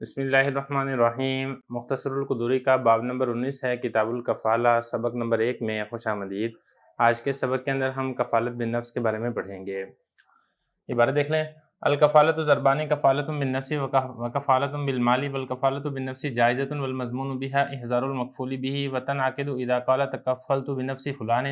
بسم اللہ الرحمن الرحیم۔ مختصر القدوری کا باب نمبر 19 ہے، کتاب الکفالہ، سبق نمبر 1 میں خوش آمدید۔ آج کے سبق کے اندر ہم کفالت بالنفس کے بارے میں پڑھیں گے۔ عبارت دیکھ لیں، الکفالۃ ضربان کفالۃ بالنفس وکفالۃ بالمال، والکفالۃ بالنفس جائزۃ والمضمون بها احضار المکفول به وتنعقد اذا قال تکفلت بنفس فلان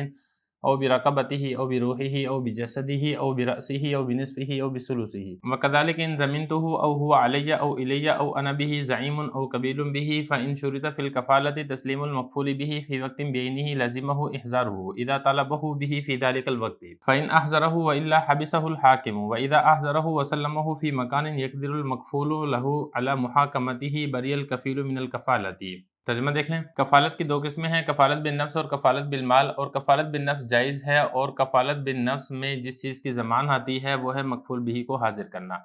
او برقبته او بروحه او بجسده او برأسه او بنصفه او بثلثه، وكذلك ان ضمنته او هو علي او الي او انا به زعيم او قبيل به، فان شرط في الكفالة تسليم المكفول به في وقت بعينه لزمه احضاره اذا طلبه به في ذلك الوقت، فان احضره والا حبسه الحاكم، واذا احضره وسلمه في مكان يقدر المكفول له على محاكمته برئ الكفيل من الكفالة۔ ترجمہ دیکھ لیں، کفالت کی دو قسمیں ہیں، کفالت بالنفس اور کفالت بالمال۔ اور کفالت بالنفس جائز ہے، اور کفالت بالنفس میں جس چیز کی ضمان آتی ہے وہ ہے مکفول بہ کو حاضر کرنا۔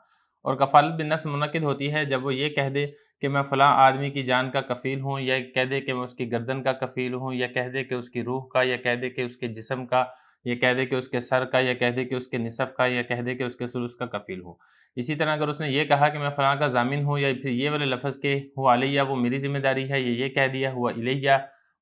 اور کفالت بالنفس منعقد ہوتی ہے جب وہ یہ کہہ دے کہ میں فلاں آدمی کی جان کا کفیل ہوں، یا کہہ دے کہ میں اس کی گردن کا کفیل ہوں، یا کہہ دے کہ اس کی روح کا، یا کہہ دے کہ اس کے جسم کا، یا کہہ دے کہ اس کے سر کا، یا کہہ دے کہ اس کے نصف کا، یا کہہ دے کہ اس کے ثلث کا کفیل ہوں۔ اسی طرح اگر اس نے یہ کہا کہ میں فلاں کا ضامن ہوں، یا پھر یہ والے لفظ کے ہوا علیہ وہ میری ذمہ داری ہے، یا یہ کہہ دیا ہوا الیہ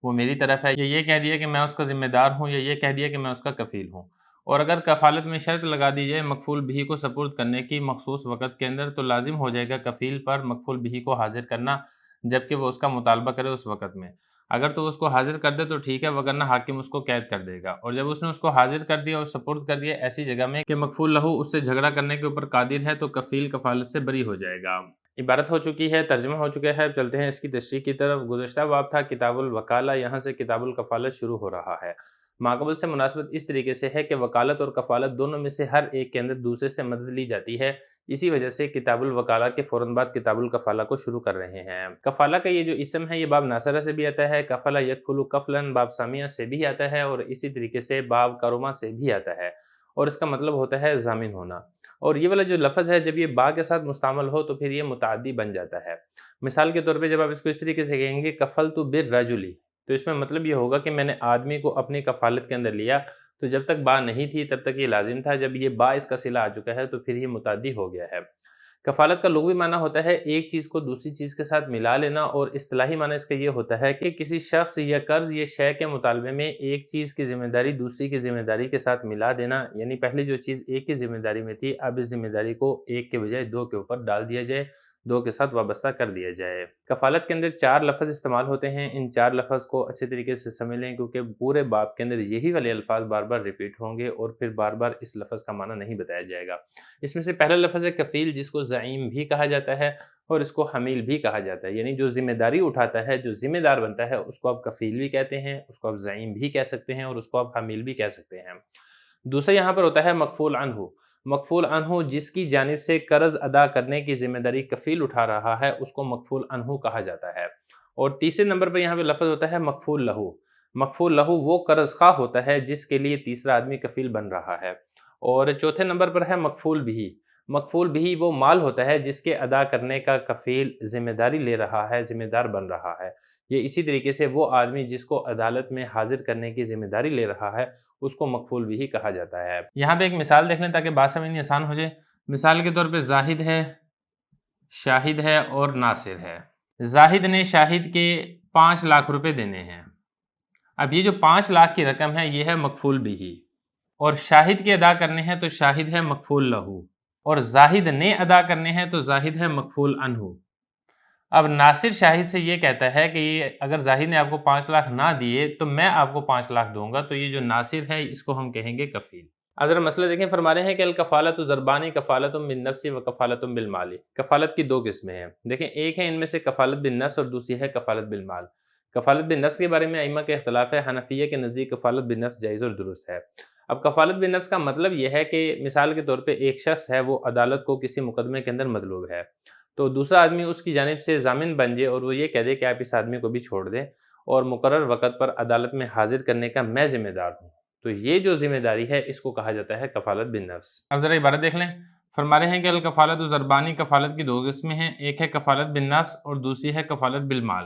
وہ میری طرف ہے، یا یہ کہہ دیا کہ میں اس کا ذمہ دار ہوں، یا یہ کہہ دیا کہ میں اس کا کفیل ہوں۔ اور اگر کفالت میں شرط لگا دی جائے مکفول بہ کو سپرد کرنے کی مخصوص وقت کے اندر، تو لازم ہو جائے گا کفیل پر مکفول بہ کو حاضر کرنا، جبکہ وہ اس کا مطالبہ کرے اس وقت میں۔ اگر تو اس کو حاضر کر دے تو ٹھیک ہے، وگرنہ حاکم اس کو قید کر دے گا۔ اور جب اس نے اس کو حاضر کر دیا اور سپرد کر دیا ایسی جگہ میں کہ مکفول لہو اس سے جھگڑا کرنے کے اوپر قادر ہے، تو کفیل کفالت سے بری ہو جائے گا۔ عبارت ہو چکی ہے، ترجمہ ہو چکا ہے، چلتے ہیں اس کی تشریح کی طرف۔ گزشتہ باب تھا کتاب الوکالہ، یہاں سے کتاب الکفالت شروع ہو رہا ہے۔ ماقبل سے مناسبت اس طریقے سے ہے کہ وکالت اور کفالت دونوں میں سے ہر ایک کے اندر دوسرے سے مدد لی جاتی ہے، اسی وجہ سے کتاب الوکالہ کے فوراً بعد کتاب الکفالہ کو شروع کر رہے ہیں۔ کفالہ کا یہ جو اسم ہے یہ باب ناصرہ سے بھی آتا ہے، کفلہ یکفل کفلاً باب سامیہ سے بھی آتا ہے، اور اسی طریقے سے باب کرما سے بھی آتا ہے، اور اس کا مطلب ہوتا ہے ضامن ہونا۔ اور یہ والا جو لفظ ہے جب یہ با کے ساتھ مستعمل ہو تو پھر یہ متعدی بن جاتا ہے۔ مثال کے طور پہ جب آپ اس کو اس طریقے سے کہیں گے کفلت بالرجل، تو اس میں مطلب یہ ہوگا کہ میں نے آدمی کو اپنی کفالت کے اندر لیا، تو جب تک با نہیں تھی تب تک یہ لازم تھا، جب یہ با اس کا صلہ آ چکا ہے تو پھر یہ متعدی ہو گیا ہے۔ کفالت کا لغوی معنی ہوتا ہے ایک چیز کو دوسری چیز کے ساتھ ملا لینا، اور اصطلاحی معنی اس کا یہ ہوتا ہے کہ کسی شخص یا قرض یا شے کے مطالبے میں ایک چیز کی ذمہ داری دوسری کی ذمہ داری کے ساتھ ملا دینا، یعنی پہلے جو چیز ایک کی ذمہ داری میں تھی اب اس ذمہ داری کو ایک کے بجائے دو کے اوپر ڈال دیا جائے، دو کے ساتھ وابستہ کر دیا جائے۔ کفالت کے اندر 4 لفظ استعمال ہوتے ہیں، ان 4 لفظ کو اچھے طریقے سے سمجھ لیں، کیونکہ پورے باب کے اندر یہی والے الفاظ بار بار ریپیٹ ہوں گے اور پھر بار بار اس لفظ کا معنی نہیں بتایا جائے گا۔ اس میں سے پہلا لفظ ہے کفیل، جس کو زعیم بھی کہا جاتا ہے اور اس کو حمیل بھی کہا جاتا ہے، یعنی جو ذمہ داری اٹھاتا ہے، جو ذمہ دار بنتا ہے، اس کو آپ کفیل بھی کہتے ہیں، اس کو آپ زعیم بھی کہہ سکتے ہیں، اور اس کو آپ حمیل بھی کہہ سکتے ہیں۔ دوسرا یہاں پر ہوتا ہے مکفول عنہ۔ مکفول عنہ جس کی جانب سے قرض ادا کرنے کی ذمہ داری کفیل اٹھا رہا ہے اس کو مکفول عنہ کہا جاتا ہے۔ اور تیسرے نمبر پر یہاں پہ لفظ ہوتا ہے مکفول لہو۔ مکفول لہو وہ قرض خواہ ہوتا ہے جس کے لیے تیسرا آدمی کفیل بن رہا ہے۔ اور چوتھے نمبر پر ہے مکفول بھی۔ مکفول بھی وہ مال ہوتا ہے جس کے ادا کرنے کا کفیل ذمہ داری لے رہا ہے، ذمہ دار بن رہا ہے۔ یہ اسی طریقے سے وہ آدمی جس کو عدالت میں حاضر کرنے کی ذمہ داری لے رہا ہے اس کو مکفول بھی کہا جاتا ہے۔ یہاں پہ ایک مثال دیکھ لیں تاکہ بات سمجھنی آسان ہو جائے۔ مثال کے طور پہ زاہد ہے، شاہد ہے اور ناصر ہے۔ زاہد نے شاہد کے 5 لاکھ روپے دینے ہیں۔ اب یہ جو 5 لاکھ کی رقم ہے یہ ہے مکفول بھی، اور شاہد کے ادا کرنے ہیں تو شاہد ہے مکفول لہو، اور زاہد نے ادا کرنے ہیں تو زاہد ہے مکفول عنہ۔ اب ناصر شاہد سے یہ کہتا ہے کہ یہ اگر زاہد نے آپ کو 5 لاکھ نہ دیے تو میں آپ کو 5 لاکھ دوں گا، تو یہ جو ناصر ہے اس کو ہم کہیں گے کفیل۔ اگر مسئلہ دیکھیں، فرما رہے ہیں کہ الکفالت ضربانی کفالت بالنفس و کفالت بالمال۔ کفالت کی 2 قسمیں ہیں، دیکھیں ایک ہے ان میں سے کفالت بالنفس اور دوسری ہے کفالت بالمال۔ کفالت بالنفس کے بارے میں ائمہ کے اختلاف ہے، حنفیہ کے نزدیک کفالت بالنفس جائز اور درست ہے۔ اب کفالت بالنفس کا مطلب یہ ہے کہ مثال کے طور پہ ایک شخص ہے وہ عدالت کو کسی مقدمے کے اندر مطلوب ہے، تو دوسرا آدمی اس کی جانب سے ضامن بن جائے اور وہ یہ کہہ دے کہ آپ اس آدمی کو بھی چھوڑ دیں اور مقرر وقت پر عدالت میں حاضر کرنے کا میں ذمہ دار ہوں، تو یہ جو ذمہ داری ہے اس کو کہا جاتا ہے کفالت بالنفس۔ اب ذرا عبارت دیکھ لیں، فرما رہے ہیں کہ الکفالت ضربانی کفالت کی 2 قسمیں ہیں، ایک ہے کفالت بالنفس اور دوسری ہے کفالت بالمال۔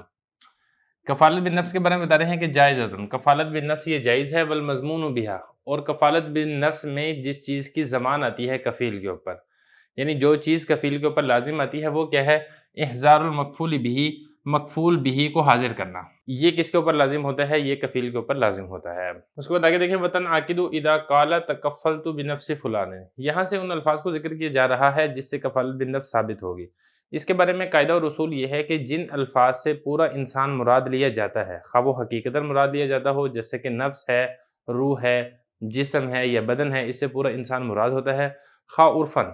کفالت بالنفس کے بارے میں بتا رہے ہیں کہ جائزۃ، کفالت بالنفس یہ جائز ہے، والمضمون بہا، اور کفالت بالنفس میں جس چیز کی ضمان آتی ہے کفیل کے اوپر، یعنی جو چیز کفیل کے اوپر لازم آتی ہے وہ کیا ہے احضار المکفول بھی، مکفول بھی کو حاضر کرنا، یہ کس کے اوپر لازم ہوتا ہے؟ یہ کفیل کے اوپر لازم ہوتا ہے۔ اس کے بعد آگے دیکھیں وطن عاقد اذا قال تکفلت بنفس فلان، یہاں سے ان الفاظ کو ذکر کیا جا رہا ہے جس سے کفالت بالنفس ثابت ہوگی۔ اس کے بارے میں قاعدہ اور اصول یہ ہے کہ جن الفاظ سے پورا انسان مراد لیا جاتا ہے، خواہ وہ حقیقتاً مراد لیا جاتا ہو جیسے کہ نفس ہے، روح ہے، جسم ہے یا بدن ہے، اس سے پورا انسان مراد ہوتا ہے، خواہ عرفاً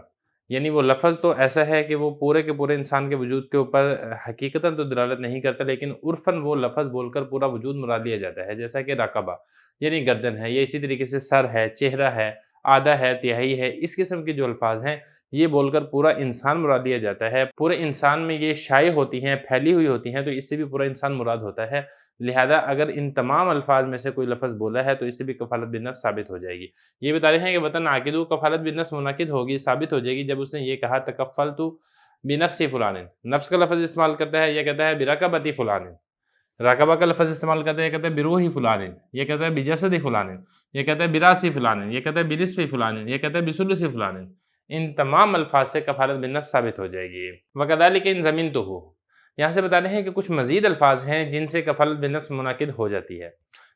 یعنی وہ لفظ تو ایسا ہے کہ وہ پورے کے پورے انسان کے وجود کے اوپر حقیقتاً تو دلالت نہیں کرتا، لیکن عرفاً وہ لفظ بول کر پورا وجود مراد لیا جاتا ہے، جیسا کہ رقبہ یعنی گردن ہے، یا اسی طریقے سے سر ہے، چہرہ ہے، آدھا ہے، تہائی ہے، اس قسم کے جو الفاظ ہیں یہ بول کر پورا انسان مراد لیا جاتا ہے۔ پورے انسان میں یہ شائع ہوتی ہیں، پھیلی ہوئی ہوتی ہیں، تو اس سے بھی پورا انسان مراد ہوتا ہے، لہذا اگر ان تمام الفاظ میں سے کوئی لفظ بولا ہے تو اس سے بھی کفالت بالنفس ثابت ہو جائے گی۔ یہ بتا رہے ہیں کہ وطن عاقد کفالت بالنفس منعقد ہوگی، ثابت ہو جائے گی جب اس نے یہ کہا تکفلت بنفس فلان، نفس کا لفظ استعمال کرتا ہے، یہ کہتا ہے برقبۃ فلان، رقبہ کا لفظ استعمال کرتا ہے، یہ کہتا ہے بروح فلان، یہ کہتا ہے بجسد فلان، یہ کہتا ہے براس فلان، یہ کہتا ہے بنصف فلان، یہ کہتا ہے بثلث فلان، ان تمام الفاظ سے کفالت بالنفس ثابت ہو جائے گی۔ وکذالک ان ضمنتہ، یہاں سے بتا رہے ہیں کہ کچھ مزید الفاظ ہیں جن سے کفالت بالنفس منعقد ہو جاتی ہے۔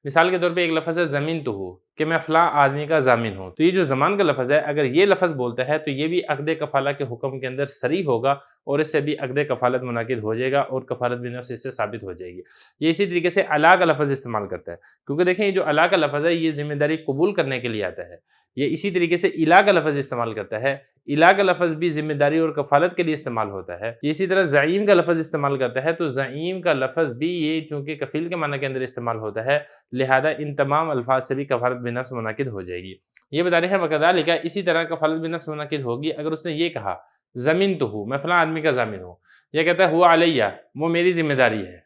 مثال کے طور پہ ایک لفظ ہے ضمنتہ، کہ میں فلاں آدمی کا ضامن ہوں، تو یہ جو زمان کا لفظ ہے اگر یہ لفظ بولتا ہے تو یہ بھی عقد کفالہ کے حکم کے اندر صریح ہوگا اور اس سے بھی عقد کفالت منعقد ہو جائے گا اور کفالت بالنفس اس سے ثابت ہو جائے گی۔ یہ اسی طریقے سے الا کا لفظ استعمال کرتا ہے، کیونکہ دیکھیں یہ جو الا کا لفظ ہے یہ ذمہ داری قبول کرنے کے لیے آتا ہے۔ یہ اسی طریقے سے الا کا لفظ استعمال کرتا ہے، الا کا لفظ بھی ذمہ داری اور کفالت کے لیے استعمال ہوتا ہے۔ یہ اسی طرح زعیم کا لفظ استعمال کرتا ہے، تو زعیم کا لفظ بھی یہ چونکہ کفیل کے معنی کے اندر استعمال ہوتا ہے، لہذا ان تمام الفاظ سے بھی کفالت بالنفس منعقد ہو جائے گی۔ یہ بتا رہے ہیں وکذالک اسی طرح کفالت بالنفس منعقد ہوگی اگر اس نے یہ کہا ضمنتہ، میں فلاں آدمی کا ضامن ہوں، یہ کہتا ہے ہوا علیہ، وہ میری ذمہ داری ہے،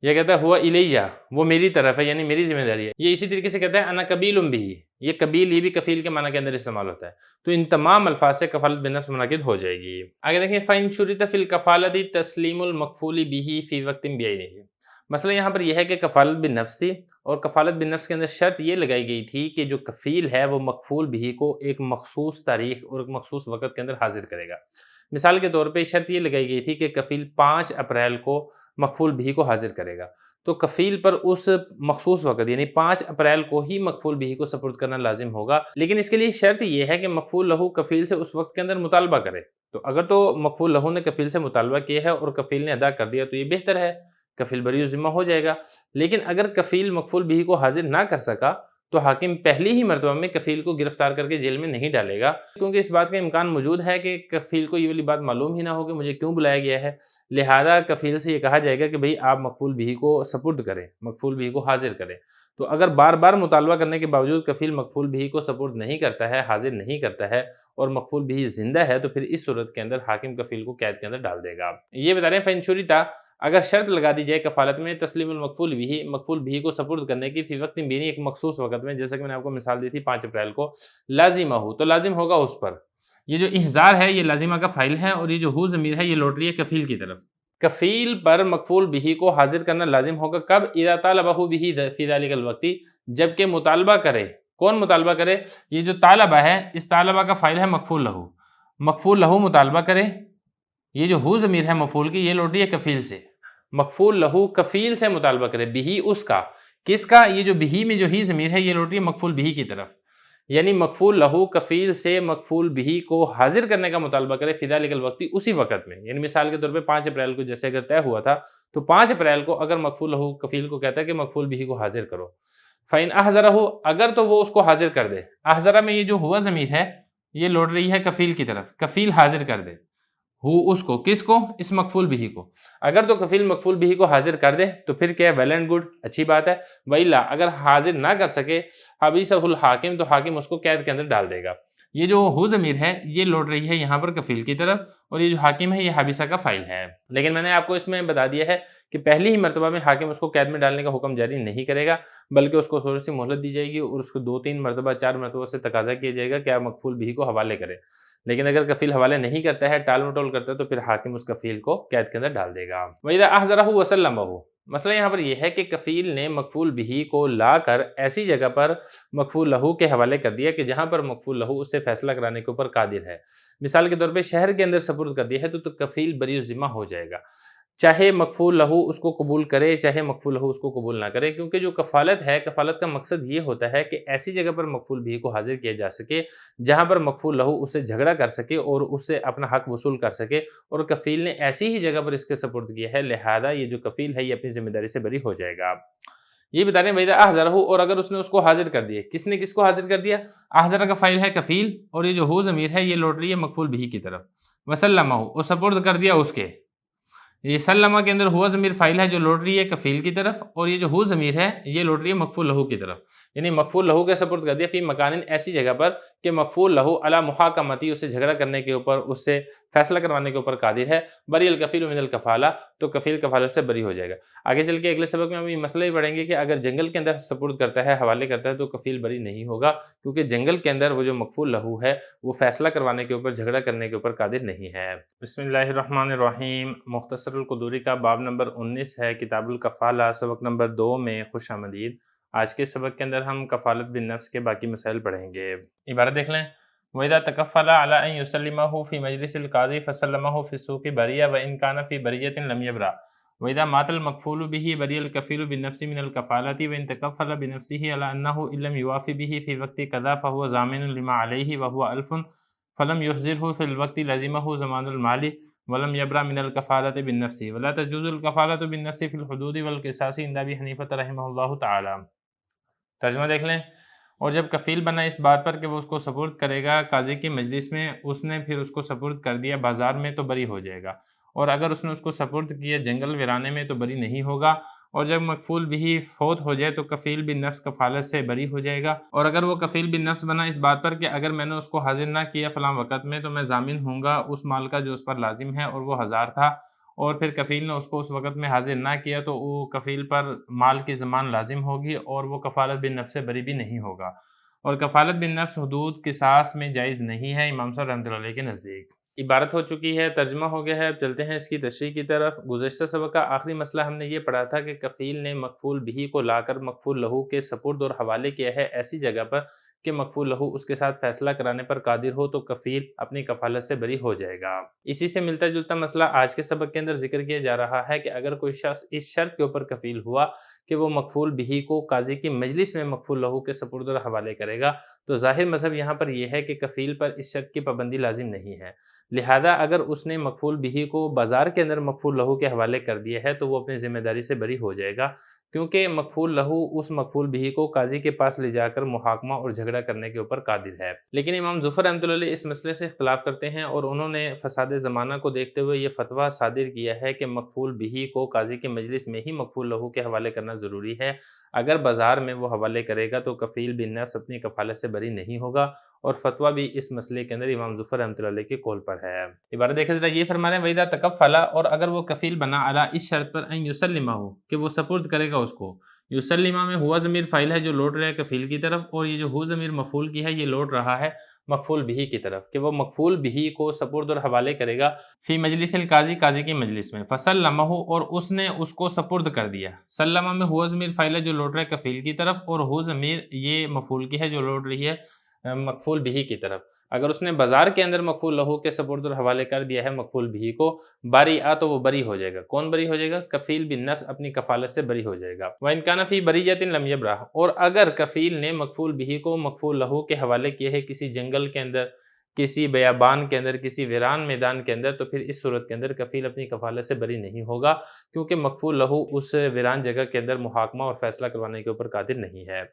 یہ کہتا ہے ہوا الیہ، وہ میری طرف ہے یعنی میری ذمہ داری ہے۔ یہ اسی طریقے سے کہتا ہے انا قبیل بہ، یہ قبیل یہ بھی کفیل کے معنی کے اندر استعمال ہوتا ہے، تو ان تمام الفاظ سے کفالت بالنفس منعقد ہو جائے گی۔ آگے دیکھیں فَإِن شُرِطَ فِي الْكَفَالَةِ تَسْلِيمُ الْمَكْفُولِ بِهِ فِي وَقْتٍ بِعَيْنِهِ، مسئلہ یہاں پر یہ ہے کہ کفالت بالنفس تھی اور کفالت بالنفس کے اندر شرط یہ لگائی گئی تھی کہ جو کفیل ہے وہ مکفول بھی کو ایک مخصوص تاریخ اور ایک مخصوص وقت کے اندر حاضر کرے گا۔ مثال کے طور پہ شرط یہ لگائی گئی تھی کہ کفیل 5 اپریل کو مکفول بھی کو حاضر کرے گا، تو کفیل پر اس مخصوص وقت یعنی 5 اپریل کو ہی مکفول بھی کو سپرد کرنا لازم ہوگا، لیکن اس کے لیے شرط یہ ہے کہ مکفول لہو کفیل سے اس وقت کے اندر مطالبہ کرے۔ تو اگر تو مکفول لہو نے کفیل سے مطالبہ کیا ہے اور کفیل نے ادا کر دیا تو یہ بہتر ہے، کفیل بری ذمہ ہو جائے گا، لیکن اگر کفیل مکفول بھی کو حاضر نہ کر سکا تو حاکم پہلی ہی مرتبہ میں کفیل کو گرفتار کر کے جیل میں نہیں ڈالے گا، کیونکہ اس بات کا امکان موجود ہے کہ کفیل کو یہ والی بات معلوم ہی نہ ہو کہ مجھے کیوں بلایا گیا ہے، لہذا کفیل سے یہ کہا جائے گا کہ بھئی آپ مکفول بھی کو سپرد کریں، مکفول بھی کو حاضر کریں۔ تو اگر بار بار مطالبہ کرنے کے باوجود کفیل مکفول بھی کو سپرد نہیں کرتا ہے، حاضر نہیں کرتا ہے اور مکفول بھی زندہ ہے، تو پھر اس صورت کے اندر حاکم کفیل کو قید کے اندر ڈال دے گا۔ یہ بتا رہے ہیں فَإِن شُرِطَ، اگر شرط لگا دی جائے کفالت میں تسلیم المکفول بھی، مکفول بھی کو سپرد کرنے کی فی وقت بینی ایک مخصوص وقت میں، جیسا کہ میں نے آپ کو مثال دی تھی 5 اپریل کو، لازمہ ہو، تو لازم ہوگا اس پر۔ یہ جو احضار ہے یہ لازمہ کا فاعل ہے اور یہ جو ہو ضمیر ہے یہ لوٹ رہی ہے کفیل کی طرف۔ کفیل پر مکفول بھی کو حاضر کرنا لازم ہوگا کب؟ اذا طالبہ به فی ذلک الوقت، جبکہ مطالبہ کرے۔ کون مطالبہ کرے؟ یہ جو طالبہ ہے اس طالبہ کا فاعل ہے مکفول لہو، مکفول لہو مطالبہ کرے، یہ جو ہو ضمیر ہے مفعول کی یہ لوٹ رہی ہے کفیل سے، مکفول لہو کفیل سے مطالبہ کرے، بھی اس کا، کس کا؟ یہ جو بھی میں جو ہی ضمیر ہے یہ لوٹ رہی ہے مکفول بھی کی طرف، یعنی مکفول لہو کفیل سے مکفول بھی کو حاضر کرنے کا مطالبہ کرے فی ذلک الوقت، اسی وقت میں، یعنی مثال کے طور پہ 5 اپریل کو جیسے اگر طے ہوا تھا تو 5 اپریل کو اگر مکفول لہو کفیل کو کہتا ہے کہ مکفول بھی کو حاضر کرو، فَإِنْ أَحْضَرَهُ، اگر تو وہ اس کو حاضر کر دے، احضرہ میں یہ جو ہوا ضمیر ہے یہ لوٹ رہی ہے کفیل کی طرف، کفیل حاضر کر دے، ہو اس کو، کس کو؟ اس مکفول بھی کو، اگر تو کفیل مکفول بھی کو حاضر کر دے تو پھر کیا ہے؟ ویل اینڈ گڈ، اچھی بات ہے، وَإِلَّا اگر حاضر نہ کر سکے حَبِسَهُ الحاکم، تو حاکم اس کو قید کے اندر ڈال دے گا۔ یہ جو ہو ضمیر ہے یہ لوٹ رہی ہے یہاں پر کفیل کی طرف اور یہ جو حاکم ہے یہ حابسہ کا فاعل ہے، لیکن میں نے آپ کو اس میں بتا دیا ہے کہ پہلی ہی مرتبہ میں حاکم اس کو قید میں ڈالنے کا حکم جاری نہیں کرے گا، بلکہ اس کو تھوڑی سی مہلت دی جائے گی اور اس کو 2-3 مرتبہ 4 مرتبہ سے تقاضا کیا جائے گا کہ آپ مکفول بھی کو حوالے کریں، لیکن اگر کفیل حوالے نہیں کرتا ہے، ٹال مٹول کرتا ہے، تو پھر حاکم اس کفیل کو قید کے اندر ڈال دے گا۔ وَإِذَا أَحْضَرَهُ وَسَلَّمَهُ، مسئلہ یہاں پر یہ ہے کہ کفیل نے مکفول بہی کو لا کر ایسی جگہ پر مکفول لہو کے حوالے کر دیا کہ جہاں پر مکفول لہو اس سے فیصلہ کرانے کے اوپر قادر ہے۔ مثال کے طور پہ شہر کے اندر سپرد کر دیا ہے تو کفیل بری ذمہ ہو جائے گا، چاہے مکفول لہو اس کو قبول کرے چاہے مکفول لہو اس کو قبول نہ کرے، کیونکہ جو کفالت ہے، کفالت کا مقصد یہ ہوتا ہے کہ ایسی جگہ پر مکفول بہی کو حاضر کیا جا سکے جہاں پر مکفول لہو اس سے جھگڑا کر سکے اور اس سے اپنا حق وصول کر سکے، اور کفیل نے ایسی ہی جگہ پر اس کے سپرد کیا ہے، لہذا یہ جو کفیل ہے یہ اپنی ذمہ داری سے بری ہو جائے گا۔ یہ بتا رہے ہیں وَإِذَا أَحْضَرَهُ، اور اگر اس نے اس کو حاضر کر دیا، کس نے کس کو حاضر کر دیا؟ احضر کا فاعل ہے کفیل، اور یہ جو ہو ضمیر ہے یہ لوٹ رہی ہے مکفول بہی کی طرف۔ وَسَلَّمَهُ، اور سپرد کر دیا اس کے، یہ سلمہ کے اندر ہوا ضمیر فاعل ہے جو لوٹ رہی ہے کفیل کی طرف، اور یہ جو ہو ضمیر ہے یہ لوٹ رہی ہے مکفول لہو کی طرف، یعنی مکفول لہو کے سپرد کر دیا فی مکان، ایسی جگہ پر کہ مکفول لہو علی محاکمتی، اسے جھگڑا کرنے کے اوپر، اس سے فیصلہ کروانے کے اوپر قادر ہے، بری الکفیل من الکفالہ، تو کفیل کفالت سے بری ہو جائے گا۔ آگے چل کے اگلے سبق میں ہم یہ مسئلہ ہی پڑھیں گے کہ اگر جنگل کے اندر سپرد کرتا ہے، حوالے کرتا ہے، تو کفیل بری نہیں ہوگا، کیونکہ جنگل کے اندر وہ جو مکفول لہو ہے وہ فیصلہ کروانے کے اوپر، جھگڑا کرنے کے اوپر قادر نہیں ہے۔ بسم اللہ الرحمن الرحیم، مختصر القدوری کا باب نمبر 19 ہے، کتاب الکفالہ، سبق نمبر 2 میں خوش آمدید۔ آج کے سبق کے اندر ہم کفالت بالنفس کے باقی مسائل پڑھیں گے۔ عبارت دیکھ لیں، وَإِذَا تَكَفَّلَ عَلَىٰ أَن يُسَلِّمَهُ فِي مَجْلِسِ الْقَاضِي فَسَلَّمَهُ فِي السُّوقِ بَرِيَ وَإِنْ كَانَ فِي بَرِيَّةٍ لَمْ يَبْرَأْ وَإِذَا مَاتَ الْمَكْفُولُ بِهِ بَرِيَ الْكَفِيلُ بِالنَّفْسِ مِنَ الْكَفَالَةِ وَإِنْ تَكَفَّلَ بِنَفْسِهِ عَلَىٰ أَنَّهُ إِن لَّمْ يُوَافِ بِهِ فِي وَقْتِ كَذَا فَهُوَ ضَامِنٌ لِمَا عَلَيْهِ وَهُوَ أَلْفٌ فَلَمْ يُحْضِرْهُ فِي الْوَقْتِ لَزِمَهُ ضَمَانُ الْمَالِ وَلَمْ يَبْرَأْ مِنَ الْكَفَالَةِ بِالنَّفْسِ وَلَا تَجُوزُ الْكَفَالَةُ بِالنَّفْسِ فِي الْحُدُودِ وَالْقِصَاصِ عِندَ أَبِي حَنِيفَةَ رَحِمَهُ اللَّهُ تَعَالَىٰ۔ ترجمہ دیکھ لیں، اور جب کفیل بنا اس بات پر کہ وہ اس کو سپرد کرے گا قاضی کی مجلس میں، اس نے پھر اس کو سپرد کر دیا بازار میں، تو بری ہو جائے گا، اور اگر اس نے اس کو سپرد کیا جنگل ویرانے میں تو بری نہیں ہوگا، اور جب مکفول بھی فوت ہو جائے تو کفیل بالنفس کفالت سے بری ہو جائے گا، اور اگر وہ کفیل بالنفس بنا اس بات پر کہ اگر میں نے اس کو حاضر نہ کیا فلاں وقت میں تو میں ضامن ہوں گا اس مال کا جو اس پر لازم ہے، اور وہ 1000 تھا، اور پھر کفیل نے اس کو اس وقت میں حاضر نہ کیا تو وہ کفیل پر مال کی ضمان لازم ہوگی، اور وہ کفالت بالنفس سے بری بھی نہیں ہوگا، اور کفالت بالنفس حدود قصاص میں جائز نہیں ہے امام صاحب رحمۃ اللہ علیہ کے نزدیک۔ عبارت ہو چکی ہے، ترجمہ ہو گیا ہے، اب چلتے ہیں اس کی تشریح کی طرف۔ گزشتہ سبق کا آخری مسئلہ ہم نے یہ پڑھا تھا کہ کفیل نے مکفول بہی کو لا کر مکفول لہو کے سپرد اور حوالے کیا ہے ایسی جگہ پر کہ مکفول لہو اس کے ساتھ فیصلہ کرانے پر قادر ہو تو کفیل اپنی کفالت سے بری ہو جائے گا۔ اسی سے ملتا جلتا مسئلہ آج کے سبق کے اندر ذکر کیا جا رہا ہے کہ اگر کوئی شخص اس شرط کے اوپر کفیل ہوا کہ وہ مکفول بہی کو قاضی کی مجلس میں مکفول لہو کے سپرد اور حوالے کرے گا، تو ظاہر مذہب یہاں پر یہ ہے کہ کفیل پر اس شرط کی پابندی لازم نہیں ہے، لہذا اگر اس نے مکفول بہی کو بازار کے اندر مکفول لہو کے حوالے کر دیا ہے تو وہ اپنی ذمہ داری سے بری ہو جائے گا، کیونکہ مکفول لہو اس مکفول بہی کو قاضی کے پاس لے جا کر محاکمہ اور جھگڑا کرنے کے اوپر قادر ہے۔ لیکن امام ظفر رحمۃ اللہ علیہ اس مسئلے سے اختلاف کرتے ہیں، اور انہوں نے فساد زمانہ کو دیکھتے ہوئے یہ فتویٰ صادر کیا ہے کہ مکفول بہی کو قاضی کے مجلس میں ہی مکفول لہو کے حوالے کرنا ضروری ہے، اگر بازار میں وہ حوالے کرے گا تو کفیل بالنفس اپنی کفالت سے بری نہیں ہوگا، اور فتویٰ بھی اس مسئلے کے اندر امام ظفر رحمۃ اللہ علیہ کے قول پر ہے۔ عبارت دیکھیں ذرا، یہ فرما رہے ہیں وَإِذَا تَكَفَّلَ، اور اگر وہ کفیل بنا علی اس شرط پر ان یسلمہ، کہ وہ سپرد کرے گا اس کو، یسلمہ میں ہوا ضمیر فاعل ہے جو لوٹ رہا ہے کفیل کی طرف، اور یہ جو ہو ضمیر مفعول کی ہے یہ لوٹ رہا ہے مکفول بہی کی طرف، کہ وہ مکفول بہی کو سپرد اور حوالے کرے گا فی مجلس القاضی، قاضی کی مجلس میں، فسلمہ، اور اس نے اس کو سپرد کر دیا۔ سلمہ میں ہوا ضمیر فاعل ہے جو لوٹ رہا ہے کفیل کی طرف، اور ہو ضمیر یہ مفعول کی ہے جو لوٹ رہی ہے مکفول بہی کی طرف۔ اگر اس نے بازار کے اندر مکفول لہو کے سپرد اور حوالے کر دیا ہے مکفول بہی کو، باری تو وہ بری ہو جائے گا۔ کون بری ہو جائے گا؟ کفیل بالنفس اپنی کفالت سے بری ہو جائے گا۔ وَإِنْ كَانَ فِي بَرِيَّةٍ لَمْ يَبْرَأْ، اور اگر کفیل نے مکفول بہی کو مکفول لہو کے حوالے کیے ہے کسی جنگل کے اندر، کسی بیابان کے اندر، کسی ویران میدان کے اندر، تو پھر اس صورت کے اندر کفیل اپنی کفالت سے بری نہیں ہوگا، کیونکہ مکفول لہو اس ویران جگہ کے اندر محاکمہ اور فیصلہ کروانے کے اوپر قادر نہیں ہے۔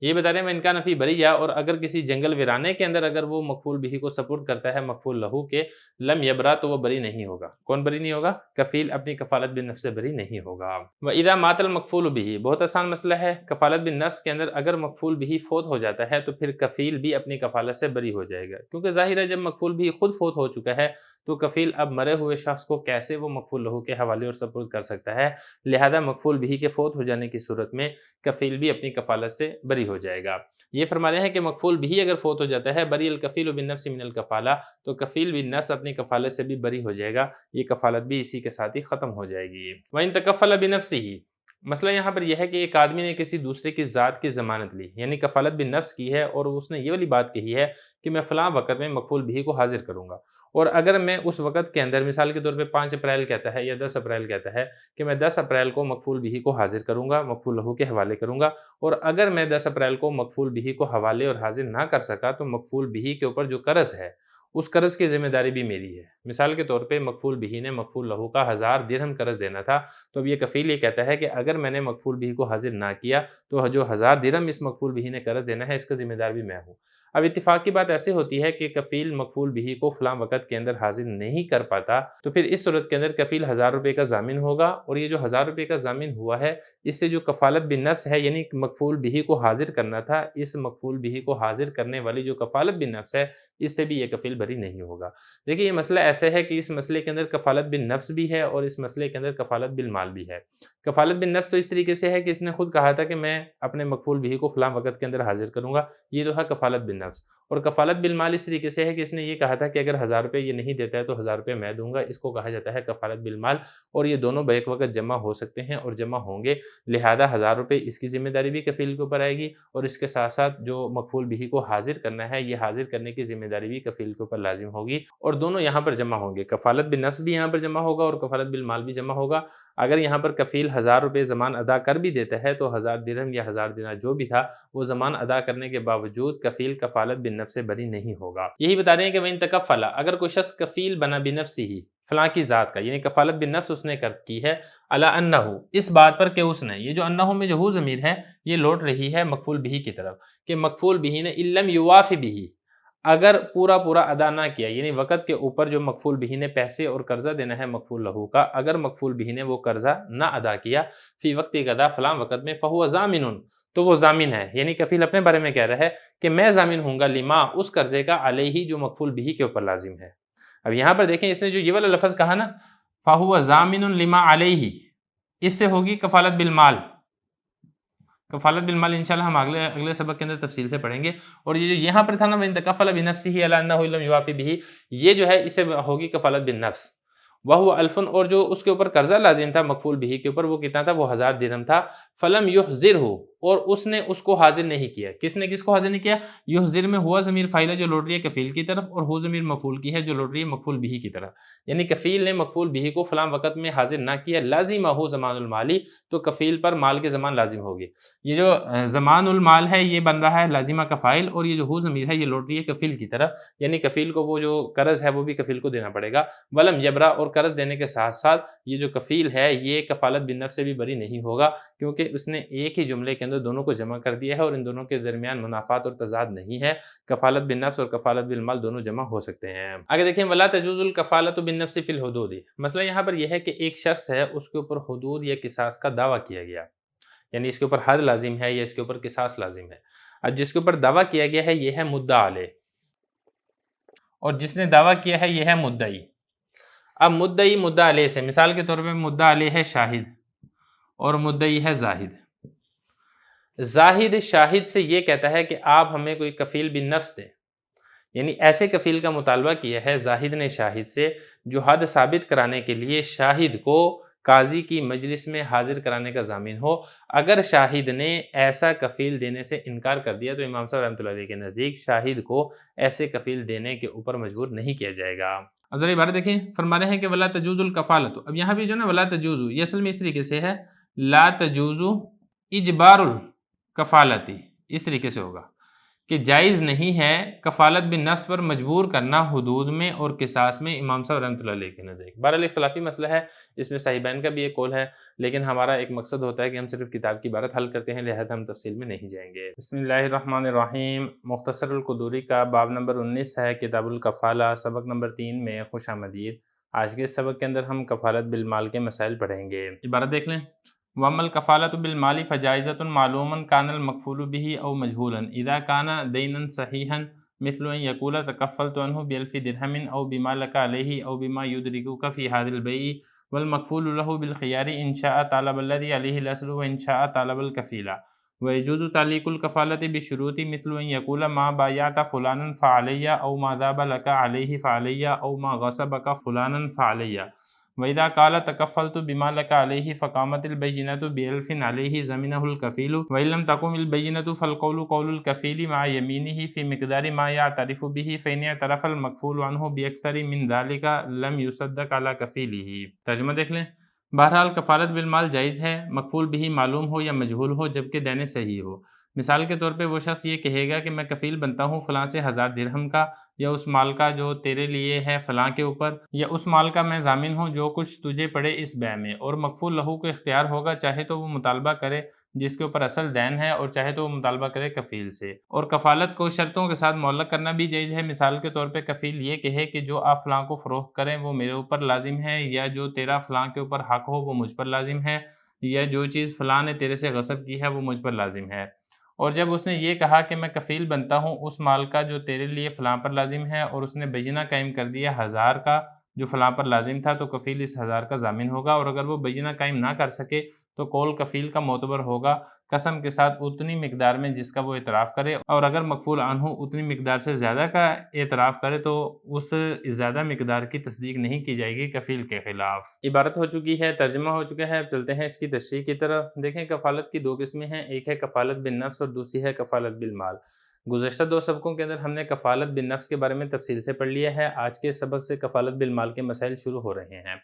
یہ بتا رہے ہیں وَإِنْ كَانَ فِي بَرِيَّةٍ، اور اگر کسی جنگل ویرانے کے اندر اگر وہ مکفول بہی کو سپرد کرتا ہے مکفول لہو کے، لم یبرا، تو وہ بری نہیں ہوگا۔ کون بری نہیں ہوگا؟ کفیل اپنی کفالت بالنفس سے بری نہیں ہوگا۔ وَإِذَا مَاتَ الْمَكْفُولُ بِهِ، بہت آسان مسئلہ ہے، کفالت بالنفس کے اندر اگر مکفول بہی فوت ہو جاتا ہے تو پھر کفیل بھی اپنی کفالت سے بری ہو جائے گا، کیونکہ ظاہر ہے جب مکفول بہی خود فوت ہو چکا ہے تو کفیل اب مرے ہوئے شخص کو کیسے وہ مکفول لہو کے حوالے اور سپرد کر سکتا ہے، لہذا مکفول بہی کے فوت ہو جانے کی صورت میں کفیل بھی اپنی کفالت سے بری ہو جائے گا۔ یہ فرما رہے ہیں کہ مکفول بھی اگر فوت ہو جاتا ہے بری الکفیل بالنفس من الکفالہ، تو کفیل بالنفس اپنی کفالت سے بھی بری ہو جائے گا، یہ کفالت بھی اسی کے ساتھ ہی ختم ہو جائے گی۔ وَإِن تَكَفَّلَ بِنَفْسِهِ، مسئلہ یہاں پر یہ ہے کہ ایک آدمی نے کسی دوسرے کی ذات کی ضمانت لی، یعنی کفالت بالنفس کی ہے، اور اس نے یہ والی بات کہی ہے کہ میں فلاں وقت میں مفعول بہ کو حاضر کروں گا، اور اگر میں اس وقت کے اندر مثال کے طور پہ 5 اپریل کہتا ہے یا 10 اپریل کہتا ہے کہ میں 10 اپریل کو مفعول بہ کو حاضر کروں گا، مفعول لہ کے حوالے کروں گا، اور اگر میں 10 اپریل کو مفعول بہ کو حوالے اور حاضر نہ کر سکا تو مفعول بہ کے اوپر جو قرض ہے اس قرض کی ذمہ داری بھی میری ہے۔ مثال کے طور پہ مفعول بہ نے مفعول لہ کا 1000 درہم قرض دینا تھا، تو اب یہ کفیل یہ کہتا ہے کہ اگر میں نے مفعول بہ کو حاضر نہ کیا تو جو 1000 درہم اس مفعول بہ نے قرض دینا ہے اس کا ذمہ دار بھی میں ہوں۔ اب اتفاق کی بات ایسے ہوتی ہے کہ کفیل مفعول بہ کو فلاں وقت کے اندر حاضر نہیں کر پاتا، تو پھر اس صورت کے اندر کفیل 1000 روپے کا ضامن ہوگا، اور یہ جو 1000 روپے کا ضامن ہوا ہے اس سے جو کفالت بالنفس ہے یعنی مفعول بہ کو حاضر کرنا تھا، اس مفعول بہ کو حاضر کرنے والی جو کفالت بالنفس ہے اس سے بھی یہ کفیل بری نہیں ہوگا۔ دیکھیے یہ مسئلہ ایسے ہے کہ اس مسئلے کے اندر کفالت بالنفس بھی ہے اور اس مسئلے کے اندر کفالت بالمال بھی ہے۔ کفالت بالنفس تو اس طریقے سے ہے کہ اس نے خود کہا تھا کہ میں اپنے مفعول بہ کو فلاں وقت کے اندر حاضر کروں گا، یہ تو ہے کفالت بالنفس، اور کفالت بالمال اس طریقے سے ہے کہ اس نے یہ کہا تھا کہ اگر 1000 روپے یہ نہیں دیتا ہے تو 1000 روپے میں دوں گا، اس کو کہا جاتا ہے کفالت بالمال، اور یہ دونوں بیک وقت جمع ہو سکتے ہیں اور جمع ہوں گے، لہذا 1000 روپے اس کی ذمہ داری بھی کفیل کے اوپر آئے گی، اور اس کے ساتھ ساتھ جو مفعول بہ کو حاضر کرنا ہے یہ حاضر کرنے کی ذمہ داری بھی کفیل کے اوپر لازم ہوگی، اور دونوں یہاں پر جمع ہوں گے، کفالت بالنفس بھی یہاں پر جمع ہوگا اور کفالت بالمال بھی جمع ہوگا۔ اگر یہاں پر کفیل 1000 روپے ضمان ادا کر بھی دیتا ہے تو 1000 درہم یا 1000 دینار جو بھی تھا وہ ضمان ادا کرنے کے باوجود کفیل کفالت بالنفس سے بری نہیں ہوگا۔ یہی بتا رہے ہیں کہ وَإِن تَكَفَّلَ، اگر کوئی شخص کفیل بنا بنفسہ، فلاں کی ذات کا، یعنی کفالت بالنفس اس نے کی ہے، علی انہ، اس بات پر کہ اس نے، یہ جو انہ میں جو ہو ضمیر ہے یہ لوٹ رہی ہے مفعول بہ کی طرف، کہ مفعول بہ نے ان لم یواف بہ، اگر پورا ادا نہ کیا، یعنی وقت کے اوپر جو مفعول بہ نے پیسے اور قرضہ دینا ہے مفعول لہ کا، اگر مفعول بہ نے وہ قرضہ نہ ادا کیا فی وقت قضا، فلاں وقت میں، فہو ضامن، تو وہ ضامن ہے، یعنی کفیل اپنے بارے میں کہہ رہا ہے کہ میں ضامن ہوں گا لما، اس قرضے کا، علیہ جو مفعول بہ کے اوپر لازم ہے۔ اب یہاں پر دیکھیں اس نے جو یہ والا لفظ کہا نا فہو ضامن لما علیہ، اس سے ہوگی کفالت بالمال۔ کفالت بالمال انشاءاللہ ہم اگلے سبق کے اندر تفصیل سے پڑھیں گے، اور یہ جو یہاں پر تھا نا وَإِن تَكَفَّلَ بِنَفْسِهِ عَلَىٰ أَنَّهُ لَمْ يُوَافِ بِهِ، یہ جو ہے اسے ہوگی کفالت بالنفس۔ وَهُوَ أَلْفٌ، اور جو اس کے اوپر قرضہ لازم تھا مفعول بہ کے اوپر وہ کتنا تھا، وہ 1000 درہم تھا، فَلَمْ يُحْزِرْهُ، اور اس نے اس کو حاضر نہیں کیا۔ کس نے کس کو حاضر نہیں کیا؟ یحزر میں ہوا ضمیر فاعل ہے جو لوٹ رہی ہے کفیل کی طرف، اور ہو ضمیر مفعول کی ہے جو لوٹ رہی ہے مفعول بہ کی طرف، یعنی کفیل نے مفعول بہ کو فلاں وقت میں حاضر نہ کیا، لازمہ ضمان المالی، تو کفیل پر مال کے ضمان لازم ہوگی۔ یہ جو ضمان المال ہے یہ بن رہا ہے لازمہ کا فاعل، اور یہ جو ہو ضمیر ہے یہ لوٹ رہی ہے کفیل کی طرف، یعنی کفیل کو وہ جو قرض ہے وہ بھی کفیل کو دینا پڑے گا۔ ولم یبرا، اور قرض دینے کے ساتھ ساتھ یہ جو کفیل ہے یہ کفالت بالنفس سے بھی بری نہیں ہوگا، کیونکہ اس نے ایک ہی جملے کے اندر دونوں کو جمع کر دیا ہے اور ان دونوں کے درمیان منافات اور تضاد نہیں ہے، کفالت بالنفس اور کفالت بالمال دونوں جمع ہو سکتے ہیں۔ آگے دیکھیں ولا تجوز الکفالۃ بالنفس فی الحدود، مسئلہ یہاں پر یہ ہے کہ ایک شخص ہے اس کے اوپر حدود یا قصاص کا دعویٰ کیا گیا، یعنی اس کے اوپر حد لازم ہے یا اس کے اوپر قصاص لازم ہے۔ اب جس کے اوپر دعویٰ کیا گیا ہے یہ ہے مدعا علیہ، اور جس نے دعویٰ کیا ہے یہ ہے مدعی۔ اب مدعی مدعا علیہ سے، مثال کے طور پہ مدعا علیہ ہے شاہد اور مدعی ہے زاہد۔ زاہد شاہد سے یہ کہتا ہے کہ آپ ہمیں کوئی کفیل بالنفس دیں، یعنی ایسے کفیل کا مطالبہ کیا ہے زاہد نے شاہد سے جو حد ثابت کرانے کے لیے شاہد کو قاضی کی مجلس میں حاضر کرانے کا ضامن ہو۔ اگر شاہد نے ایسا کفیل دینے سے انکار کر دیا تو امام صاحب رحمۃ اللہ علیہ کے نزدیک شاہد کو ایسے کفیل دینے کے اوپر مجبور نہیں کیا جائے گا۔ اب ذرا عبارت دیکھیں، فرما رہے ہیں کہ ولا تجوز الکفالۃ، اب یہاں بھی جو نا ولا تجوز، یہ اصل میں اس طریقے سے ہے لا تجوز اجبار الکفالتی، اس طریقے سے ہوگا کہ جائز نہیں ہے کفالت بالنفس پر مجبور کرنا حدود میں اور قصاص میں، امام صاحب رحمۃ اللہ علیہ کے نزدیک۔ بہرحال اختلافی مسئلہ ہے، اس میں صاحبین کا بھی ایک قول ہے، لیکن ہمارا ایک مقصد ہوتا ہے کہ ہم صرف کتاب کی عبارت حل کرتے ہیں، لہذا ہم تفصیل میں نہیں جائیں گے۔ بسم اللہ الرحمن الرحیم، مختصر القدوری کا باب نمبر 19 ہے، کتاب الکفالہ، سبق نمبر 3 میں خوش آمدید۔ آج کے سبق کے اندر ہم کفالت بالمال کے مسائل پڑھیں گے۔ عبارت دیکھ لیں، وَأَمَّا الْكَفَالَةُ بِالْمَالِ فَجَائِزَةٌ مَعْلُومًا كَانَ الْمَكْفُولُ بِهِ أَوْ مَجْهُولًا إِذَا كَانَ دَيْنًا صَحِيحًا مِثْلُ أَنْ يَقُولَ تَكَفَّلْتُ عَنْهُ بِأَلْفِ دِرْهَمٍ أَوْ بِمَا لَكَ عَلَيْهِ أَوْ بِمَا يُدْرِكُكَ فِي هَذَا الْبَيْعِ وَالْمَكْفُولُ لَهُ بِالْخِيَارِ إِنْ شَاءَ طَالَبَ الَّذِي عَلَيْهِ الْأَصْلُ وَإِنْ شَاءَ طَالَبَ الْكَفِيلَ وَيَجُوزُ تَعْلِيقُ الْكَفَالَةِ بِالشُّرُوطِ مِثْلُ أَنْ يَقُولَ مَا بَايَعْتَ فُلَانًا فَعَلَيَّ أَوْ مَا ذَهَبَ لَكَ عَلَيْهِ فَعَلَيَّ أَوْ مَا غَصَبَكَ فُلَانًا فَعَلَيَّ وَإِذَا قَالَ تَكَفَّلْتُ بِمَا لَكَ عَلَيْهِ فَقَامَتِ الْبَيِّنَةُ بِأَلْفٍ عَلَيْهِ زَمِنَهُ الْكَفِيلُ وَإِن لَّمْ تَقُمِ الْبَيِّنَةُ فَالْقَوْلُ قَوْلُ الْكَفِيلِ مَعَ يَمِينِهِ فِي مِقْدَارِ مَا يَعْتَرِفُ بِهِ فَإِنِ اعْتَرَفَ الْمَكْفُولُ عَنْهُ بِأَكْثَرِ مِنْ ذَلِكَ لَمْ يُصَدَّقْ عَلَىٰ كَفِيلِهِ۔ ترجمہ دیکھ لیں۔ بہرحال کفالت بالمال جائز ہے، مکفول بھی معلوم ہو یا مجہول ہو، جبکہ دینے صحیح ہو۔ مثال کے طور پہ وہ شخص یہ کہے گا کہ میں کفیل بنتا ہوں فلاں سے 1000 درہم کا، یا اس مال کا جو تیرے لیے ہے فلاں کے اوپر، یا اس مال کا میں ضامن ہوں جو کچھ تجھے پڑے اس بیع میں، اور مکفول لہو کو اختیار ہوگا چاہے تو وہ مطالبہ کرے جس کے اوپر اصل دین ہے، اور چاہے تو وہ مطالبہ کرے کفیل سے۔ اور کفالت کو شرطوں کے ساتھ معلق کرنا بھی جائز ہے۔ مثال کے طور پہ کفیل یہ کہے کہ جو آپ فلاں کو فروخت کریں وہ میرے اوپر لازم ہے، یا جو تیرا فلاں کے اوپر حق ہو وہ مجھ پر لازم ہے، یا جو چیز فلاں نے تیرے سے غصب کی ہے وہ مجھ پر لازم ہے۔ اور جب اس نے یہ کہا کہ میں کفیل بنتا ہوں اس مال کا جو تیرے لیے فلاں پر لازم ہے، اور اس نے بینہ قائم کر دیا 1000 کا جو فلاں پر لازم تھا، تو کفیل اس 1000 کا ضامن ہوگا، اور اگر وہ بینہ قائم نہ کر سکے تو قول کفیل کا معتبر ہوگا قسم کے ساتھ اتنی مقدار میں جس کا وہ اعتراف کرے، اور اگر مکفول عنہ اتنی مقدار سے زیادہ کا اعتراف کرے تو اس زیادہ مقدار کی تصدیق نہیں کی جائے گی کفیل کے خلاف۔ عبارت ہو چکی ہے، ترجمہ ہو چکا ہے، اب چلتے ہیں اس کی تشریح کی طرف۔ دیکھیں کفالت کی 2 قسمیں ہیں، ایک ہے کفالت بالنفس اور دوسری ہے کفالت بالمال۔ گزشتہ 2 سبقوں کے اندر ہم نے کفالت بالنفس کے بارے میں تفصیل سے پڑھ لیا ہے، آج کے سبق سے کفالت بالمال کے مسائل شروع ہو رہے ہیں۔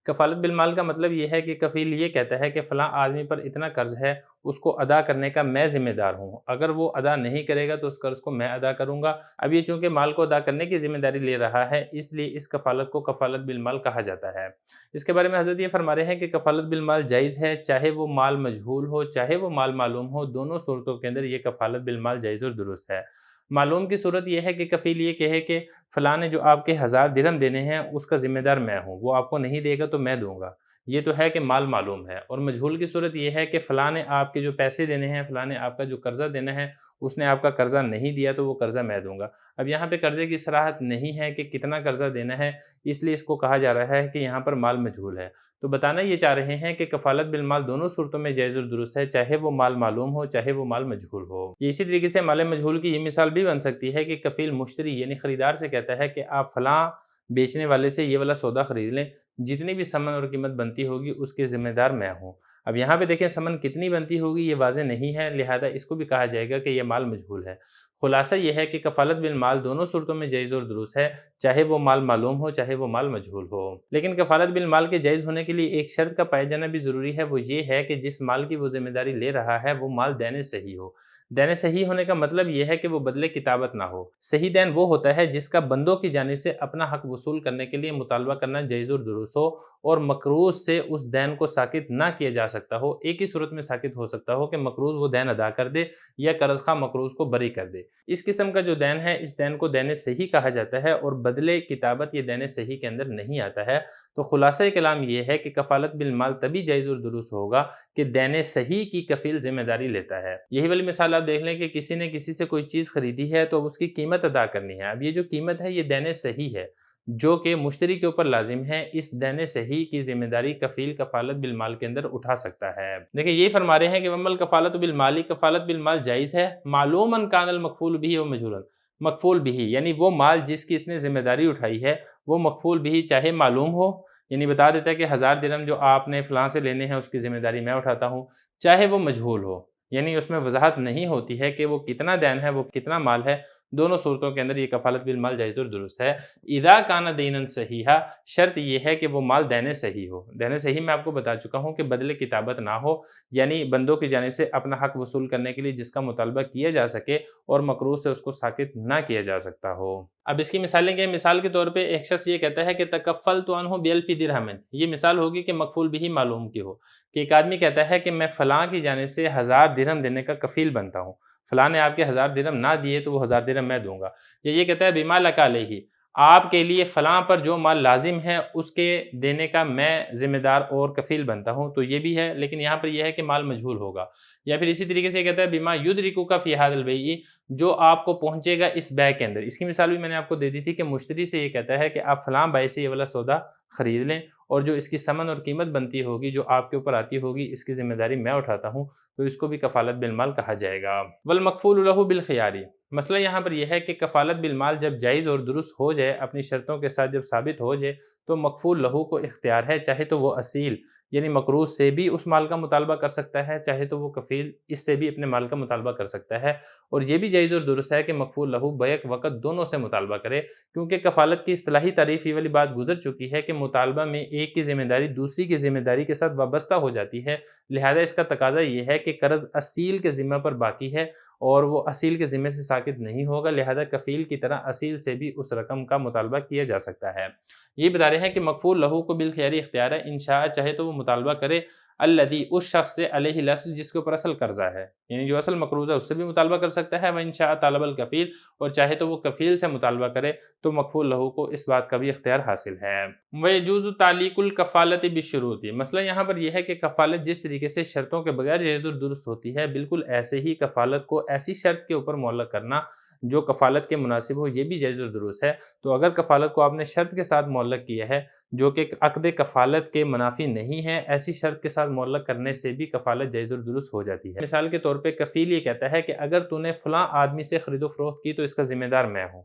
کفالت بالمال کا مطلب یہ ہے کہ کفیل یہ کہتا ہے کہ فلاں آدمی پر اتنا قرض ہے، اس کو ادا کرنے کا میں ذمہ دار ہوں، اگر وہ ادا نہیں کرے گا تو اس قرض کو میں ادا کروں گا۔ اب یہ چونکہ مال کو ادا کرنے کی ذمہ داری لے رہا ہے، اس لیے اس کفالت کو کفالت بالمال کہا جاتا ہے۔ اس کے بارے میں حضرت یہ فرما رہے ہیں کہ کفالت بالمال جائز ہے، چاہے وہ مال مجہول ہو چاہے وہ مال معلوم ہو، دونوں صورتوں کے اندر یہ کفالت بالمال جائز اور درست ہے۔ معلوم کی صورت یہ ہے کہ کفیل یہ کہے کہ فلاں نے جو آپ کے 1000 درہم دینے ہیں اس کا ذمہ دار میں ہوں، وہ آپ کو نہیں دے گا تو میں دوں گا، یہ تو ہے کہ مال معلوم ہے۔ اور مجہول کی صورت یہ ہے کہ فلاں نے آپ کے جو پیسے دینے ہیں، فلاں نے آپ کا جو قرضہ دینا ہے، اس نے آپ کا قرضہ نہیں دیا تو وہ قرضہ میں دوں گا۔ اب یہاں پہ قرضے کی صراحت نہیں ہے کہ کتنا قرضہ دینا ہے، اس لیے اس کو کہا جا رہا ہے کہ یہاں پر مال مجہول ہے۔ تو بتانا یہ چاہ رہے ہیں کہ کفالت بالمال دونوں صورتوں میں جائز اور درست ہے، چاہے وہ مال معلوم ہو چاہے وہ مال مجہول ہو۔ یہ اسی طریقے سے مال مجہول کی یہ مثال بھی بن سکتی ہے کہ کفیل مشتری یعنی خریدار سے کہتا ہے کہ آپ فلاں بیچنے والے سے یہ والا سودا خرید لیں، جتنی بھی ثمن اور قیمت بنتی ہوگی اس کے ذمہ دار میں ہوں۔ اب یہاں پہ دیکھیں ثمن کتنی بنتی ہوگی یہ واضح نہیں ہے، لہذا اس کو بھی کہا جائے گا کہ یہ مال مجہول ہے۔ خلاصہ یہ ہے کہ کفالت بالمال دونوں صورتوں میں جائز اور درست ہے، چاہے وہ مال معلوم ہو چاہے وہ مال مجہول ہو۔ لیکن کفالت بالمال کے جائز ہونے کے لیے ایک شرط کا پایا جانا بھی ضروری ہے، وہ یہ ہے کہ جس مال کی وہ ذمہ داری لے رہا ہے وہ مال دینے صحیح ہو۔ دینے صحیح ہونے کا مطلب یہ ہے کہ وہ بدلے کتابت نہ ہو۔ صحیح دین وہ ہوتا ہے جس کا بندوں کی جانب سے اپنا حق وصول کرنے کے لیے مطالبہ کرنا جائز اور درست ہو، اور مقروض سے اس دین کو ساقط نہ کیا جا سکتا ہو۔ ایک ہی صورت میں ساقط ہو سکتا ہو کہ مقروض وہ دین ادا کر دے یا قرض خواہ مقروض کو بری کر دے۔ اس قسم کا جو دین ہے اس دین کو دین صحیح کہا جاتا ہے، اور بدلے کتابت یہ دین صحیح کے اندر نہیں آتا ہے۔ تو خلاصہ کلام یہ ہے کہ کفالت بالمال تبھی جائز اور درست ہوگا کہ دین صحیح کی کفیل ذمہ داری لیتا ہے۔ یہی والی مثال آپ دیکھ لیں کہ کسی نے کسی سے کوئی چیز خریدی ہے تو اس کی قیمت ادا کرنی ہے۔ اب یہ جو قیمت ہے یہ دین صحیح ہے جو کہ مشتری کے اوپر لازم ہے، اس دین صحیح کی ذمہ داری کفیل کفالت بالمال کے اندر اٹھا سکتا ہے۔ دیکھیں یہ فرما رہے ہیں کہ ومل کفالت بالمالی، کفالت بالمال جائز ہے، معلوماً کان المکفول بھی و مجہولاً، مکفول بھی یعنی وہ مال جس کی اس نے ذمہ داری اٹھائی ہے وہ مکفول بھی چاہے معلوم ہو، یعنی بتا دیتا ہے کہ 1000 درہم جو آپ نے فلاں سے لینے ہیں اس کی ذمہ داری میں اٹھاتا ہوں، چاہے وہ مجہول ہو، یعنی اس میں وضاحت نہیں ہوتی ہے کہ وہ کتنا دین ہے وہ کتنا مال ہے، دونوں صورتوں کے اندر یہ کفالت بالمال جائز اور درست ہے۔ اذا کان دینا صحیحا، شرط یہ ہے کہ وہ مال دینے صحیح ہو۔ دینے صحیح میں آپ کو بتا چکا ہوں کہ بدلے کتابت نہ ہو، یعنی بندوں کی جانب سے اپنا حق وصول کرنے کے لیے جس کا مطالبہ کیا جا سکے اور مقروض سے اس کو ساقط نہ کیا جا سکتا ہو۔ اب اس کی مثالیں کیا ہیں؟ مثال کے طور پہ ایک شخص یہ کہتا ہے کہ تکفلت عنہ ب1000 درہم، یہ مثال ہوگی کہ مکفول بھی معلوم کی ہو، کہ ایک آدمی کہتا ہے کہ میں فلاں کی جانب سے 1000 درہم دینے کا کفیل بنتا ہوں، فلاں نے آپ کے 1000 درہم نہ دیے تو وہ 1000 درہم میں دوں گا۔ یا یہ کہتا ہے بما لک علیہ، آپ کے لیے فلاں پر جو مال لازم ہے اس کے دینے کا میں ذمہ دار اور کفیل بنتا ہوں، تو یہ بھی ہے، لیکن یہاں پر یہ ہے کہ مال مجہول ہوگا۔ یا پھر اسی طریقے سے یہ کہتا ہے بما یدرکک فی ھذا البیع، جو آپ کو پہنچے گا اس بیع کے اندر۔ اس کی مثال بھی میں نے آپ کو دے دی تھی کہ مشتری سے یہ کہتا ہے کہ آپ فلاں بھائی سے یہ والا سودا خرید لیں، اور جو اس کی ثمن اور قیمت بنتی ہوگی جو آپ کے اوپر آتی ہوگی اس کی ذمہ داری میں اٹھاتا ہوں، تو اس کو بھی کفالت بالمال کہا جائے گا۔ والمکفول لہ بالخیاری، مسئلہ یہاں پر یہ ہے کہ کفالت بالمال جب جائز اور درست ہو جائے، اپنی شرطوں کے ساتھ جب ثابت ہو جائے، تو مکفول لہو کو اختیار ہے، چاہے تو وہ اصیل یعنی مقروض سے بھی اس مال کا مطالبہ کر سکتا ہے، چاہے تو وہ کفیل اس سے بھی اپنے مال کا مطالبہ کر سکتا ہے، اور یہ بھی جائز اور درست ہے کہ مکفول لہو بیک وقت دونوں سے مطالبہ کرے، کیونکہ کفالت کی اصطلاحی تعریف یہ والی بات گزر چکی ہے کہ مطالبہ میں ایک کی ذمہ داری دوسری کی ذمہ داری کے ساتھ وابستہ ہو جاتی ہے، لہذا اس کا تقاضا یہ ہے کہ قرض اصیل کے ذمہ پر باقی ہے اور وہ اصیل کے ذمہ سے ساقط نہیں ہوگا، لہذا کفیل کی طرح اصیل سے بھی اس رقم کا مطالبہ کیا جا سکتا ہے۔ یہ بتا رہے ہیں کہ مکفول لہو کو بالخیاری اختیار ہے، انشاء چاہے تو وہ مطالبہ کرے الذی اس شخص سے علیہ الاصل جس کے اوپر اصل قرضہ ہے، یعنی جو اصل مقروض ہے اس سے بھی مطالبہ کر سکتا ہے، وانشاء طالب الکفیل، اور چاہے تو وہ کفیل سے مطالبہ کرے، تو مکفول لہو کو اس بات کا بھی اختیار حاصل ہے۔ ویجوز تعلیق الکفالۃ بالشروط، مسئلہ یہاں پر یہ ہے کہ کفالت جس طریقے سے شرطوں کے بغیر جائز اور درست ہوتی ہے، بالکل ایسے ہی کفالت کو ایسی شرط کے اوپر معلق کرنا جو کفالت کے مناسب ہو، یہ بھی جائز اور درست ہے۔ تو اگر کفالت کو آپ نے شرط کے ساتھ معلق کیا ہے جو کہ عقد کفالت کے منافی نہیں ہے، ایسی شرط کے ساتھ معلق کرنے سے بھی کفالت جائز اور درست ہو جاتی ہے۔ مثال کے طور پہ کفیل یہ کہتا ہے کہ اگر تو نے فلاں آدمی سے خرید و فروخت کی تو اس کا ذمہ دار میں ہوں،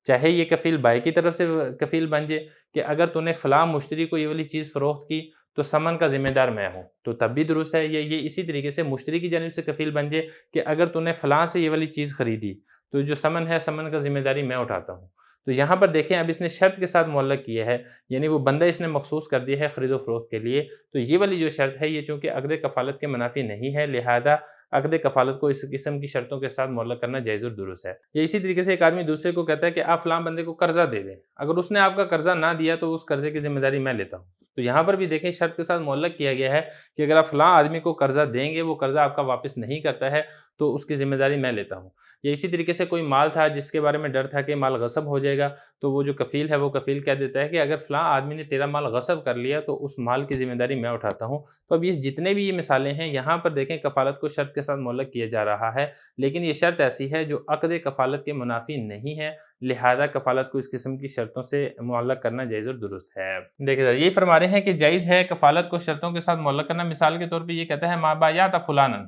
چاہے یہ کفیل بائی کی طرف سے کفیل بن جائے کہ اگر تو نے فلاں مشتری کو یہ والی چیز فروخت کی تو ثمن کا ذمہ دار میں ہوں، تو تب بھی درست ہے۔ یہ اسی طریقے سے مشتری کی جانب سے کفیل بن جائے کہ اگر تو نے فلاں سے یہ والی چیز خریدی تو جو ثمن ہے ثمن کا ذمہ داری میں اٹھاتا ہوں۔ تو یہاں پر دیکھیں اب اس نے شرط کے ساتھ معلق کیا ہے، یعنی وہ بندہ اس نے مخصوص کر دیا ہے خرید و فروخت کے لیے، تو یہ والی جو شرط ہے یہ چونکہ عقد کفالت کے منافی نہیں ہے، لہذا عقد کفالت کو اس قسم کی شرطوں کے ساتھ معلق کرنا جائز اور درست ہے۔ یا اسی طریقے سے ایک آدمی دوسرے کو کہتا ہے کہ آپ فلاں بندے کو قرضہ دے دیں، اگر اس نے آپ کا قرضہ نہ دیا تو اس قرضے کی ذمہ داری میں لیتا ہوں۔ تو یہاں پر بھی دیکھیں شرط کے ساتھ معلق کیا گیا ہے کہ اگر آپ فلاں آدمی کو قرضہ دیں گے، وہ قرضہ آپ کا واپس نہیں کرتا ہے تو اس کی ذمہ داری میں لیتا ہوں۔ یا اسی طریقے سے کوئی مال تھا جس کے بارے میں ڈر تھا کہ مال غصب ہو جائے گا، تو وہ جو کفیل ہے وہ کفیل کہہ دیتا ہے کہ اگر فلاں آدمی نے تیرا مال غصب کر لیا تو اس مال کی ذمہ داری میں اٹھاتا ہوں۔ تو اب یہ جتنے بھی یہ مثالیں ہیں یہاں پر دیکھیں کفالت کو شرط کے ساتھ معلق کیا جا رہا ہے، لیکن یہ شرط ایسی ہے جو عقد کفالت کے منافی نہیں ہے، لہذا کفالت کو اس قسم کی شرطوں سے معلق کرنا جائز اور درست ہے۔ دیکھیں ذرا یہ فرما رہے ہیں کہ جائز ہے کفالت کو شرطوں کے ساتھ معلق کرنا، مثال کے طور پہ یہ کہتا ہے ما بایعت فلانا،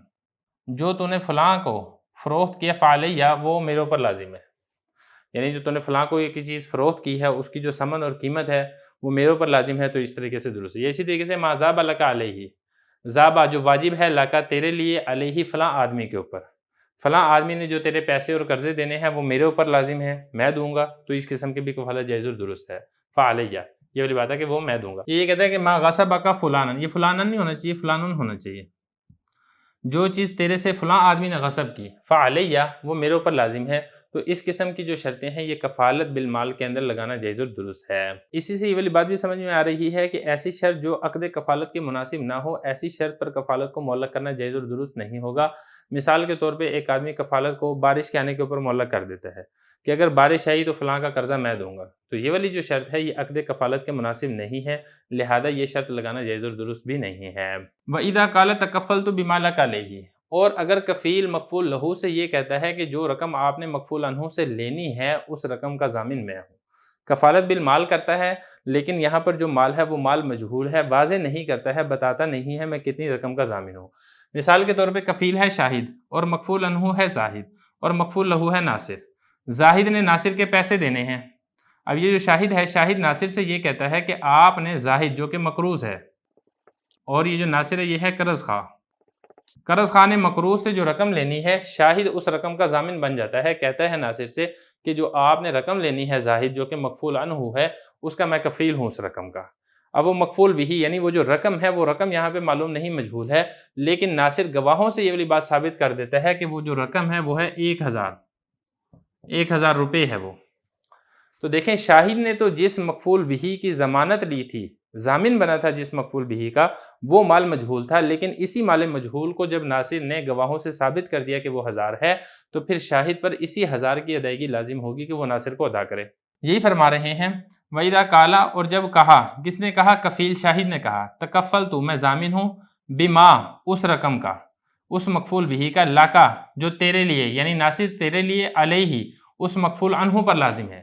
جو تو نے فلاں کو فروخت کیا فعلیہ وہ میرے اوپر لازم ہے، یعنی جو تو نے فلاں کو ایک چیز فروخت کی ہے اس کی جو ثمن اور قیمت ہے وہ میرے اوپر لازم ہے، تو اس طریقے سے درست ہے۔ یہ اسی طریقے سے ما ذاب لک علیہ، ذابہ جو واجب ہے لکا تیرے لیے، علیہ فلاں آدمی کے اوپر، فلاں آدمی نے جو تیرے پیسے اور قرضے دینے ہیں وہ میرے اوپر لازم ہے، میں دوں گا، تو اس قسم کی بھی کفالت جائز اور درست ہے۔ فعلیہ یہ والی بات ہے کہ وہ میں دوں گا۔ یہ کہتا ہے کہ ما غصبک فلانا، یہ فلانا نہیں ہونا چاہیے، فلانن ہونا چاہیے، جو چیز تیرے سے فلاں آدمی نے غصب کی فعلیہ وہ میرے اوپر لازم ہے، تو اس قسم کی جو شرطیں ہیں یہ کفالت بالمال کے اندر لگانا جائز اور درست ہے۔ اسی سے یہ والی بات بھی سمجھ میں آ رہی ہے کہ ایسی شرط جو عقد کفالت کے مناسب نہ ہو، ایسی شرط پر کفالت کو معلق کرنا جائز اور درست نہیں ہوگا۔ مثال کے طور پہ ایک آدمی کفالت کو بارش کے آنے کے اوپر معلق کر دیتا ہے کہ اگر بارش آئی تو فلاں کا قرضہ میں دوں گا، تو یہ والی جو شرط ہے یہ عقد کفالت کے مناسب نہیں ہے، لہذا یہ شرط لگانا جائز اور درست بھی نہیں ہے۔ وَإِذَا قَالَ تَكَفَّلْتُ بِمَا لَكَ عَلَيْهِ، اور اگر کفیل مکفول لہو سے یہ کہتا ہے کہ جو رقم آپ نے مکفول عنہ سے لینی ہے اس رقم کا ضامن میں ہوں، کفالت بالمال کرتا ہے لیکن یہاں پر جو مال ہے وہ مال مجہول ہے، واضح نہیں کرتا ہے، بتاتا نہیں ہے میں کتنی رقم کا ضامن ہوں۔ مثال کے طور پہ کفیل ہے شاہد اور مکفول عنہ ہے زاہد اور مکفول لہو ہے ناصر، زاہد نے ناصر کے پیسے دینے ہیں۔ اب یہ جو شاہد ہے، شاہد ناصر سے یہ کہتا ہے کہ آپ نے زاہد جو کہ مقروض ہے، اور یہ جو ناصر ہے یہ ہے قرض خواہ، قرض خواہ نے مقروض سے جو رقم لینی ہے، شاہد اس رقم کا ضامن بن جاتا ہے، کہتا ہے ناصر سے کہ جو آپ نے رقم لینی ہے زاہد جو کہ مکفول عنہ ہے اس کا میں کفیل ہوں اس رقم کا۔ اب وہ مکفول بھی یعنی وہ جو رقم ہے وہ رقم یہاں پہ معلوم نہیں مجہول ہے، لیکن ناصر گواہوں سے یہ والی بات ثابت کر دیتا ہے کہ وہ جو رقم ہے وہ ہے 1000 روپے ہے وہ۔ تو دیکھیں شاہد نے تو جس مکفول بھی کی ضمانت لی تھی، ضامن بنا تھا جس مکفول بھی کا، وہ مال مجہول تھا، لیکن اسی مال مجہول کو جب ناصر نے گواہوں سے ثابت کر دیا کہ وہ 1000 ہے تو پھر شاہد پر اسی 1000 کی ادائیگی لازم ہوگی کہ وہ ناصر کو ادا کرے۔ یہی فرما رہے ہیں وَإِذَا قَالَ، اور جب کہا، کس نے کہا؟ کفیل شاہد نے کہا، تکفلت میں ضامن ہوں، بما اس رقم کا، اس مکفول بھی کا، لاکا جو تیرے لیے یعنی ناصر تیرے لیے، علیہ اس مکفول عنہ پر لازم ہے،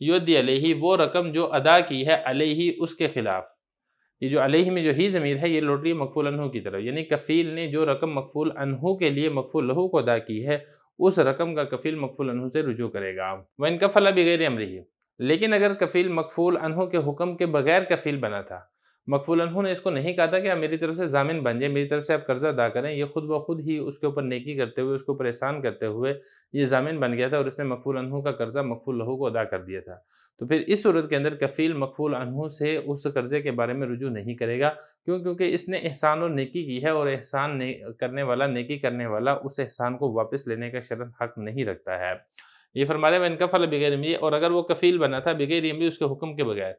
یودی علیہ وہ رقم جو ادا کی ہے علیہ اس کے خلاف. یہ جو علیہ میں جو ہی ضمیر ہے یہ لوٹ رہی ہے مقفول عنہ کی طرف، یعنی کفیل نے جو رقم مقفول عنہ کے لیے مقفول لہو کو ادا کی ہے اس رقم کا کفیل مقفول عنہ سے رجوع کرے گا. وَإِنْ كَفَلَ بِغَيْرِ أَمْرِهِ لیکن اگر کفیل مقفول عنہ کے حکم کے بغیر کفیل بنا تھا، مقفول عنہ نے اس کو نہیں کہا تھا کہ آپ میری طرف سے ضامن بن جائیں، میری طرف سے آپ قرضہ ادا کریں، یہ خود بخود ہی اس کے اوپر نیکی کرتے ہوئے، اس کے اوپر احسان کرتے ہوئے یہ ضامن بن گیا تھا اور اس نے مقفول عنہ کا قرضہ مقفول لہو کو ادا کر دیا تھا، تو پھر اس صورت کے اندر کفیل مقفول عنہ سے اس قرضے کے بارے میں رجوع نہیں کرے گا. کیونکہ اس نے احسان اور نیکی کی ہے، اور احسان کرنے والا، نیکی کرنے والا اس احسان کو واپس لینے کا شرعاً حق نہیں رکھتا ہے. یہ فرما رہے ہیں وَإِنْ كَفَلَ بِغَيْرِ أَمْرِهِ اور اگر وہ کفیل بنا تھا بغیر امری اس کے حکم کے بغیر،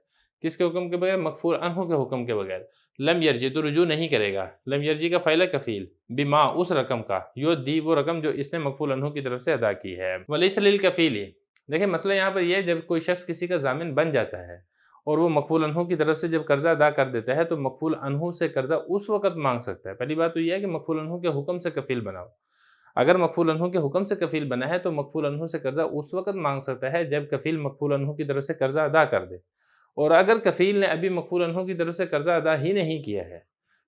کس کے حکم کے بغیر؟ مقفول عنہ کے حکم کے بغیر. لم یرجی تو رجوع نہیں کرے گا. لم یرجی کا فعل ہے کفیل، بما اس رقم کا، یودی وہ رقم جو اس نے مقفول عنہ کی طرف سے ادا کی ہے. وَلَيْسَ لِلْكَفِيلِ دیکھیں مسئلہ یہاں پر یہ ہے، جب کوئی شخص کسی کا ضامن بن جاتا ہے اور وہ مقفول عنہ کی طرف سے جب قرضہ ادا کر دیتا ہے تو مقفول عنہ سے قرضہ اس وقت مانگ سکتا ہے. پہلی بات تو یہ ہے کہ مقفول عنہ کے حکم سے کفیل بنا ہو. اگر مقفول عنہ کے حکم سے کفیل بنا ہے تو مقفول عنہ سے قرضہ اس وقت مانگ سکتا ہے جب کفیل مقفول عنہ کی طرف سے قرضہ ادا کر دے. اور اگر کفیل نے ابھی مقفول عنہ کی طرف سے قرضہ ادا ہی نہیں کیا ہے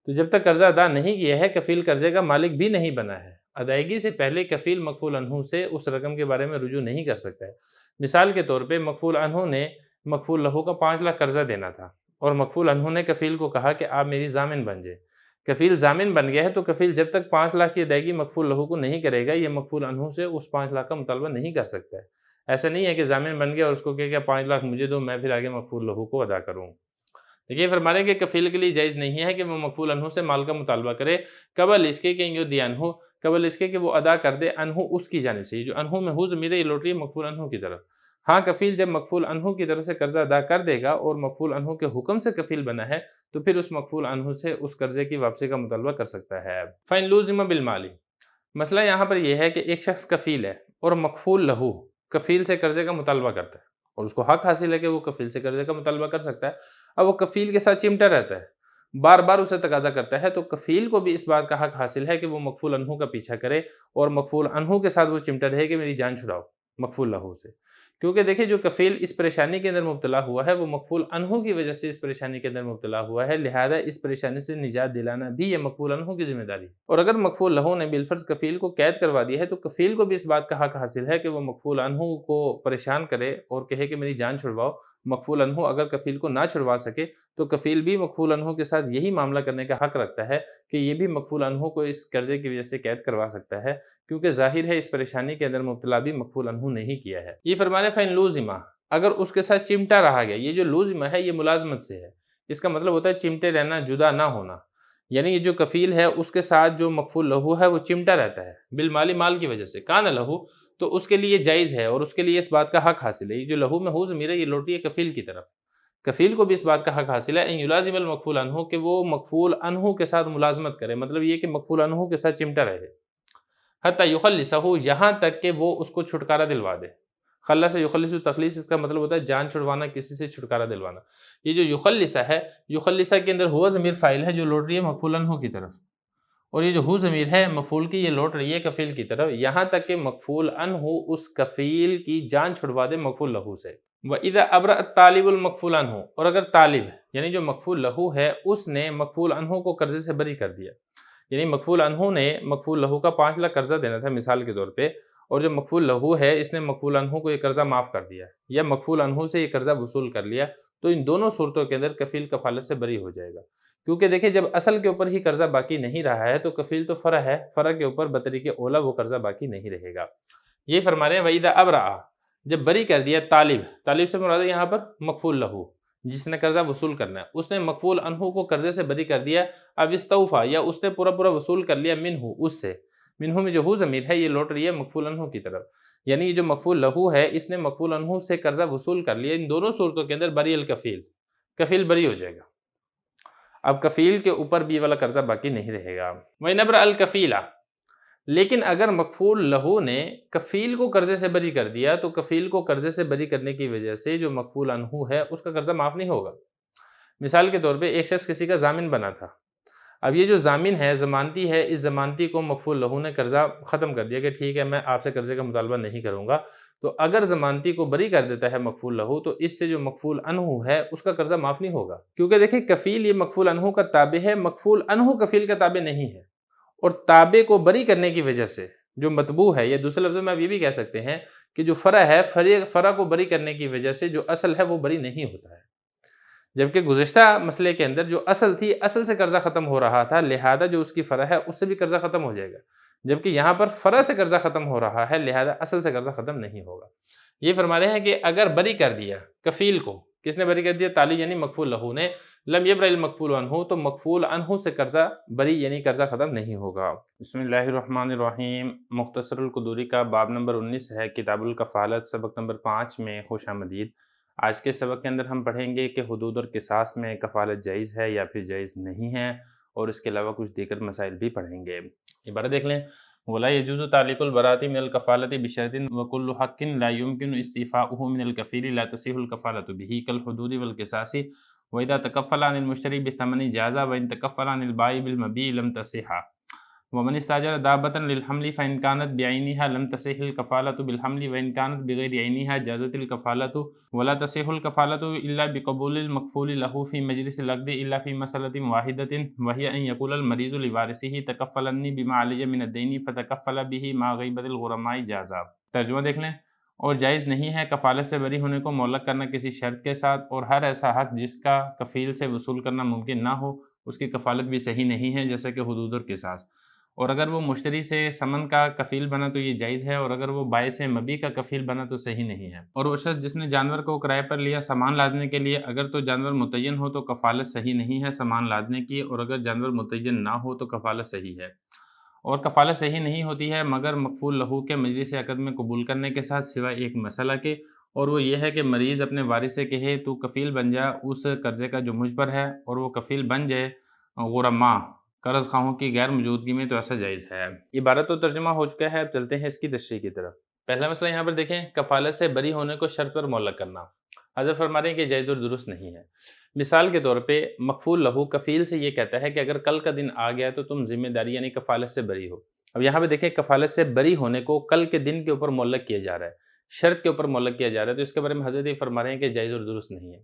تو جب تک قرضہ ادا نہیں کیا ہے کفیل قرضے کا مالک بھی نہیں بنا ہے. ادائیگی سے پہلے کفیل مقفول عنہ سے اس رقم کے بارے میں رجوع نہیں کر سکتا ہے. مثال کے طور پہ مقفول عنہ نے مقفول لہو کا 5 لاکھ قرضہ دینا تھا اور مقفول عنہ نے کفیل کو کہا کہ آپ میری ضامن بن جائے. کفیل ضامن بن گیا ہے تو کفیل جب تک 5 لاکھ کی ادائیگی مقفول لہو کو نہیں کرے گا یہ مقفول عنہ سے اس 5 لاکھ کا مطالبہ نہیں کر سکتا ہے. ایسا نہیں ہے کہ ضامن بن گیا اور اس کو کہ 5 لاکھ مجھے دو میں پھر آگے مقفول لہو کو ادا کروں. دیکھیے فرما رہے ہیں کہ کفیل کے لیے جائز نہیں ہے کہ وہ مقفول عنہ سے مال کا مطالبہ کرے قبل اس کے کہ یودی عنہ، قبل اس کے کہ وہ ادا کر دے عنہ اس کی جانب سے. یہ جو عنہ میں ہو ضمیر یہ لوٹ رہی ہے مقفول عنہ کی طرف. ہاں کفیل جب مقفول عنہ کی طرف سے قرضہ ادا کر دے گا اور مقفول عنہ کے حکم سے کفیل بنا ہے تو پھر اس مقفول عنہ سے اس قرضے کی واپسی کا مطالبہ کر سکتا ہے. فَإِنْ لُزِمَ بِالْمَالِ مسئلہ یہاں پر یہ ہے کہ ایک شخص کفیل ہے اور مقفول لہو کفیل سے قرضے کا مطالبہ کرتا ہے اور اس کو حق حاصل ہے کہ وہ کفیل سے قرضے کا مطالبہ کر سکتا ہے. اب وہ کفیل کے ساتھ چمٹا رہتا ہے، بار بار اسے تقاضا کرتا ہے، تو کفیل کو بھی اس بات کا حق حاصل ہے کہ وہ مقفول عنہ کا پیچھا کرے اور مقفول عنہ کے ساتھ وہ چمٹا رہے کہ میری جان چھڑاؤ مقفول لہو سے. کیونکہ دیکھیں جو کفیل اس پریشانی کے اندر مبتلا ہوا ہے وہ مقفول عنہ کی وجہ سے اس پریشانی کے اندر مبتلا ہوا ہے، لہذا اس پریشانی سے نجات دلانا بھی یہ مقفول عنہ کی ذمہ داری. اور اگر مقفول لہو نے بالفرض کفیل کو قید کروا دیا ہے تو کفیل کو بھی اس بات کا حق حاصل ہے کہ وہ مقفول عنہ کو پریشان کرے اور کہے کہ میری جان چھڑواؤ. مقفول عنہ اگر کفیل کو نہ چھڑوا سکے تو کفیل بھی مقفول عنہ کے ساتھ یہی معاملہ کرنے کا حق رکھتا ہے کہ یہ بھی مقفول عنہ کو اس قرضے کی وجہ سے قید کروا سکتا ہے، کیونکہ ظاہر ہے اس پریشانی کے اندر مبتلا بھی مقفول عنہ نہیں کیا ہے. یہ فرمانے فَإِنْ لُزِمَ اگر اس کے ساتھ چمٹا رہا گیا، یہ جو لُزِمَ ہے یہ ملازمت سے ہے، اس کا مطلب ہوتا ہے چمٹے رہنا، جدا نہ ہونا. یعنی یہ جو کفیل ہے اس کے ساتھ جو مقفول لہو ہے وہ چمٹا رہتا ہے بالمالی مال کی وجہ سے. کان لہو تو اس کے لیے جائز ہے اور اس کے لیے اس بات کا حق حاصل ہے. یہ جو لہو میں ہو ضمیر ہے یہ لوٹی ہے کفیل کی طرف. کفیل کو بھی اس بات کا حق حاصل ہے ان یلازم المقفول عنہ کہ وہ مقفول عنہ کے ساتھ ملازمت کرے، مطلب یہ کہ مقفول عنہ کے ساتھ چمٹا رہے حتی یخلصہ یہاں تک کہ وہ اس کو چھٹکارا دلوا دے. خلص یخلص تخلیص اس کا مطلب ہوتا ہے جان چھڑوانا، کسی سے چھٹکارا دلوانا. یہ جو یخلصہ ہے، یخلصہ کے اندر ہوا ضمیر فاعل ہے جو لوٹ رہی ہے مقفول عنہ کی طرف، اور یہ جو ہو ضمیر ہے مفعول کی یہ لوٹ رہی ہے کفیل کی طرف، یہاں تک کہ مقفول عنہ اس کفیل کی جان چھڑوا دے مقفول لہو سے. وَإِذَا أَبْرَأَ الطَّالِبُ الْمَقْفُولَ عَنْهُ اور اگر طالب یعنی جو مقفول لہو ہے اس نے مقفول عنہ کو قرضے سے بری کر دیا، یعنی مقفول عنہ نے مقفول لہو کا 5 لاکھ قرضہ دینا تھا مثال کے طور پہ، اور جو مقفول لہو ہے اس نے مقفول عنہ کو یہ قرضہ معاف کر دیا یا مقفول عنہ سے یہ قرضہ وصول کر لیا، تو ان دونوں صورتوں کے اندر کفیل کفالت سے بری ہو جائے گا. کیونکہ دیکھیں جب اصل کے اوپر ہی قرضہ باقی نہیں رہا ہے تو کفیل تو فرع ہے، فرع کے اوپر بطریق اولا وہ قرضہ باقی نہیں رہے گا. یہ فرما رہے ہیں وَإِذَا أَبْرَأَ جب بری کر دیا طالب سے مراد ہے یہاں پر مقفول لہو جس نے قرضہ وصول کرنا ہے، اس نے مقفول عنہ کو قرضے سے بری کر دیا. اب استوفا یا اس نے پورا وصول کر لیا منہ اس سے، منہ میں جو ہو ضمیر ہے یہ لوٹ رہی ہے مقفول عنہ کی طرف، یعنی یہ جو مقفول لہو ہے اس نے مقفول عنہ سے قرضہ وصول کر لیا. ان دونوں صورتوں کے اندر بری الکفیل، کفیل بری ہو جائے گا. اب کفیل کے اوپر بھی والا قرضہ باقی نہیں رہے گا. وَإِنْ أَبْرَأَ الْكَفِيلَ لیکن اگر مقفول لہو نے کفیل کو قرضے سے بری کر دیا تو کفیل کو قرضے سے بری کرنے کی وجہ سے جو مقفول عنہ ہے اس کا قرضہ معاف نہیں ہوگا. مثال کے طور پہ ایک شخص کسی کا ضامن بنا تھا، اب یہ جو ضامن ہے ضمانتی ہے، اس ضمانتی کو مقفول لہو نے قرضہ ختم کر دیا کہ ٹھیک ہے میں آپ سے قرضے کا مطالبہ نہیں کروں گا تو اگر ضمانتی کو بری کر دیتا ہے مکفول لہو تو اس سے جو مکفول انہو ہے اس کا قرضہ معاف نہیں ہوگا، کیونکہ دیکھیں کفیل یہ مکفول انہو کا تابع ہے، مکفول انہو کفیل کا تابع نہیں ہے، اور تابع کو بری کرنے کی وجہ سے جو متبوع ہے، یا دوسرے لفظوں میں آپ یہ بھی کہہ سکتے ہیں کہ جو فرع ہے، فرع کو بری کرنے کی وجہ سے جو اصل ہے وہ بری نہیں ہوتا ہے، جبکہ گزشتہ مسئلے کے اندر جو اصل تھی، اصل سے قرضہ ختم ہو رہا تھا، لہذا جو اس کی فرع ہے اس سے بھی قرضہ ختم ہو جائے گا، جبکہ یہاں پر فرع سے قرضہ ختم ہو رہا ہے، لہذا اصل سے قرضہ ختم نہیں ہوگا۔ یہ فرما رہے ہیں کہ اگر بری کر دیا کفیل کو، کس نے بری کر دیا؟ تالی یعنی مکفول لہو نے، لم یبرأ المکفول عنہ، تو مکفول عنہ سے قرضہ بری یعنی قرضہ ختم نہیں ہوگا۔ بسم اللہ الرحمن الرحیم۔ مختصر القدوری کا باب نمبر 19 ہے، کتاب الکفالت، سبق نمبر 5 میں خوش آمدید۔ آج کے سبق کے اندر ہم پڑھیں گے کہ حدود اور قصاص میں کفالت جائز ہے یا پھر جائز نہیں ہے، اور اس کے علاوہ کچھ دیگر مسائل بھی پڑھیں گے۔ عبارت دیکھ لیں۔ ولا يجوز تعليق البراءة من الكفالة بشرط وكل حق لا يمكن استيفاؤه من الكفيل لا تصح الكفالة به كالحدود والقصاص وإذا تكفل عن المشتري بثمن جاز وإن تكفل عن البائع بالمبيع لم تصح ومن استاجر دابة للحمل فإن كانت بعينها لم تصح الكفالة بالحمل وإن كانت بغير عينها جازت الكفالة ولا تصح الكفالة إلا بقبول المكفول له في مجلس العقد إلا في مسألة واحدة وهي أن يقول المريض لوارثه تكفلني بما علي من الدين فتكفل به مع غيبة الغرماء جازا۔ ترجمہ دیکھ لیں۔ اور جائز نہیں ہے کفالت سے بری ہونے کو معلق کرنا کسی شرط کے ساتھ، اور ہر ایسا حق جس کا کفیل سے وصول کرنا ممکن نہ ہو اس کی کفالت بھی صحیح نہیں ہے، جیسا کہ حدود اور قصاص۔ اور اگر وہ مشتری سے ثمن کا کفیل بنا تو یہ جائز ہے، اور اگر وہ بائع سے مبیع کا کفیل بنا تو صحیح نہیں ہے۔ اور وہ شخص جس نے جانور کو کرائے پر لیا سامان لادنے کے لیے، اگر تو جانور متعین ہو تو کفالت صحیح نہیں ہے سامان لادنے کی، اور اگر جانور متعین نہ ہو تو کفالت صحیح ہے۔ اور کفالت صحیح نہیں ہوتی ہے مگر مکفول لہو کے مجلس عقد میں قبول کرنے کے ساتھ، سوائے ایک مسئلہ کے، اور وہ یہ ہے کہ مریض اپنے وارث سے کہے تو کفیل بن جا اس قرضے کا جو مجبر ہے، اور وہ کفیل بن جائے غرماء قرض خواہوں کی غیر موجودگی میں، تو ایسا جائز ہے۔ عبارت و ترجمہ ہو چکا ہے، اب چلتے ہیں اس کی تشریح کی طرف۔ پہلا مسئلہ یہاں پر دیکھیں، کفالت سے بری ہونے کو شرط پر معلق کرنا۔ حضرت فرما رہے ہیں کہ جائز اور درست نہیں ہے۔ مثال کے طور پہ مکفول لہو کفیل سے یہ کہتا ہے کہ اگر کل کا دن آ گیا تو تم ذمہ داری یعنی کفالت سے بری ہو۔ اب یہاں پہ دیکھیں کفالت سے بری ہونے کو کل کے دن کے اوپر معلق کیا جا رہا ہے، شرط کے اوپر معلق کیا جا رہا ہے، تو اس کے بارے میں حضرت یہ فرما رہے ہیں کہ جائز اور درست نہیں ہے۔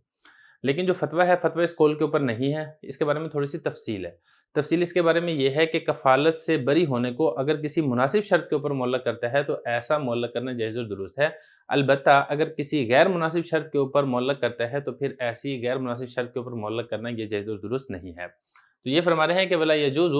لیکن جو فتویٰ ہے، فتویٰ اس قول کے اوپر نہیں ہے، اس کے بارے میں تھوڑی سی تفصیل ہے۔ تفصیل اس کے بارے میں یہ ہے کہ کفالت سے بری ہونے کو اگر کسی مناسب شرط کے اوپر معلق کرتا ہے تو ایسا معلق کرنا جائز اور درست ہے، البتہ اگر کسی غیر مناسب شرط کے اوپر معلق کرتا ہے تو پھر ایسی غیر مناسب شرط کے اوپر معلق کرنا یہ جائز اور درست نہیں ہے۔ تو یہ فرما رہے ہیں کہ ولا یجوز،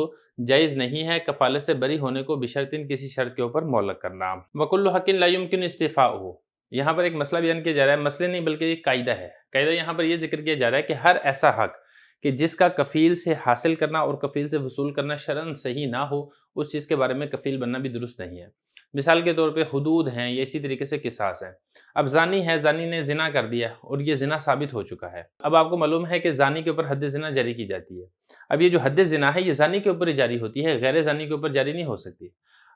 جائز نہیں ہے کفالت سے بری ہونے کو بشرطن کسی شرط کے اوپر معلق کرنا۔ وکل حق لا یمکن استیفاؤہ، یہاں پر ایک مسئلہ بیان کیا جا رہا ہے، مسئلے نہیں بلکہ ایک قاعدہ ہے۔ قاعدہ یہاں پر یہ ذکر کیا جا رہا ہے کہ ہر ایسا حق کہ جس کا کفیل سے حاصل کرنا اور کفیل سے وصول کرنا شرعاً صحیح نہ ہو، اس چیز کے بارے میں کفیل بننا بھی درست نہیں ہے۔ مثال کے طور پہ حدود ہیں، یا اسی طریقے سے قصاص ہے۔ اب زانی ہے، زانی نے زنا کر دیا اور یہ زنا ثابت ہو چکا ہے۔ اب آپ کو معلوم ہے کہ زانی کے اوپر حد زنا جاری کی جاتی ہے۔ اب یہ جو حد زنا ہے یہ زانی کے اوپر ہی جاری ہوتی ہے، غیر زانی کے اوپر جاری نہیں ہو سکتی۔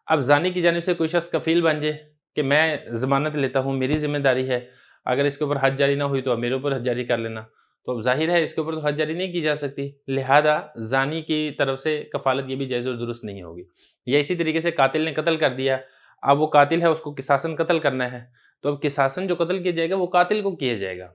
اب زانی کی جانب سے کوئی شخص کفیل بن جائے کہ میں ضمانت لیتا ہوں، میری ذمہ داری ہے، اگر اس کے اوپر حد جاری نہ ہوئی تو اب میرے اوپر حد جاری کر لینا، تو اب ظاہر ہے اس کے اوپر تو حد جاری نہیں کی جا سکتی، لہذا زانی کی طرف سے کفالت یہ بھی جائز اور درست نہیں ہوگی۔ یا اسی طریقے سے قاتل نے قتل کر دیا، اب وہ قاتل ہے، اس کو قصاصاً قتل کرنا ہے، تو اب قصاصاً جو قتل کیا جائے گا وہ قاتل کو کیا جائے گا،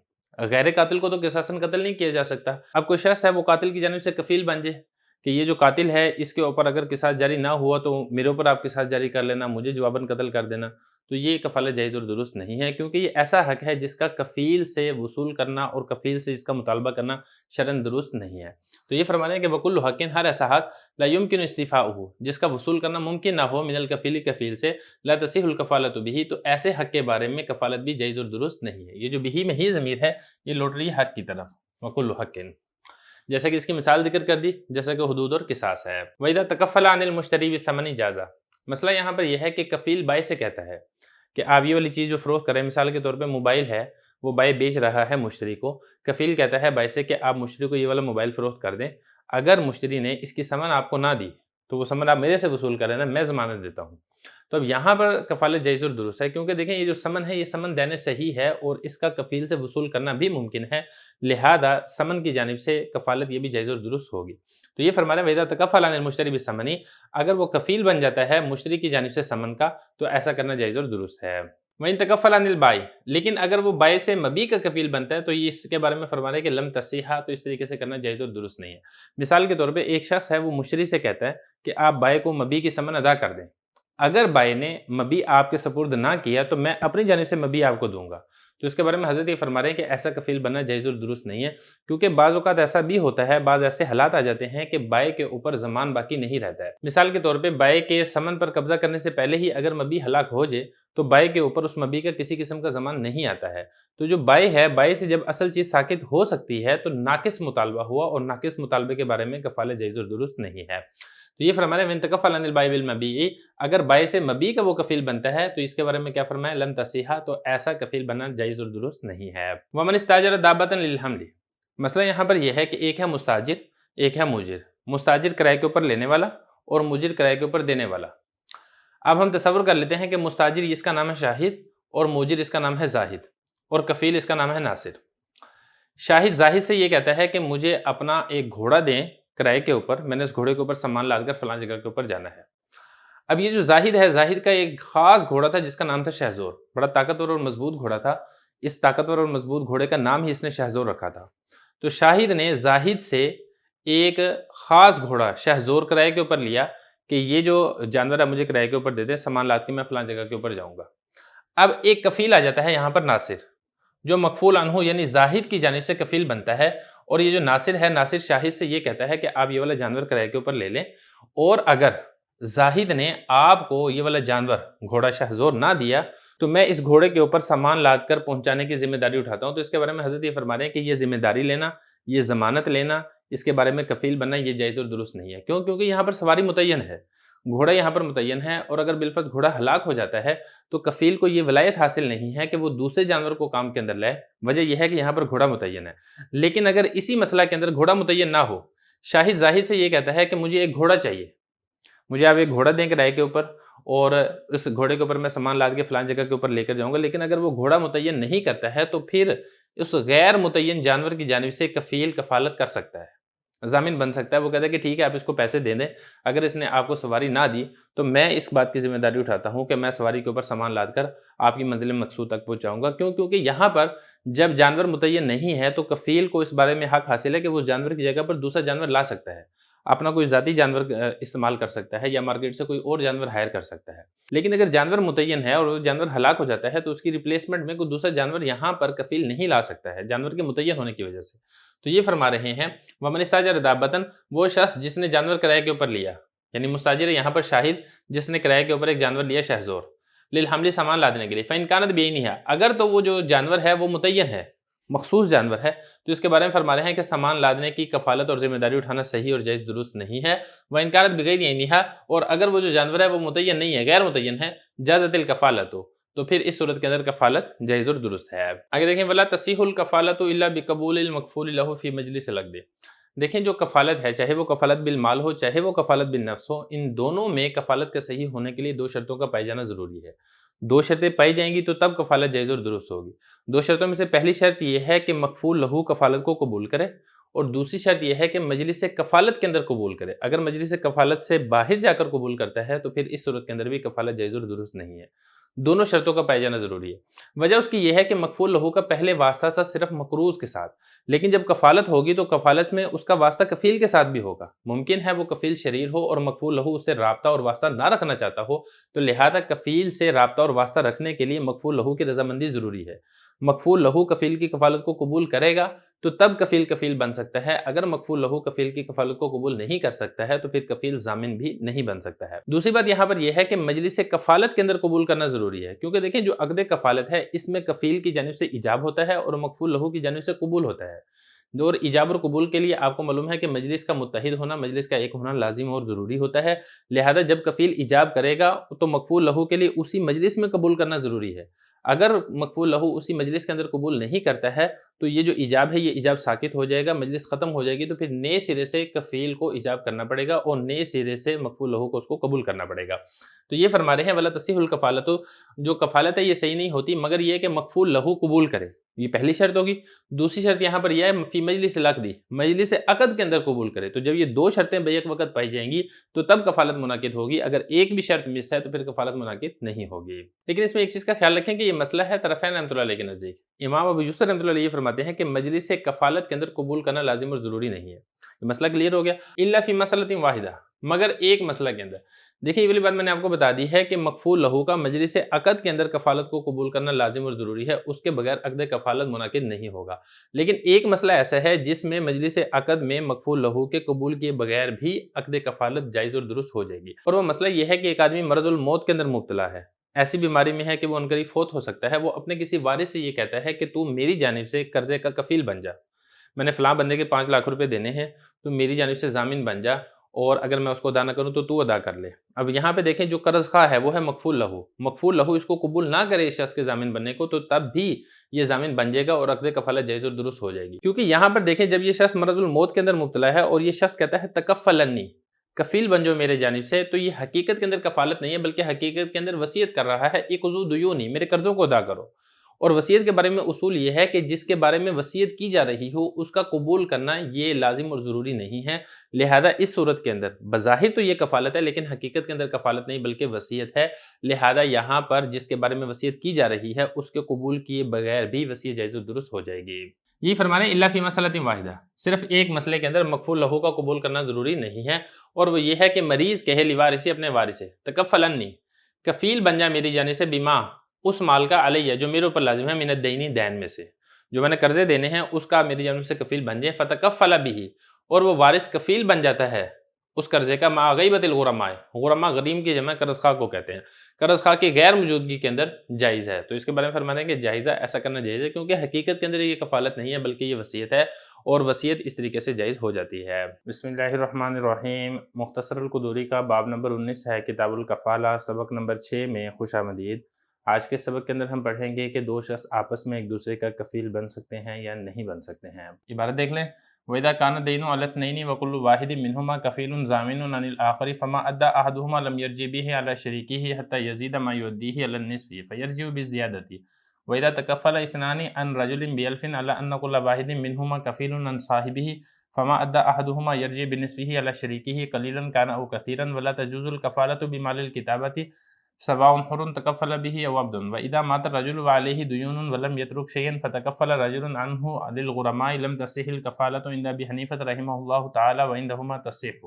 غیر قاتل کو تو قصاصاً قتل نہیں کیا جا سکتا۔ اب کوئی شخص ہے وہ قاتل کی جانب سے کفیل بن جائے کہ یہ جو قاتل ہے اس کے اوپر اگر قصاص جاری نہ ہوا تو میرے اوپر آپ قصاص جاری کر لینا، مجھے جواباً قتل کر دینا، تو یہ کفالت جائز اور درست نہیں ہے، کیونکہ یہ ایسا حق ہے جس کا کفیل سے وصول کرنا اور کفیل سے اس کا مطالبہ کرنا شرعاً درست نہیں ہے۔ تو یہ فرما رہے ہیں کہ وکل حق، ہر ایسا حق لا یمکن استیفاؤہ، جس کا وصول کرنا ممکن نہ ہو، من الکفیل، کفیل سے، لا تصح الکفالۃ بہ، تو ایسے حق کے بارے میں کفالت بھی جائز اور درست نہیں ہے۔ یہ جو بہ میں ہی ضمیر ہے یہ لوٹ رہی ہے حق کی طرف، وکل حق، جیسا کہ اس کی مثال ذکر کر دی، جیسا کہ حدود اور قصاص ہے۔ وَإِذَا تَكَفَّلَ عَنِ الْمُشْتَرِي بِالثَّمَنِ جَازَ، مسئلہ یہاں پر یہ ہے کہ کفیل بائع سے کہتا ہے کہ آپ یہ والی چیز جو فروخت کریں، مثال کے طور پہ موبائل ہے، وہ بائع بیچ رہا ہے مشتری کو، کفیل کہتا ہے بائع سے کہ آپ مشتری کو یہ والا موبائل فروخت کر دیں، اگر مشتری نے اس کی ثمن آپ کو نہ دی تو وہ ثمن آپ میرے سے وصول کریں نا، میں ضمانت دیتا ہوں۔ تو اب یہاں پر کفالت جائز اور درست ہے، کیونکہ دیکھیں یہ جو ثمن ہے یہ ثمن دینے صحیح ہے اور اس کا کفیل سے وصول کرنا بھی ممکن ہے، لہذا ثمن کی جانب سے کفالت یہ بھی جائز اور درست ہوگی۔ تو یہ فرما رہے ہیں وَإِذَا تَكَفَّلَ عَنِ الْمُشْتَرِي بِالثَّمَنِ، اگر وہ کفیل بن جاتا ہے مشتری کی جانب سے ثمن کا تو ایسا کرنا جائز اور درست ہے۔ وَإِن تَكَفَّلَ عَنِ الْبَائِعِ، لیکن اگر وہ بائع سے مبیع کا کفیل بنتا ہے تو یہ اس کے بارے میں فرما رہے ہیں کہ لم تصیحہ، تو اس طریقے سے کرنا جائز اور درست نہیں ہے۔ مثال کے طور پہ ایک شخص ہے وہ مشتری سے کہتا ہے کہ آپ بائع کو مبیع کی ثمن ادا کر دیں، اگر بائع نے مبیع آپ کے سپرد نہ کیا تو میں اپنی جانب سے مبیع آپ کو دوں گا، تو اس کے بارے میں حضرت یہ فرما رہے ہیں کہ ایسا کفیل بننا جائز اور درست نہیں ہے، کیونکہ بعض اوقات ایسا بھی ہوتا ہے، بعض ایسے حالات آ جاتے ہیں کہ بائع کے اوپر ضمان باقی نہیں رہتا ہے۔ مثال کے طور پہ بائع کے ثمن پر قبضہ کرنے سے پہلے ہی اگر مبیع ہلاک ہو جائے تو بائع کے اوپر اس مبیع کا کسی قسم کا ضمان نہیں آتا ہے، تو جو بائع ہے، بائع سے جب اصل چیز ساقط ہو سکتی ہے تو ناقص مطالبہ ہوا، اور ناقص مطالبے کے بارے میں کفالت جائز اور درست نہیں ہے۔ تو یہ فرمایا وَإِن تَكَفَّلَ عَنِ الْبَائِعِ بِالْمَبِيعِ، اگر بائع سے مبیع کا وہ کفیل بنتا ہے تو اس کے بارے میں کیا فرمایا لم تصیحہ، تو ایسا کفیل بننا جائز اور درست نہیں ہے۔ وَمَنِ اسْتَأْجَرَ دَابَّةً لِلْحَمْلِ، مسئلہ یہاں پر یہ ہے کہ ایک ہے مستاجر، ایک ہے مجر۔ مستاجر کرائے کے اوپر لینے والا اور مجر کرائے کے اوپر دینے والا۔ اب ہم تصور کر لیتے ہیں کہ مستاجر اس کا نام ہے شاہد اور مجر اس کا نام ہے زاہد اور کفیل اس کا نام ہے ناصر۔ شاہد زاہد سے یہ کہتا ہے کہ مجھے اپنا ایک گھوڑا دیں کرائے کے اوپر، میں نے اس گھوڑے کے اوپر سامان لاد کر فلاں جگہ کے اوپر جانا ہے۔ اب یہ جو زاہد ہے، زاہد کا ایک خاص گھوڑا تھا جس کا نام تھا شہزور، بڑا طاقتور اور مضبوط گھوڑا تھا، اس طاقتور اور مضبوط گھوڑے کا نام ہی اس نے شہزور رکھا تھا۔ تو شاہد نے زاہد سے ایک خاص گھوڑا شہزور کرائے کے اوپر لیا کہ یہ جو جانور ہے مجھے کرائے کے اوپر دے دیں، سامان لاد کے میں فلاں جگہ کے اوپر جاؤں گا۔ اب ایک کفیل آ جاتا ہے یہاں پر ناصر، جو مکفول عنہ یعنی زاہد کی جانب سے کفیل بنتا ہے، اور یہ جو ناصر ہے، ناصر شاہد سے یہ کہتا ہے کہ آپ یہ والا جانور کرائے کے اوپر لے لیں، اور اگر زاہد نے آپ کو یہ والا جانور گھوڑا شہزور نہ دیا تو میں اس گھوڑے کے اوپر سامان لاد کر پہنچانے کی ذمہ داری اٹھاتا ہوں۔ تو اس کے بارے میں حضرت یہ فرما رہے ہیں کہ یہ ذمہ داری لینا، یہ ضمانت لینا، اس کے بارے میں کفیل بننا یہ جائز اور درست نہیں ہے۔ کیوں؟ کیونکہ یہاں پر سواری متعین ہے، گھوڑا یہاں پر متعین ہے، اور اگر بالفرض گھوڑا ہلاک ہو جاتا ہے تو کفیل کو یہ ولایت حاصل نہیں ہے کہ وہ دوسرے جانور کو کام کے اندر لائے، وجہ یہ ہے کہ یہاں پر گھوڑا متعین ہے۔ لیکن اگر اسی مسئلہ کے اندر گھوڑا متعین نہ ہو، شاہد زاہد سے یہ کہتا ہے کہ مجھے ایک گھوڑا چاہیے، مجھے آپ ایک گھوڑا دیں کرائے کے اوپر، اور اس گھوڑے کے اوپر میں سامان لاد کے فلاں جگہ کے اوپر لے کر جاؤں گا، لیکن اگر وہ گھوڑا متعین نہیں کرتا ہے تو پھر اس غیر متعین جانور کی جانب سے کفیل کفالت کر سکتا ہے، ضامن بن سکتا ہے۔ وہ کہتا ہے کہ ٹھیک ہے آپ اس کو پیسے دے دیں، اگر اس نے آپ کو سواری نہ دی تو میں اس بات کی ذمہ داری اٹھاتا ہوں کہ میں سواری کے اوپر سامان لاد کر آپ کی منزل مقصود تک پہنچاؤں گا۔ کیوں؟ کیونکہ یہاں پر جب جانور متعین نہیں ہے تو کفیل کو اس بارے میں حق حاصل ہے کہ وہ اس جانور کی جگہ پر دوسرا جانور لا سکتا ہے، اپنا کوئی ذاتی جانور استعمال کر سکتا ہے، یا مارکیٹ سے کوئی اور جانور ہائر کر سکتا ہے۔ لیکن اگر جانور متعین ہے اور وہ جانور ہلاک ہو جاتا ہے تو اس کی ریپلیسمنٹ میں کوئی دوسرا جانور یہاں پر کفیل نہیں لا سکتا ہے، جانور کے متعین ہونے کی وجہ سے۔ تو یہ فرما رہے ہیں وَمَنِ اسْتَأْجَرَ دَابَّةً، وہ شخص جس نے جانور کرائے کے اوپر لیا، یعنی مستاجر یہاں پر شاہد جس نے کرائے کے اوپر ایک جانور لیا شہزور، للحمل سامان لادنے کے لیے، فَإِنْ كَانَتْ بِعَيْنِهَا، اگر تو وہ جو جانور ہے وہ متعین ہے، مخصوص جانور ہے، تو اس کے بارے میں فرما رہے ہیں کہ سامان لادنے کی کفالت اور ذمہ داری اٹھانا صحیح اور جائز درست نہیں ہے۔ وَإِنْ كَانَتْ بِغَيْرِ عَيْنِهَا، اور اگر وہ جو جانور ہے وہ متعین نہیں ہے، غیر متعین ہے، جازت الکفالۃ، تو پھر اس صورت کے اندر کفالت جائز اور درست ہے۔ آگے دیکھیں وَلَا تَصِحُّ الْكَفَالَةُ إِلَّا بِقَبُولِ الْمَكْفُولِ لَهُ فِي مَجْلِسِ الْعَقْدِ، دیکھیں جو کفالت ہے، چاہے وہ کفالت بالمال ہو چاہے وہ کفالت بالنفس ہو، ان دونوں میں کفالت کا صحیح ہونے کے لیے دو شرطوں کا پائے جانا ضروری ہے۔ دو شرطیں پائی جائیں گی تو تب کفالت جائز اور درست ہوگی۔ دو شرطوں میں سے پہلی شرط یہ ہے کہ مکفول لہو کفالت کو قبول کرے، اور دوسری شرط یہ ہے کہ مجلس کفالت کے اندر قبول کرے۔ اگر مجلس کفالت سے باہر جا کر قبول کرتا ہے تو پھر اس صورت کے اندر بھی کفالت جائز اور درست نہیں ہے۔ دونوں شرطوں کا پائے جانا ضروری ہے۔ وجہ اس کی یہ ہے کہ مکفول لہو کا پہلے واسطہ تھا صرف مقروض کے ساتھ، لیکن جب کفالت ہوگی تو کفالت میں اس کا واسطہ کفیل کے ساتھ بھی ہوگا۔ ممکن ہے وہ کفیل شریر ہو اور مکفول لہو اس سے رابطہ اور واسطہ نہ رکھنا چاہتا ہو، تو لہذا کفیل سے رابطہ اور واسطہ رکھنے کے لیے مکفول لہو کی رضامندی ضروری ہے۔ مکفول لہو کفیل کی کفالت کو قبول کرے گا تو تب کفیل کفیل بن سکتا ہے، اگر مکفول لہو کفیل کی کفالت کو قبول نہیں کر سکتا ہے تو پھر کفیل ضامن بھی نہیں بن سکتا ہے۔ دوسری بات یہاں پر یہ ہے کہ مجلس کفالت کے اندر قبول کرنا ضروری ہے، کیونکہ دیکھیں جو عقد کفالت ہے اس میں کفیل کی جانب سے ایجاب ہوتا ہے اور مکفول لہو کی جانب سے قبول ہوتا ہے۔ اور ایجاب اور قبول کے لیے آپ کو معلوم ہے کہ مجلس کا متحد ہونا، مجلس کا ایک ہونا لازم اور ضروری ہوتا ہے، لہذا جب کفیل ایجاب کرے گا تو مکفول لہو کے لیے اسی مجلس میں قبول کرنا ضروری ہے۔ اگر مکفول لہو اسی مجلس کے اندر قبول نہیں کرتا ہے تو یہ جو ایجاب ہے یہ ایجاب ساقط ہو جائے گا، مجلس ختم ہو جائے گی، تو پھر نئے سرے سے کفیل کو ایجاب کرنا پڑے گا اور نئے سرے سے مکفول لہو کو اس کو قبول کرنا پڑے گا۔ تو یہ فرما رہے ہیں وَلَا تَصِحُّ الْكَفَالَةُ، جو کفالت ہے یہ صحیح نہیں ہوتی مگر یہ کہ مکفول لہو قبول کرے، یہ پہلی شرط ہوگی۔ دوسری شرط یہاں پر یہ ہے فی مجلس العقد، مجلس عقد کے اندر قبول کرے۔ تو جب یہ دو شرطیں بیک وقت پائی جائیں گی تو تب کفالت منعقد ہوگی، اگر ایک بھی شرط مس ہے تو پھر کفالت منعقد نہیں ہوگی۔ لیکن اس میں ایک چیز کا خیال رکھیں کہ یہ مسئلہ ہے طرفین رحمۃ اللہ علیہ کے نزدیک۔ امام ابو یوسف رحمۃ اللہ علیہ یہ فرماتے ہیں کہ مجلس کفالت کے اندر قبول کرنا لازم اور ضروری نہیں ہے۔ یہ مسئلہ کلیئر ہو گیا، الا فی مسئلۃ واحدہ، مگر ایک مسئلہ کے اندر۔ دیکھیے یہ والی بات میں نے آپ کو بتا دی ہے کہ مکفول لہو کا مجلس عقد کے اندر کفالت کو قبول کرنا لازم اور ضروری ہے، اس کے بغیر عقد کفالت منعقد نہیں ہوگا۔ لیکن ایک مسئلہ ایسا ہے جس میں مجلس عقد میں مکفول لہو کے قبول کیے بغیر بھی عقد کفالت جائز اور درست ہو جائے گی، اور وہ مسئلہ یہ ہے کہ ایک آدمی مرض الموت کے اندر مبتلا ہے، ایسی بیماری میں ہے کہ وہ عنقریب فوت ہو سکتا ہے، وہ اپنے کسی وارث سے یہ کہتا ہے کہ تو میری جانب سے قرضے کا کفیل بن جا، میں نے فلاں بندے کے 5 لاکھ روپے دینے ہیں، تو میری جانب سے ضامن بن جا، اور اگر میں اس کو ادا نہ کروں تو ادا کر لے۔ اب یہاں پہ دیکھیں جو قرض خواہ ہے وہ ہے مکفول لہو، مکفول لہو اس کو قبول نہ کرے اس شخص کے ضامن بننے کو تو تب بھی یہ ضامن بن جائے گا اور عقد کفالت جائز اور درست ہو جائے گی۔ کیونکہ یہاں پر دیکھیں جب یہ شخص مرض الموت کے اندر مبتلا ہے اور یہ شخص کہتا ہے تکفلنی، کفیل بن جاؤ میرے جانب سے، تو یہ حقیقت کے اندر کفالت نہیں ہے بلکہ حقیقت کے اندر وصیت کر رہا ہے، اقضوا دیونی، میرے قرضوں کو ادا کرو۔ اور وصیت کے بارے میں اصول یہ ہے کہ جس کے بارے میں وصیت کی جا رہی ہو اس کا قبول کرنا یہ لازم اور ضروری نہیں ہے، لہذا اس صورت کے اندر بظاہر تو یہ کفالت ہے لیکن حقیقت کے اندر کفالت نہیں بلکہ وصیت ہے، لہذا یہاں پر جس کے بارے میں وصیت کی جا رہی ہے اس کے قبول کیے بغیر بھی وصیت جائز و درست ہو جائے گی۔ یہ فرما رہے ہیں الا فی مسئلۃ واحدہ، صرف ایک مسئلے کے اندر مکفول لہو کا قبول کرنا ضروری نہیں ہے، اور وہ یہ ہے کہ مریض کہے لیوارثی اپنے وارث سے تکفلنی، کفیل بن جا میری جانب سے بیما، اس مال کا علیہ جو میرے اوپر لازم ہے، من الدین دین میں سے جو میں نے قرضے دینے ہیں اس کا میری جانب سے کفیل بن جائے، فتکفل بھی، اور وہ وارث کفیل بن جاتا ہے اس قرضے کا، مع غیبت الغرماء، غرماء غریم کی جمع قرض خواہ کو کہتے ہیں، قرض خواہ کی غیر موجودگی کے اندر جائز ہے۔ تو اس کے بارے میں فرماتے ہیں کہ جائز ہے، ایسا کرنا جائز ہے کیونکہ حقیقت کے اندر یہ کفالت نہیں ہے بلکہ یہ وصیت ہے، اور وصیت اس طریقے سے جائز ہو جاتی ہے۔ بسم اللہ الرحمن الرحیم، مختصر القدوری کا باب نمبر 19 ہے، کتاب الکفالہ، سبق نمبر 6 میں خوش آمدید۔ آج کے سبق کے اندر ہم پڑھیں گے کہ دو شخص آپس میں ایک دوسرے کا کفیل بن سکتے ہیں یا نہیں بن سکتے ہیں۔ عبارت دیکھ لیں، وَإِذَا كَانَ الدَّيْنُ عَلَى اثْنَيْنِ وَكُلُّ وَاحِدٍ مِّنْهُمَا كَفِيلٌ ضَامِنٌ عَنِ الْآخَرِ فَمَا أَدَّى أَحَدُهُمَا لَمْ يَرْجِعْ بِهِ عَلَى شَرِيكِهِ حَتَّى يَزِيدَ مَا يُؤَدِّيهِ عَلَى النِّصْفِ فَيَرْجِعُ بِالزِّيَادَةِ وَإِذَا تَكَفَّلَ اثْنَانِ عَنْ رَجُلٍ بِأَلْفٍ عَلَى أَنَّ كُلَّ وَاحِدٍ مِّنْهُمَا كَفِيلٌ عَنْ صَاحِبِهِ فَمَا أَدَّى أَحَدُهُمَا يَرْجِعْ بِنِصْفِهِ عَلَى شَرِيكِهِ قَلِيلًا كَانَ أَوْ كَثِيرًا وَلَا تَجُوزُ الْكَفَالَةُ بِمَالِ الْكِتَابَةِ سواء حر تکفل به او عبد واذا مات الرجل وعليه ديون ولم يترك شيئا فتکفل رجل عنه للغرماء لم تصح الكفالة عند ابي حنیفة رحمه الله تعالی وعندهما تصح۔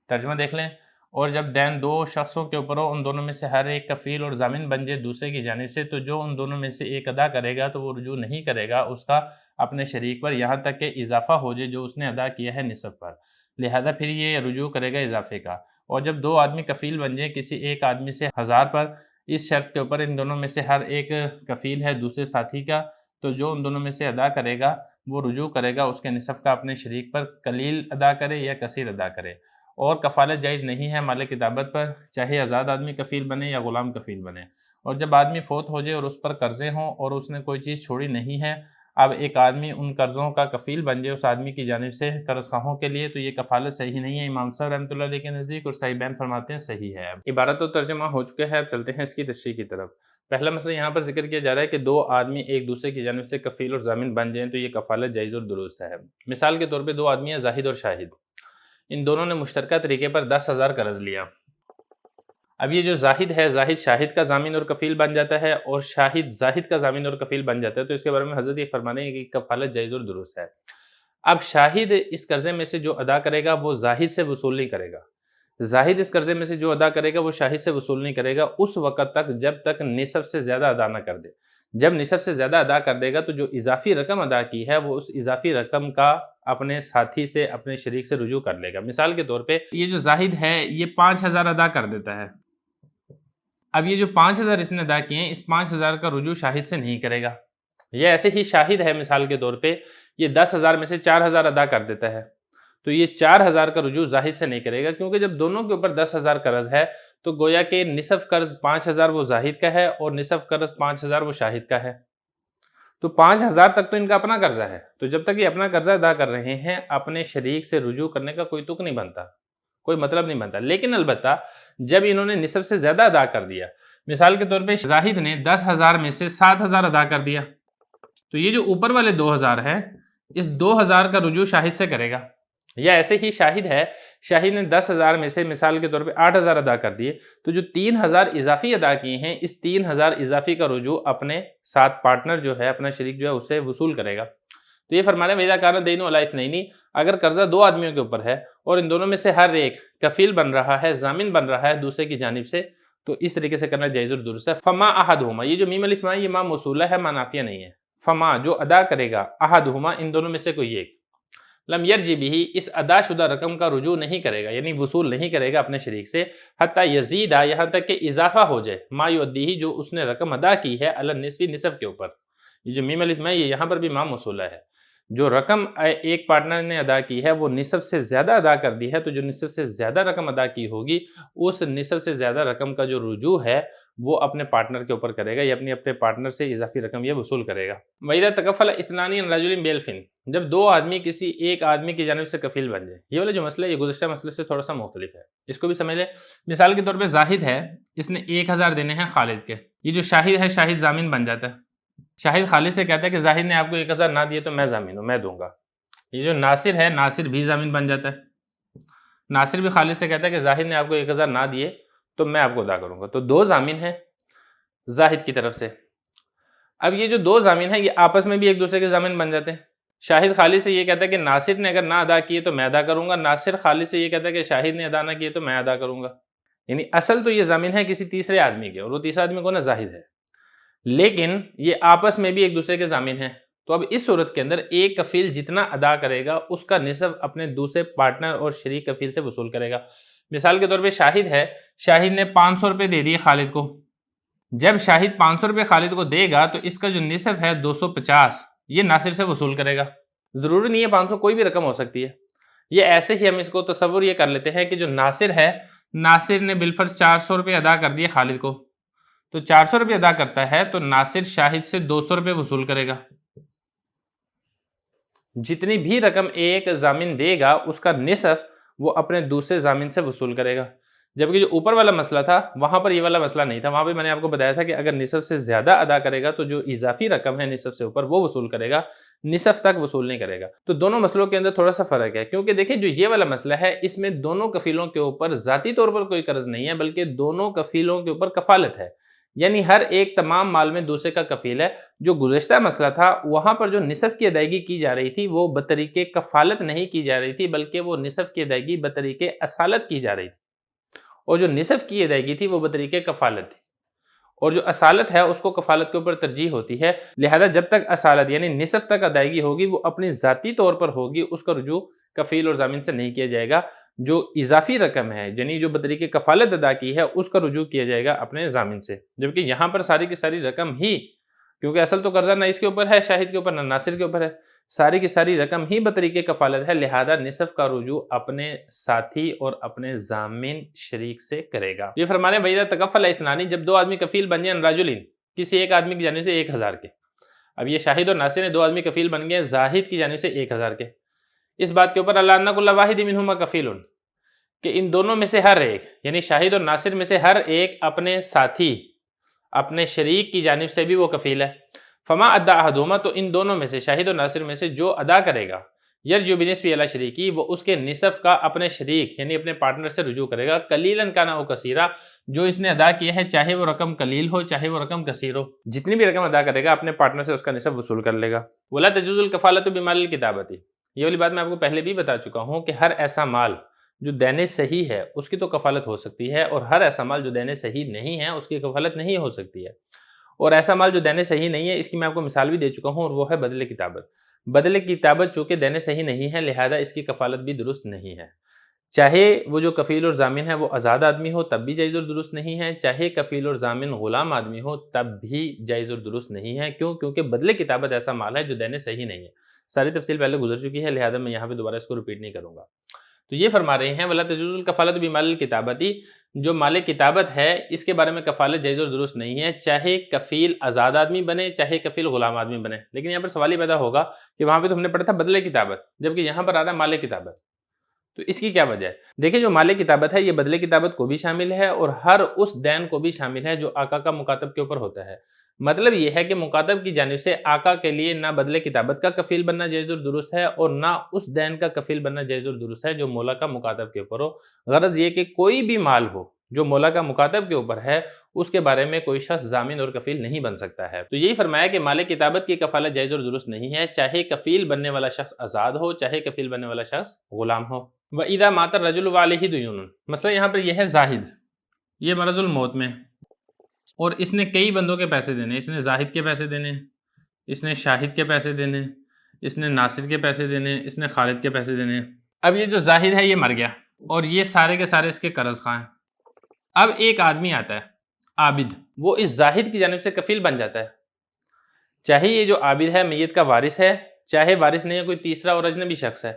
ترجمہ دیکھ لیں، اور جب دین دو شخصوں کے اوپر ہو ان دونوں میں سے ہر ایک کفیل اور ضامن بن جائے دوسرے کی جانب سے، تو جو ان دونوں میں سے ایک ادا کرے گا تو وہ رجوع نہیں کرے گا اس کا اپنے شریک پر یہاں تک کہ اضافہ ہو جائے جو اس نے ادا کیا ہے نصف پر، لہذا پھر یہ رجوع کرے گا اضافے کا۔ اور جب دو آدمی کفیل بن جائیں کسی ایک آدمی سے 1000 پر، اس شرط کے اوپر ان دونوں میں سے ہر ایک کفیل ہے دوسرے ساتھی کا، تو جو ان دونوں میں سے ادا کرے گا وہ رجوع کرے گا اس کے نصف کا اپنے شریک پر، قلیل ادا کرے یا کثیر ادا کرے۔ اور کفالت جائز نہیں ہے مال کتابت پر، چاہے آزاد آدمی کفیل بنے یا غلام کفیل بنے۔ اور جب آدمی فوت ہو جائے اور اس پر قرضے ہوں اور اس نے کوئی چیز چھوڑی نہیں ہے، اب ایک آدمی ان قرضوں کا کفیل بن جائے اس آدمی کی جانب سے قرض خواہوں کے لیے، تو یہ کفالت صحیح نہیں ہے امام صاحب رحمۃ اللہ علیہ کے نزدیک، اور صحیح بیان فرماتے ہیں صحیح ہے۔ عبارت و ترجمہ ہو چکے ہیں، اب چلتے ہیں اس کی تشریح کی طرف۔ پہلا مسئلہ یہاں پر ذکر کیا جا رہا ہے کہ دو آدمی ایک دوسرے کی جانب سے کفیل اور ضامن بن جائیں تو یہ کفالت جائز اور درست ہے۔ مثال کے طور پہ دو آدمی ہیں زاہد اور شاہد، ان دونوں نے مشترکہ طریقے پر 10,000 قرض لیا۔ اب یہ جو زاہد ہے، زاہد شاہد کا ضامن اور کفیل بن جاتا ہے اور شاہد زاہد کا ضامن اور کفیل بن جاتا ہے، تو اس کے بارے میں حضرت یہ فرمانے ہیں کہ کفالت جائز اور درست ہے۔ اب شاہد اس قرضے میں سے جو ادا کرے گا وہ زاہد سے وصول نہیں کرے گا، زاہد اس قرضے میں سے جو ادا کرے گا وہ شاہد سے وصول نہیں کرے گا اس وقت تک جب تک نصف سے زیادہ ادا نہ کر دے۔ جب نصف سے زیادہ ادا کر دے گا تو جو اضافی رقم ادا کی ہے وہ اس اضافی رقم کا اپنے ساتھی سے، اپنے شریک سے رجوع کر لے گا۔ مثال کے طور پہ یہ جو زاہد ہے یہ 5,000 ادا کر دیتا ہے، اب یہ جو 5,000 اس نے ادا کیے ہیں اس 5,000 کا رجوع شاہد سے نہیں کرے گا۔ یہ ایسے ہی شاہد ہے مثال کے طور پہ، یہ 10,000 میں سے 4,000 ادا کر دیتا ہے، تو یہ 4,000 کا رجوع زاہد سے نہیں کرے گا، کیونکہ جب دونوں کے اوپر 10,000 قرض ہے تو گویا کہ نصف قرض 5,000 وہ زاہد کا ہے اور نصف قرض 5,000 وہ شاہد کا ہے، تو 5,000 تک تو ان کا اپنا قرضہ ہے، تو جب تک یہ اپنا قرضہ ادا کر رہے ہیں اپنے شریک سے رجوع کرنے کا کوئی تک نہیں بنتا، کوئی مطلب نہیں بنتا۔ لیکن البتہ جب انہوں نے نصف سے زیادہ ادا کر دیا، مثال کے طور پہ زاہد نے 10,000 میں سے 7,000 ادا کر دیا، تو یہ جو اوپر والے 2000 ہے، اس 2000 کا رجوع شاہد سے کرے گا، یا ایسے ہی شاہد ہے، شاہد نے 10,000 میں سے مثال کے طور پہ 8,000 ادا کر دیے، تو جو 3,000 اضافی ادا کیے ہیں، اس 3,000 اضافی کا رجوع اپنے ساتھ پارٹنر جو ہے، اپنا شریک جو ہے، اسے وصول کرے گا۔ تو یہ فرمانے ویدہ کارن دین علی اثنین، اگر قرضہ 2 آدمیوں کے اوپر ہے اور ان دونوں میں سے ہر ایک کفیل بن رہا ہے، ضامن بن رہا ہے دوسرے کی جانب سے، تو اس طریقے سے کرنا جائز اور درست ہے۔ فما احدہما، یہ جو میم الف ما، یہ ما موصولہ ہے، ما نافیہ نہیں ہے۔ فما، جو ادا کرے گا، احدہما، ان دونوں میں سے کوئی ایک، لم یرجی بہ، اس ادا شدہ رقم کا رجوع نہیں کرے گا، یعنی وصول نہیں کرے گا اپنے شریک سے، حتی یزید، یہاں تک کہ اضافہ ہو جائے، ما یؤدیہ، جو اس نے رقم ادا کی ہے، علی النصف، نصف کے اوپر۔ یہ جو میم الف ما، یہ یہاں پر بھی ما موصولہ ہے، جو رقم ایک پارٹنر نے ادا کی ہے وہ نصف سے زیادہ ادا کر دی ہے، تو جو نصف سے زیادہ رقم ادا کی ہوگی، اس نصف سے زیادہ رقم کا جو رجوع ہے وہ اپنے پارٹنر کے اوپر کرے گا، یا اپنے پارٹنر سے اضافی رقم یہ وصول کرے گا۔ وَإِذَا تَكَفَّلَ اثْنَانِ عَنْ رَجُلٍ بِإِلْفٍ، جب 2 آدمی کسی ایک آدمی کی جانب سے کفیل بن جائے۔ یہ والا جو مسئلہ ہے یہ گزشتہ مسئلے سے تھوڑا سا مختلف ہے، اس کو بھی سمجھ لیں۔ مثال کے طور پہ زاہد ہے، اس نے 1,000 دینے ہیں خالد کے، یہ جو شاہد ہے، شاہد ضامن بن جاتا ہے۔ شاہد خالد سے کہتا ہے کہ زاہد نے آپ کو 1,000 نہ دیے تو میں ضامن ہوں، میں دوں گا۔ یہ جو ناصر ہے، ناصر بھی ضامن بن جاتا ہے، ناصر بھی خالد سے کہتا ہے کہ زاہد نے آپ کو 1,000 نہ دیے تو میں آپ کو ادا کروں گا، تو 2 ضامن ہیں زاہد کی طرف سے۔ اب یہ جو 2 ضامن ہیں یہ آپس میں بھی ایک دوسرے کے ضامن بن جاتے ہیں۔ شاہد خالد سے یہ کہتا ہے کہ ناصر نے اگر نہ ادا کیے تو میں ادا کروں گا، ناصر خالد سے یہ کہتا ہے کہ شاہد نے ادا نہ کیے تو میں ادا کروں گا، یعنی اصل تو یہ ضامن ہے کسی تیسرے آدمی کے، اور وہ تیسرا آدمی کون ہے؟ زاہد ہے، لیکن یہ آپس میں بھی ایک دوسرے کے ضامن ہیں۔ تو اب اس صورت کے اندر ایک کفیل جتنا ادا کرے گا اس کا نصف اپنے دوسرے پارٹنر اور شریک کفیل سے وصول کرے گا۔ مثال کے طور پہ شاہد ہے، شاہد نے 500 روپے دے دیے خالد کو۔ جب شاہد 500 روپے خالد کو دے گا تو اس کا جو نصف ہے 250، یہ ناصر سے وصول کرے گا۔ ضروری نہیں ہے 500، کوئی بھی رقم ہو سکتی ہے۔ یہ ایسے ہی ہم اس کو تصور یہ کر لیتے ہیں کہ جو ناصر ہے، ناصر نے بالفرض 400 روپے ادا کر دیے خالد کو، تو 400 روپے ادا کرتا ہے تو ناصر شاہد سے 200 روپے وصول کرے گا۔ جتنی بھی رقم ایک ضامن دے گا اس کا نصف وہ اپنے دوسرے ضامن سے وصول کرے گا۔ جبکہ جو اوپر والا مسئلہ تھا وہاں پر یہ والا مسئلہ نہیں تھا، وہاں پہ میں نے آپ کو بتایا تھا کہ اگر نصف سے زیادہ ادا کرے گا تو جو اضافی رقم ہے نصف سے اوپر وہ وصول کرے گا، نصف تک وصول نہیں کرے گا۔ تو دونوں مسئلوں کے اندر تھوڑا سا فرق ہے، کیونکہ دیکھیں جو یہ والا مسئلہ ہے اس میں دونوں کفیلوں کے اوپر ذاتی طور پر کوئی قرض نہیں ہے، بلکہ دونوں کفیلوں کے اوپر کفالت ہے، یعنی ہر ایک تمام مال میں دوسرے کا کفیل ہے۔ جو گزشتہ مسئلہ تھا وہاں پر جو نصف کی ادائیگی کی جا رہی تھی وہ بطریق کفالت نہیں کی جا رہی تھی، بلکہ وہ نصف کی ادائیگی بطریق اصالت کی جا رہی تھی، اور جو نصف کی ادائیگی تھی وہ بطریق کفالت تھی، اور جو اصالت ہے اس کو کفالت کے اوپر ترجیح ہوتی ہے۔ لہذا جب تک اصالت یعنی نصف تک ادائیگی ہوگی وہ اپنی ذاتی طور پر ہوگی، اس کا رجوع کفیل اور ضامن سے نہیں کیا جائے گا۔ جو اضافی رقم ہے یعنی جو بطریق کفالت ادا کی ہے اس کا رجوع کیا جائے گا اپنے ضامن سے، جبکہ یہاں پر ساری کی ساری رقم ہی، کیونکہ اصل تو قرضہ نہ اس کے اوپر ہے شاہد کے اوپر نہ ناصر کے اوپر ہے، ساری کی ساری رقم ہی بطریق کفالت ہے، لہذا نصف کا رجوع اپنے ساتھی اور اپنے ضامن شریک سے کرے گا۔ یہ فرمانے وَإِذَا تَكَفَّلَ اثْنَانِ، جب 2 آدمی کفیل بن جائیں رَجُلٍ، کسی ایک آدمی کی جانب سے 1,000 کے۔ اب یہ شاہد اور ناصر نے 2 آدمی کفیل بن گئے زاہد کی جانب سے 1,000 کے، اس بات کے اوپر اللہ أَنَّ كُلَّ وَاحِدٍ مِّنْهُمَا كَفِيلٌ، کہ ان دونوں میں سے ہر ایک یعنی شاہد اور ناصر میں سے ہر ایک اپنے ساتھی اپنے شریک کی جانب سے بھی وہ کفیل ہے۔ فما ادا احدہما، تو ان دونوں میں سے شاہد اور ناصر میں سے جو ادا کرے گا، یرجو بنصف علی شریکی، وہ اس کے نصف کا اپنے شریک یعنی اپنے پارٹنر سے رجوع کرے گا، قلیلاً کان او کثیرا، جو اس نے ادا کیا ہے چاہے وہ رقم قلیل ہو چاہے وہ رقم کثیر ہو، جتنی بھی رقم ادا کرے گا اپنے پارٹنر سے اس کا نصف وصول کر لے گا۔ ولا تجوز الکفالۃ بمال الکتابۃ، یہ والی بات میں آپ کو پہلے بھی بتا چکا ہوں کہ ہر ایسا مال جو دین صحیح ہے اس کی تو کفالت ہو سکتی ہے، اور ہر ایسا مال جو دین صحیح نہیں ہے اس کی کفالت نہیں ہو سکتی ہے۔ اور ایسا مال جو دین صحیح نہیں ہے اس کی میں آپ کو مثال بھی دے چکا ہوں، اور وہ ہے بدل کتابت۔ بدل کتابت چونکہ دین صحیح نہیں ہے لہذا اس کی کفالت بھی درست نہیں ہے، چاہے وہ جو کفیل اور ضامن ہے وہ آزاد آدمی ہو تب بھی جائز اور درست نہیں ہے، چاہے کفیل اور ضامن غلام آدمی ہو تب بھی جائز اور درست نہیں ہے۔ کیوں؟ کیونکہ بدل کتابت ایسا مال ہے جو دین صحیح نہیں ہے۔ ساری تفصیل پہلے گزر چکی ہے لہذا میں یہاں پہ دوبارہ اس کو ریپیٹ نہیں کروں گا۔ تو یہ فرما رہے ہیں ولا تجوز الکفالۃ بمال الکتابۃ، جو مال کتابت ہے اس کے بارے میں کفالت جائز اور درست نہیں ہے، چاہے کفیل آزاد آدمی بنے چاہے کفیل غلام آدمی بنے۔ لیکن یہاں پر سوال ہی پیدا ہوگا کہ وہاں پہ تو ہم نے پڑھا تھا بدل کتابت، جبکہ یہاں پر آ رہا ہے مال کتابت، تو اس کی کیا وجہ ہے؟ دیکھیں جو مال کتابت ہے یہ بدل کتابت کو بھی شامل ہے اور ہر اس دین کو بھی شامل ہے جو آقا کا مکاتب کے اوپر ہوتا ہے۔ مطلب یہ ہے کہ مکاتب کی جانب سے آقا کے لیے نہ بدلے کتابت کا کفیل بننا جائز اور درست ہے اور نہ اس دین کا کفیل بننا جائز اور درست ہے جو مولا کا مکاتب کے اوپر ہو۔ غرض یہ کہ کوئی بھی مال ہو جو مولا کا مکاتب کے اوپر ہے، اس کے بارے میں کوئی شخص ضامن اور کفیل نہیں بن سکتا ہے۔ تو یہی فرمایا کہ مال کتابت کی کفالت جائز اور درست نہیں ہے، چاہے کفیل بننے والا شخص آزاد ہو، چاہے کفیل بننے والا شخص غلام ہو۔ وَإِذَا مَاتَ الرَّجُلُ وَعَلَيْهِ دَيْنٌ، مسئلہ یہاں پر یہ ہے زاہد، یہ مرض الموت میں، اور اس نے کئی بندوں کے پیسے دینے، اس نے زاہد کے پیسے دینے، اس نے شاہد کے پیسے دینے، اس نے ناصر کے پیسے دینے، اس نے خالد کے پیسے دینے۔ اب یہ جو زاہد ہے یہ مر گیا اور یہ سارے کے سارے اس کے قرض خواہ ہیں۔ اب ایک آدمی آتا ہے عابد، وہ اس زاہد کی جانب سے کفیل بن جاتا ہے، چاہے یہ جو عابد ہے میت کا وارث ہے، چاہے وارث نہیں ہے کوئی تیسرا اور اجنبی شخص ہے،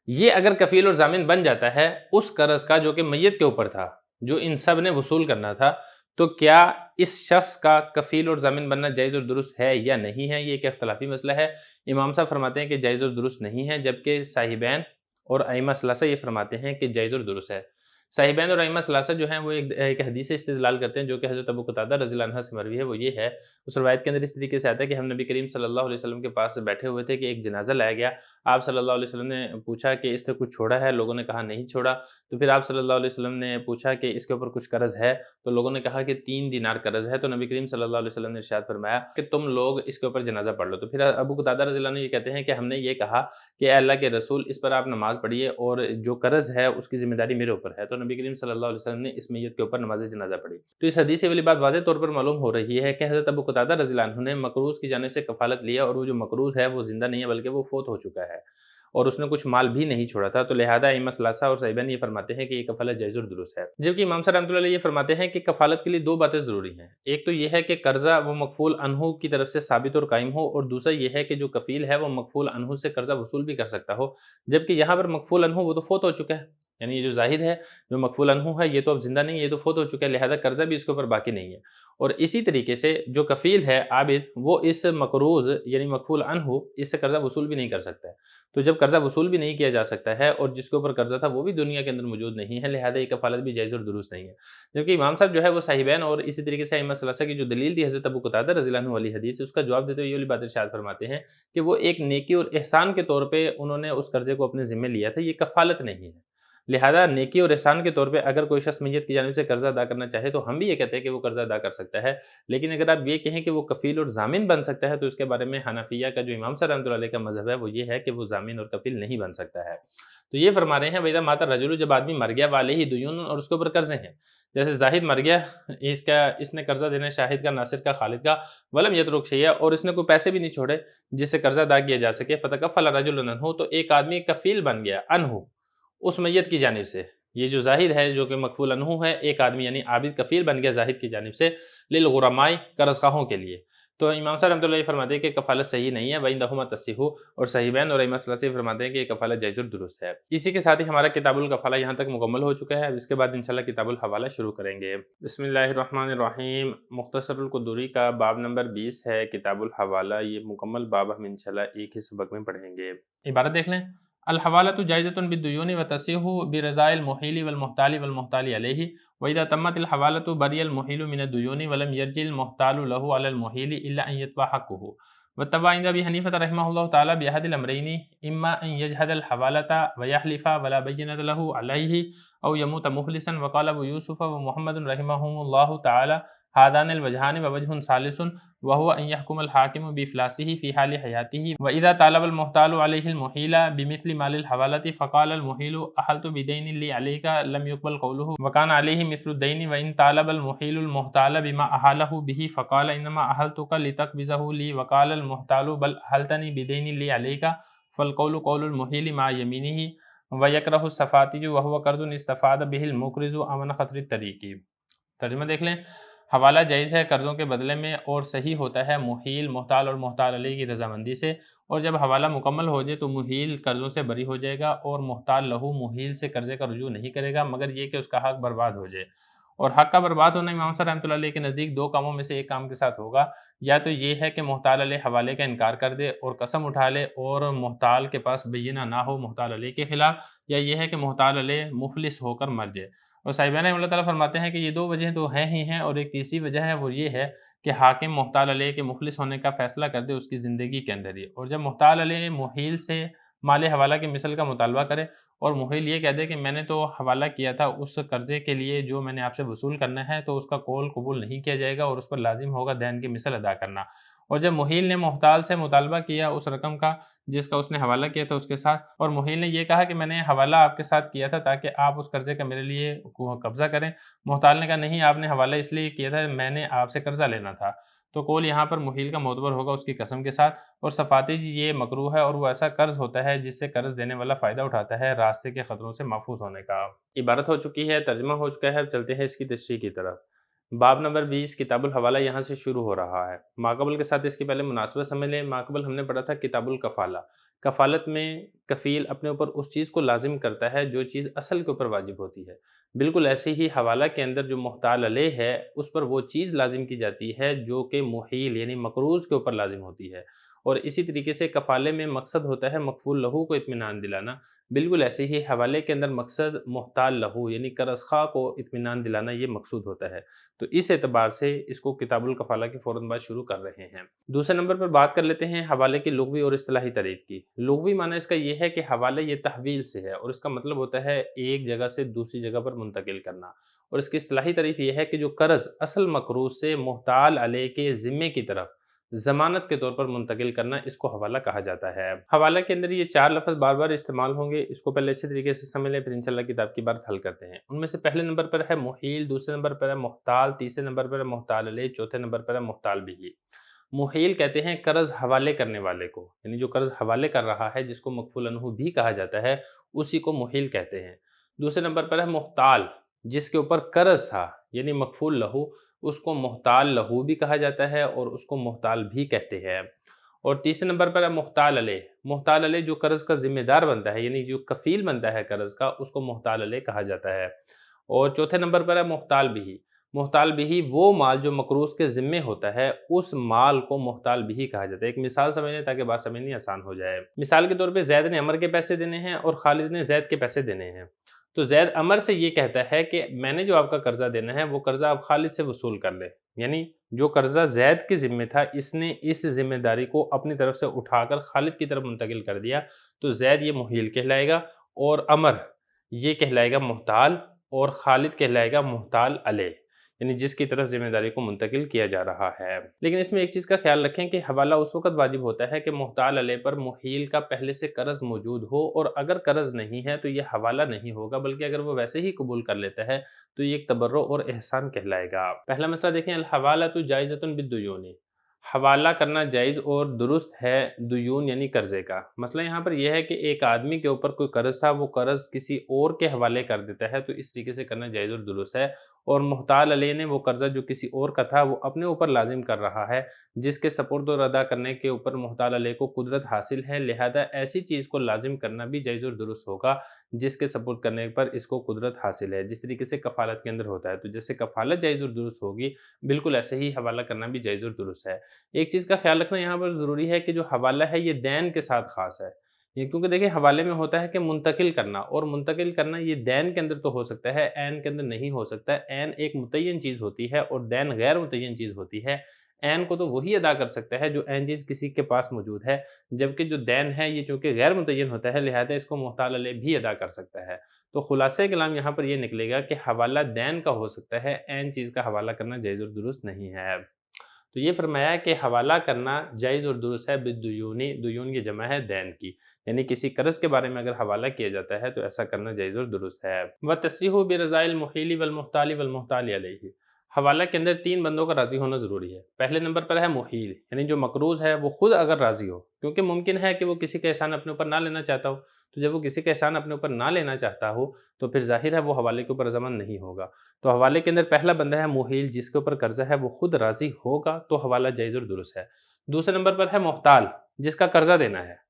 یہ اگر کفیل اور ضامن بن جاتا ہے اس قرض کا جو کہ میت کے اوپر تھا، جو ان سب نے وصول کرنا تھا، تو کیا اس شخص کا کفیل اور ضامن بننا جائز اور درست ہے یا نہیں ہے؟ یہ ایک اختلافی مسئلہ ہے۔ امام صاحب فرماتے ہیں کہ جائز اور درست نہیں ہے، جبکہ صاحبین اور ائمہ ثلاثہ یہ فرماتے ہیں کہ جائز اور درست ہے۔ صاحبین اور ائمہ ثلاثہ جو ہیں وہ ایک حدیث سے استدلال کرتے ہیں جو کہ حضرت ابو قتادہ رضی اللہ عنہ سے مروی ہے، وہ یہ ہے، اس روایت کے اندر اس طریقے سے آتا ہے کہ ہم نبی کریم صلی اللہ علیہ وسلم کے پاس بیٹھے ہوئے تھے کہ ایک جنازہ لایا گیا، آپ صلی اللہ علیہ وسلم نے پوچھا کہ اس نے کچھ چھوڑا ہے؟ لوگوں نے کہا نہیں چھوڑا۔ تو پھر آپ صلی اللہ علیہ وسلم نے پوچھا کہ اس کے اوپر کچھ قرض ہے؟ تو لوگوں نے کہا کہ 3 دینار قرض ہے۔ تو نبی کریم صلی اللہ علیہ وسلم نے ارشاد فرمایا کہ تم لوگ اس کے اوپر جنازہ پڑھ لو۔ تو پھر ابو قتادہ رضی اللہ عنہ یہ کہتے ہیں کہ ہم نے یہ کہا کہ اے اللہ کے رسول، اس پر آپ نماز پڑھیے اور جو قرض ہے اس کی ذمہ داری میرے اوپر ہے۔ تو نبی کریم صلی اللہ علیہ وسلم نے اس میت کے اوپر نماز جنازہ پڑھی۔ تو اس حدیث سے والی بات واضح طور پر معلوم ہو رہی ہے کہ حضرت ابو قتادہ رضی اللہ عنہ نے مقروض کی جانب سے کفالت لیا، اور وہ جو مقروض ہے وہ زندہ نہیں ہے بلکہ وہ فوت ہو چکا ہے اور اس نے کچھ مال بھی نہیں چھوڑا تھا۔ تو لہذا ائمہ ثلاثہ اور صاحبین یہ فرماتے ہیں کہ یہ کفالت جائز اور درست ہے، جبکہ امام صاحب رحمۃ اللہ علیہ یہ فرماتے ہیں کہ کفالت کے لیے 2 باتیں ضروری ہیں۔ ایک تو یہ ہے کہ قرضہ وہ مکفول عنہ کی طرف سے ثابت اور قائم ہو، اور دوسرا یہ ہے کہ جو کفیل ہے وہ مکفول عنہ سے قرضہ وصول بھی کر سکتا ہو، جبکہ یہاں پر مکفول عنہ وہ تو فوت ہو چکا ہے، یعنی یہ جو زاہد ہے جو مکفول عنہ ہے یہ تو اب زندہ نہیں ہے، یہ تو فوت ہو چکا ہے، لہذا قرضہ بھی اس کے اوپر باقی نہیں ہے۔ اور اسی طریقے سے جو کفیل ہے عابد، وہ اس مقروض یعنی مکفول عنہ اس سے قرضہ وصول بھی نہیں کر سکتا ہے۔ تو جب قرضہ وصول بھی نہیں کیا جا سکتا ہے اور جس کے اوپر قرضہ تھا وہ بھی دنیا کے اندر موجود نہیں ہے، لہذا یہ کفالت بھی جائز اور درست نہیں ہے۔ جبکہ امام صاحب جو ہے وہ صاحبین اور اسی طریقے سے ائمہ ثلاثہ کی جو دلیل دی حضرت ابو قتادہ رضی اللہ عنہ والی حدیث ہے، اس کا جواب دیتے ہوئے یہ والی بات ارشاد فرماتے ہیں کہ وہ ایک نیکی اور احسان کے طور پہ انہوں نے اس قرضے کو اپنے ذمہ لیا تھا، یہ کفالت نہیں ہے۔ لہذا نیکی اور احسان کے طور پہ اگر کوئی شخص میت کی جانب سے قرضہ ادا کرنا چاہے تو ہم بھی یہ کہتے ہیں کہ وہ قرضہ ادا کر سکتا ہے، لیکن اگر آپ یہ کہیں کہ وہ کفیل اور ضامن بن سکتا ہے تو اس کے بارے میں حنفیہ کا جو امام صاحب رحمۃ اللہ علیہ کا مذہب ہے وہ یہ ہے کہ وہ ضامن اور کفیل نہیں بن سکتا ہے۔ تو یہ فرما رہے ہیں وَإِذَا مَاتَ الرَّجُلُ، جب آدمی مر گیا، وَعَلَيْهِ دَيْنٌ، اور اس کے اوپر قرضے ہیں، جیسے زاہد مر گیا، اس نے قرضہ دینا ہے شاہد کا، ناصر کا، خالد کا، وَلَمْ يَتْرُكْ شَيْئًا، اور اس نے کوئی پیسے بھی نہیں چھوڑے جس سے قرضہ ادا کیا جا سکے، فَتَكَفَّلَ رَجُلٌ عَنْهُ، تو ایک آدمی کفیل بن گیا عنہ، اس میت کی جانب سے۔ یہ جو زاہد ہے جو کہ مکفول عنہ ہے، ایک آدمی یعنی عابد کفیل بن گیا زاہد کی جانب سے للغرماء، قرض خواہوں کے لیے۔ تو امام صاحب رحمۃ اللہ علیہ فرماتے ہیں کہ کفالت صحیح نہیں ہے، وَإِنَّهُمَا تَصِحُّ، اور صحیحین اور ائمہ ثلاثہ فرماتے ہیں کہ یہ کفالت جائز اور درست ہے۔ اسی کے ساتھ ہی ہمارا کتاب الکفالہ یہاں تک مکمل ہو چکا ہے، اب اس کے بعد انشاءاللہ کتاب الحوالہ شروع کریں گے۔ بسم اللہ الرحمن الرحیم۔ مختصر القدوری کا باب نمبر 20 ہے کتاب الحوالہ، یہ مکمل باب ہم انشاءاللہ ایک ہی سبق میں پڑھیں گے۔ عبارت دیکھ لیں، الحوالۃ جائزۃ بالدیون وتصح برضاء المحیل والمحتال والمحتال علیہ، وإذا تمت الحوالۃ بری المحیل من الدیون ولم یرجع المحتال له على المحیل الا ان یتبع حقه، واتبع عند ابی حنیفہ رحمہ اللہ تعالی بأحد الامرین، اما ان یجحد الحوالۃ ویحلف ولا بینۃ له علیہ او یموت مفلسا، وقال ابو یوسف ومحمد رحمہم اللہ تعالی هذان الوجهان ووجه ثالث وهو ان يحكم الحاكم بإفلاسه في حال حياته، وإذا طالب المحتال عليه المحيل بمثل مال الحوالة فقال المحيل أحلت بدين لي عليك لم يقبل قوله وكان عليه مثل الدين، وإن طالب المحيل المحتال بما أحاله به فقال إنما أحلتك لتقبضه لي وقال المحتال بل أحلتني بدين لي عليك، فالقول قول المحيل مع يمينه، ويكره السفاتج وهو قرض استفاد به المقرض أمن خطر الطريق۔ ترجمہ دیکھ لیں، حوالہ جائز ہے قرضوں کے بدلے میں، اور صحیح ہوتا ہے محیل، محتال اور محتال علیہ کی رضامندی سے، اور جب حوالہ مکمل ہو جائے تو محیل قرضوں سے بری ہو جائے گا اور محتال لہو محیل سے قرضے کا رجوع نہیں کرے گا مگر یہ کہ اس کا حق برباد ہو جائے۔ اور حق کا برباد ہونا امام صاحب رحمۃ اللہ علیہ کے نزدیک 2 کاموں میں سے ایک کام کے ساتھ ہوگا، یا تو یہ ہے کہ محتال علیہ حوالے کا انکار کر دے اور قسم اٹھا لے اور محتال کے پاس بینہ نہ ہو محتال علیہ کے خلاف، یا یہ ہے کہ محتال علیہ مفلس ہو کر مر جائے۔ اور صاحبان اللہ تعالیٰ فرماتے ہیں کہ یہ 2 وجہیں تو ہیں ہی ہیں، اور ایک تیسری وجہ ہے وہ یہ ہے کہ حاکم محتال علیہ کے مخلص ہونے کا فیصلہ کر دے اس کی زندگی کے اندر ہی، اور جب محتال علیہ محیل سے مال حوالہ کی مثل کا مطالبہ کرے اور محیل یہ کہہ دے کہ میں نے تو حوالہ کیا تھا اس قرضے کے لیے جو میں نے آپ سے وصول کرنا ہے، تو اس کا قول قبول نہیں کیا جائے گا اور اس پر لازم ہوگا دین کی مثل ادا کرنا۔ اور جب محیل نے محتال سے مطالبہ کیا اس رقم کا جس کا اس نے حوالہ کیا تھا اس کے ساتھ، اور محیل نے یہ کہا کہ میں نے حوالہ آپ کے ساتھ کیا تھا تاکہ آپ اس قرضے کا میرے لیے قبضہ کریں، محتال نے کہا نہیں، آپ نے حوالہ اس لیے کیا تھا میں نے آپ سے قرضہ لینا تھا، تو قول یہاں پر محیل کا معتبر ہوگا اس کی قسم کے ساتھ۔ اور صفاتی جی یہ مکروہ ہے اور وہ ایسا قرض ہوتا ہے جس سے قرض دینے والا فائدہ اٹھاتا ہے راستے کے خطروں سے محفوظ ہونے کا۔ عبارت ہو چکی ہے، ترجمہ ہو چکا ہے، اب چلتے ہیں اس کی تشریح کی طرف۔ باب نمبر 20 کتاب الحوالہ یہاں سے شروع ہو رہا ہے۔ ماقبل کے ساتھ اس کی پہلے مناسبت سمجھ لیں۔ ماقبل ہم نے پڑھا تھا کتاب الکفالہ۔ کفالت میں کفیل اپنے اوپر اس چیز کو لازم کرتا ہے جو چیز اصل کے اوپر واجب ہوتی ہے، بالکل ایسے ہی حوالہ کے اندر جو محتال علیہ ہے اس پر وہ چیز لازم کی جاتی ہے جو کہ محیل یعنی مقروض کے اوپر لازم ہوتی ہے، اور اسی طریقے سے کفالے میں مقصد ہوتا ہے مکفول لہو کو اطمینان دلانا، بالکل ایسے ہی حوالے کے اندر مقصد محتال لہو یعنی قرض خواہ کو اطمینان دلانا یہ مقصود ہوتا ہے، تو اس اعتبار سے اس کو کتاب الکفالہ کے فوراً بعد شروع کر رہے ہیں۔ دوسرے نمبر پر بات کر لیتے ہیں حوالے کی لغوی اور اصطلاحی تعریف کی۔ لغوی معنی اس کا یہ ہے کہ حوالہ یہ تحویل سے ہے اور اس کا مطلب ہوتا ہے ایک جگہ سے دوسری جگہ پر منتقل کرنا، اور اس کی اصطلاحی تعریف یہ ہے کہ جو قرض اصل مقروض سے محتال علیہ کے ذمے کی طرف ضمانت کے طور پر منتقل کرنا، اس کو حوالہ کہا جاتا ہے۔ حوالہ کے اندر یہ 4 لفظ بار بار استعمال ہوں گے، اس کو پہلے اچھے طریقے سے سمجھ لیں، پھر انشاءاللہ کتاب کی بات حل کرتے ہیں۔ ان میں سے پہلے نمبر پر ہے محیل، دوسرے نمبر پر ہے محتال، تیسرے نمبر پر ہے محتال علیہ، چوتھے نمبر پر ہے محتال بھی۔ محیل کہتے ہیں قرض حوالے کرنے والے کو، یعنی جو قرض حوالے کر رہا ہے جس کو مکفول عنہ بھی کہا جاتا ہے اسی کو محیل کہتے ہیں۔ دوسرے نمبر پر ہے محتال، جس کے اوپر قرض تھا یعنی مکفول لہو، اس کو محتال لہو بھی کہا جاتا ہے اور اس کو محتال بھی کہتے ہیں۔ اور تیسرے نمبر پر ہے محتال علیہ۔ محتال علیہ جو قرض کا ذمہ دار بنتا ہے یعنی جو کفیل بنتا ہے قرض کا، اس کو محتال علیہ کہا جاتا ہے۔ اور چوتھے نمبر پر ہے محتال بھی۔ محتال بھی وہ مال جو مقروض کے ذمے ہوتا ہے اس مال کو محتال بھی کہا جاتا ہے۔ ایک مثال سمجھیں تاکہ بات سمجھنی آسان ہو جائے۔ مثال کے طور پہ زید نے عمر کے پیسے دینے ہیں اور خالد نے زید کے پیسے دینے ہیں، تو زید عمر سے یہ کہتا ہے کہ میں نے جو آپ کا قرضہ دینا ہے وہ قرضہ آپ خالد سے وصول کر لے، یعنی جو قرضہ زید کے ذمے تھا اس نے اس ذمہ داری کو اپنی طرف سے اٹھا کر خالد کی طرف منتقل کر دیا، تو زید یہ محیل کہلائے گا اور عمر یہ کہلائے گا محتال اور خالد کہلائے گا محتال علیہ، یعنی جس کی طرف ذمہ داری کو منتقل کیا جا رہا ہے۔ لیکن اس میں ایک چیز کا خیال رکھیں کہ حوالہ اس وقت واجب ہوتا ہے کہ محتال علیہ پر محیل کا پہلے سے قرض موجود ہو، اور اگر قرض نہیں ہے تو یہ حوالہ نہیں ہوگا، بلکہ اگر وہ ویسے ہی قبول کر لیتا ہے تو یہ ایک تبرع اور احسان کہلائے گا۔ پہلا مسئلہ دیکھیں، الحوالۃ جائزۃ بالدیون، حوالہ کرنا جائز اور درست ہے دیون یعنی قرضے کا۔ مسئلہ یہاں پر یہ ہے کہ ایک آدمی کے اوپر کوئی قرض تھا، وہ قرض کسی اور کے حوالے کر دیتا ہے تو اس طریقے سے کرنا جائز اور درست ہے، اور محتال علیہ نے وہ قرضہ جو کسی اور کا تھا وہ اپنے اوپر لازم کر رہا ہے جس کے سپرد اور ادا کرنے کے اوپر محتال علیہ کو قدرت حاصل ہے، لہذا ایسی چیز کو لازم کرنا بھی جائز اور درست ہوگا جس کے سپرد کرنے پر اس کو قدرت حاصل ہے، جس طریقے سے کفالت کے اندر ہوتا ہے، تو جیسے کفالت جائز اور درست ہوگی بالکل ایسے ہی حوالہ کرنا بھی جائز اور درست ہے۔ ایک چیز کا خیال رکھنا یہاں پر ضروری ہے کہ جو حوالہ ہے یہ دین کے ساتھ خاص ہے، یہ کیونکہ دیکھیں حوالے میں ہوتا ہے کہ منتقل کرنا، اور منتقل کرنا یہ دین کے اندر تو ہو سکتا ہے، عین کے اندر نہیں ہو سکتا۔ عین ایک متعین چیز ہوتی ہے اور دین غیر متعین چیز ہوتی ہے۔ عین کو تو وہی ادا کر سکتا ہے جو عین چیز کسی کے پاس موجود ہے، جبکہ جو دین ہے یہ چونکہ غیر متعین ہوتا ہے لہذا اس کو محتال علیہ بھی ادا کر سکتا ہے۔ تو خلاصہ کلام یہاں پر یہ نکلے گا کہ حوالہ دین کا ہو سکتا ہے، عین چیز کا حوالہ کرنا جائز اور درست نہیں ہے۔ تو یہ فرمایا ہے کہ حوالہ کرنا جائز اور درست ہے بالدیونی، دیون کی جمع ہے دین کی، یعنی کسی قرض کے بارے میں اگر حوالہ کیا جاتا ہے تو ایسا کرنا جائز اور درست ہے۔ وَتَصْرِیحُ بِرَضَاءِ الْمُحِیلِ وَالْمُحْتَالِ وَالْمُحْتَالِ عَلَیْہِ، حوالہ کے اندر 3 بندوں کا راضی ہونا ضروری ہے۔ پہلے نمبر پر ہے محیل، یعنی جو مقروض ہے وہ خود اگر راضی ہو، کیونکہ ممکن ہے کہ وہ کسی کا احسان اپنے اوپر نہ لینا چاہتا ہو، تو جب وہ کسی کا احسان اپنے اوپر نہ لینا چاہتا ہو تو پھر ظاہر ہے وہ حوالے کے اوپر ضامن نہیں ہوگا، تو حوالے کے اندر پہلا بندہ ہے محیل، جس کے اوپر قرضہ ہے وہ خود راضی ہوگا تو حوالہ جائز اور درست ہے۔ دوسرے نمبر پر ہے محتال، جس کا قرضہ دینا ہے،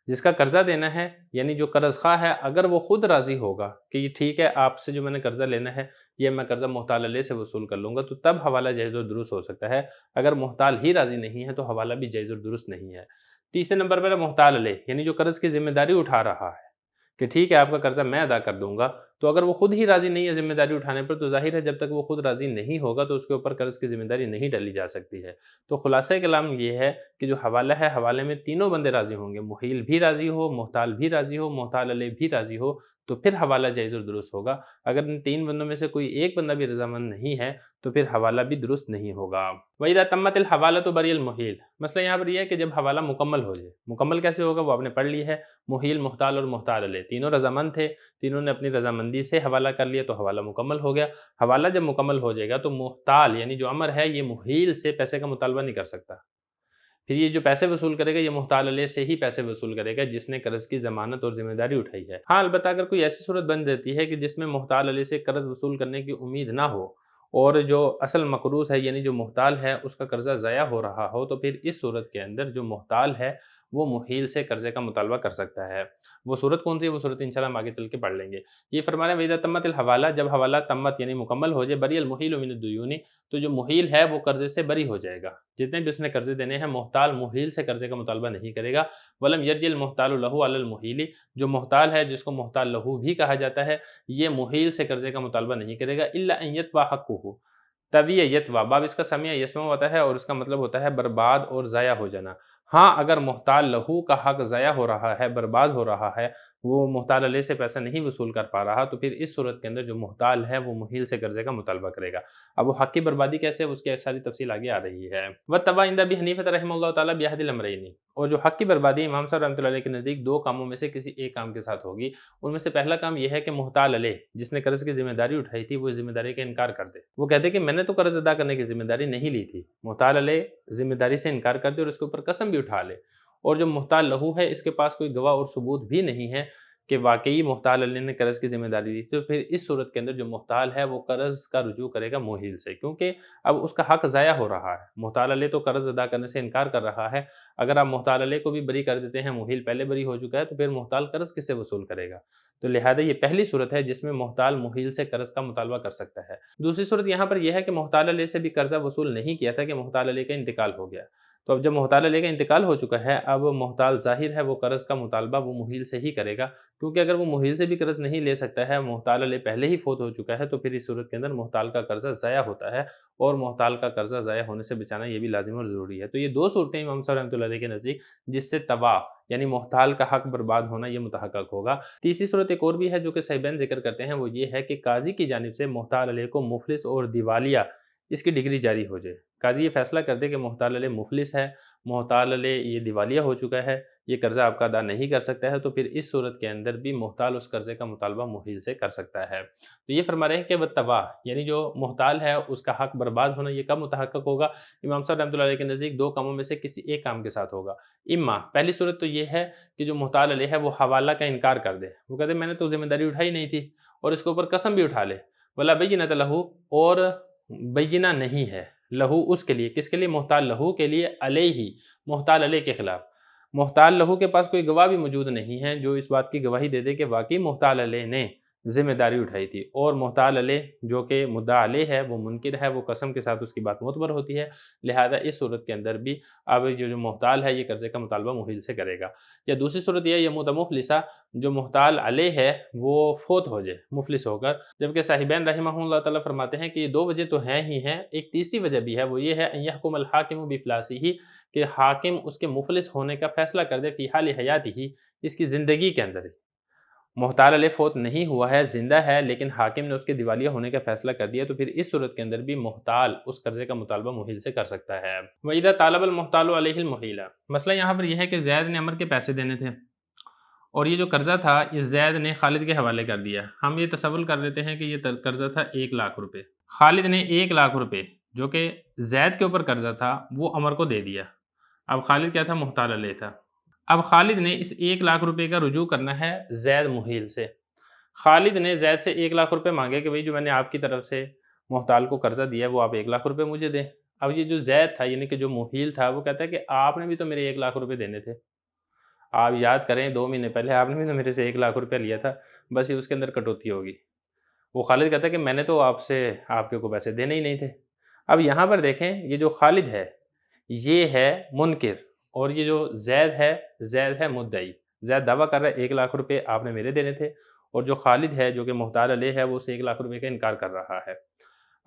جس کا قرضہ دینا ہے یعنی جو قرض خواہ ہے اگر وہ خود راضی ہوگا کہ یہ ٹھیک ہے آپ سے جو میں نے قرضہ لینا ہے یہ میں قرضہ محتال علیہ سے وصول کر لوں گا، تو تب حوالہ جائز اور درست ہو سکتا ہے۔ اگر محتال ہی راضی نہیں ہے تو حوالہ بھی جائز اور درست نہیں ہے۔ تیسرے نمبر پر ہے محتال علیہ، یعنی جو قرض کی ذمہ داری اٹھا رہا ہے کہ ٹھیک ہے آپ کا قرضہ میں ادا کر دوں گا، تو اگر وہ خود ہی راضی نہیں ہے ذمہ داری اٹھانے پر، تو ظاہر ہے جب تک وہ خود راضی نہیں ہوگا تو اس کے اوپر قرض کی ذمہ داری نہیں ڈالی جا سکتی ہے۔ تو خلاصہ کلام یہ ہے کہ جو حوالہ ہے، حوالے میں تینوں بندے راضی ہوں گے، محیل بھی راضی ہو، محتال بھی راضی ہو، محتال علیہ بھی راضی ہو، تو پھر حوالہ جائز اور درست ہوگا۔ اگر ان تین بندوں میں سے کوئی ایک بندہ بھی رضامند نہیں ہے تو پھر حوالہ بھی درست نہیں ہوگا۔ وَإِذَا تَمَّتِ الْحَوَالَةُ بَرِئَ الْمُحِيلُ، مسئلہ یہاں پر یہ ہے کہ جب حوالہ مکمل ہو جائے، مکمل کیسے ہوگا وہ آپ نے پڑھ لی ہے، محیل، محتال اور محتال علیہ تینوں رضامند تھے، تینوں نے اپنی رضامندی سے حوالہ کر لیا تو حوالہ مکمل ہو گیا۔ حوالہ جب مکمل ہو جائے گا تو محتال یعنی جو امر ہے یہ محیل سے پیسے کا مطالبہ نہیں کر سکتا، پھر یہ جو پیسے وصول کرے گا یہ محتال علیہ سے ہی پیسے وصول کرے گا جس نے قرض کی ضمانت اور ذمہ داری اٹھائی ہے۔ ہاں البتہ اگر کوئی ایسی صورت بن جاتی ہے کہ جس میں محتال علیہ سے قرض وصول کرنے کی امید نہ ہو اور جو اصل مقروض ہے یعنی جو محتال ہے اس کا قرضہ ضائع ہو رہا ہو، تو پھر اس صورت کے اندر جو محتال ہے وہ محیل سے قرضے کا مطالبہ کر سکتا ہے۔ وہ صورت کون سی ہے؟ وہ صورت انشاءاللہ ہم آگے چل کے پڑھ لیں گے۔ یہ فرما رہے ہیں وَإِذَا تَمَّتِ الْحَوَالَہ، جب حوالہ تمت یعنی مکمل ہو جائے، بَرِئَ الْمُحِيلُ مِنَ الدُّيُونِ، تو جو محیل ہے وہ قرضے سے بری ہو جائے گا، جتنے بھی اس نے قرضے دینے ہیں محتال محیل سے قرضے کا مطالبہ نہیں کرے گا۔ وَلَمْ يَرْجِ الْمُحْتَالُ لَهُ عَلَى الْمُحِيلِ، جو محتال ہے جس کو محتال لہو بھی کہا جاتا ہے، یہ محیل سے قرضے کا مطالبہ نہیں کرے گا إِلَّا أَن يَتْوَى حَقُّهُ، تبھی یتوا باب اس کا سمیع یسمع ہوتا ہے اور اس کا مطلب ہوتا ہے برباد اور ضائع ہو جانا۔ ہاں اگر محتال لہو کا حق ضائع ہو رہا ہے، برباد ہو رہا ہے، وہ محتال علیہ سے پیسہ نہیں وصول کر پا رہا، تو پھر اس صورت کے اندر جو محتال ہے وہ محیل سے قرضے کا مطالبہ کرے گا۔ اب وہ حق کی بربادی کیسے ہے اس کی ساری تفصیل آگے آ رہی ہے۔ وَاتَّبَعَ عِنْدَ أَبِي حَنِیفَةَ رحمہ اللہ تعالیٰ بِأَحَدِ الْأَمْرَيْنِ، اور جو حق کی بربادی امام صاحب رحمۃ اللہ علیہ کے نزدیک دو کاموں میں سے کسی ایک کام کے ساتھ ہوگی۔ ان میں سے پہلا کام یہ ہے کہ محتال علیہ جس نے قرض کی ذمہ داری اٹھائی تھی وہ اس ذمہ داری کا انکار کر دے، وہ کہتے کہ میں نے تو قرض ادا کرنے کی ذمہ داری نہیں لی تھی، محتال علیہ ذمہ داری سے انکار کر دے اور اس کے اوپر قسم بھی اٹھا لے، اور جو محتال لہو ہے اس کے پاس کوئی گواہ اور ثبوت بھی نہیں ہے کہ واقعی محتال علیہ نے قرض کی ذمہ داری لی تھی، تو پھر اس صورت کے اندر جو محتال ہے وہ قرض کا رجوع کرے گا محیل سے، کیونکہ اب اس کا حق ضائع ہو رہا ہے۔ محتال علیہ تو قرض ادا کرنے سے انکار کر رہا ہے، اگر آپ محتال علیہ کو بھی بری کر دیتے ہیں، محیل پہلے بری ہو چکا ہے، تو پھر محتال قرض کس سے وصول کرے گا؟ تو لہذا یہ پہلی صورت ہے جس میں محتال محیل سے قرض کا مطالبہ کر سکتا ہے۔ دوسری صورت یہاں پر یہ ہے کہ محتال علیہ سے بھی قرضہ وصول نہیں کیا تھا کہ محتال علیہ کا انتقال ہو گیا، تو اب جب محتال علیہ کا انتقال ہو چکا ہے، اب محتال ظاہر ہے وہ قرض کا مطالبہ وہ محیل سے ہی کرے گا، کیونکہ اگر وہ محیل سے بھی قرض نہیں لے سکتا ہے، محتال علیہ پہلے ہی فوت ہو چکا ہے، تو پھر اس صورت کے اندر محتال کا قرضہ ضائع ہوتا ہے، اور محتال کا قرضہ ضائع ہونے سے بچانا یہ بھی لازم اور ضروری ہے۔ تو یہ دو صورتیں امام صاحب رحمۃ اللہ علیہ کے نزدیک جس سے تباہ یعنی محتال کا حق برباد ہونا یہ متحقق ہوگا۔ تیسری صورت ایک اور بھی ہے جو کہ صاحبین ذکر کرتے ہیں، وہ یہ ہے کہ قاضی کی جانب سے محتال علیہ کو مفلس اور دیوالیہ اس کی ڈگری جاری ہو جائے، قاضی یہ فیصلہ کر دے کہ محتال علیہ مفلس ہے، محتال علیہ یہ دیوالیہ ہو چکا ہے، یہ قرضہ آپ کا ادا نہیں کر سکتا ہے، تو پھر اس صورت کے اندر بھی محتال اس قرضے کا مطالبہ محیل سے کر سکتا ہے۔ تو یہ فرما رہے ہیں کہ وَالتَّبَعَ یعنی جو محتال ہے اس کا حق برباد ہونا یہ کب متحقق ہوگا؟ امام صاحب رحمۃ اللہ علیہ کے نزدیک دو کاموں میں سے کسی ایک کام کے ساتھ ہوگا۔ اما پہلی صورت تو یہ ہے کہ جو محتال علیہ ہے وہ حوالہ کا انکار کر دے، وہ کہتے میں نے تو ذمہ داری اٹھائی نہیں تھی، اور اس کے اوپر قسم بھی اٹھا لے، وَلَا بَيِّنَةَ لَهُ، اور بینہ نہیں ہے لہو اس کے لیے، کس کے لیے؟ محتال لہو کے لیے، علیہ محتال علیہ کے خلاف، محتال لہو کے پاس کوئی گواہ بھی موجود نہیں ہے جو اس بات کی گواہی دے دے کہ واقعی محتال علیہ نے ذمہ داری اٹھائی تھی، اور محتال علیہ جو کہ مدعا علیہ ہے وہ منکر ہے، وہ قسم کے ساتھ اس کی بات معتبر ہوتی ہے، لہذا اس صورت کے اندر بھی اب جو محتال ہے یہ قرضے کا مطالبہ محیل سے کرے گا۔ یا دوسری صورت یہ یموت مفلسا، جو محتال علیہ ہے وہ فوت ہو جائے مفلس ہو کر، جبکہ صاحبین رحمہ اللہ تعالیٰ فرماتے ہیں کہ یہ دو وجہ تو ہیں ہی ہیں، ایک تیسری وجہ بھی ہے، وہ یہ ہے ان یحکم الحاکم بافلاسہ، کہ حاکم اس کے مفلس ہونے کا فیصلہ کر دے فی حال حیاتہ، اس کی زندگی کے اندر ہی۔ محتال علیہ فوت نہیں ہوا ہے، زندہ ہے، لیکن حاکم نے اس کے دیوالیہ ہونے کا فیصلہ کر دیا، تو پھر اس صورت کے اندر بھی محتال اس قرضے کا مطالبہ محیل سے کر سکتا ہے۔ وَإِذَا طَالَبَ الْمُحْتَالُ عَلَيْهِ الْمُحِيلَ، مسئلہ یہاں پر یہ ہے کہ زید نے عمر کے پیسے دینے تھے، اور یہ جو قرضہ تھا یہ زید نے خالد کے حوالے کر دیا۔ ہم یہ تصور کر لیتے ہیں کہ یہ قرضہ تھا 1,00,000 روپے، خالد نے 1,00,000 روپے جو کہ زید کے اوپر قرضہ تھا وہ عمر کو دے دیا۔ اب خالد کیا تھا؟ محتال علیہ تھا۔ اب خالد نے اس 1,00,000 روپے کا رجوع کرنا ہے زید محیل سے۔ خالد نے زید سے 1,00,000 روپے مانگے کہ بھئی جو میں نے آپ کی طرف سے محتال کو قرضہ دیا ہے وہ آپ 1,00,000 روپے مجھے دیں۔ اب یہ جو زید تھا یعنی کہ جو محیل تھا وہ کہتا ہے کہ آپ نے بھی تو میرے 1,00,000 روپے دینے تھے، آپ یاد کریں 2 مہینے پہلے آپ نے بھی تو میرے سے 1,00,000 روپے لیا تھا، بس یہ اس کے اندر کٹوتی ہوگی۔ وہ خالد کہتا ہے کہ میں نے تو آپ سے آپ کے کو پیسے دینے ہی نہیں تھے۔ اب یہاں پر دیکھیں یہ جو خالد ہے یہ ہے منکر، اور یہ جو زید ہے مدعی، زید دعویٰ کر رہا ہے 1 لاکھ روپے آپ نے میرے دینے تھے، اور جو خالد ہے جو کہ محتال علیہ ہے وہ اسے 1 لاکھ روپے کا انکار کر رہا ہے۔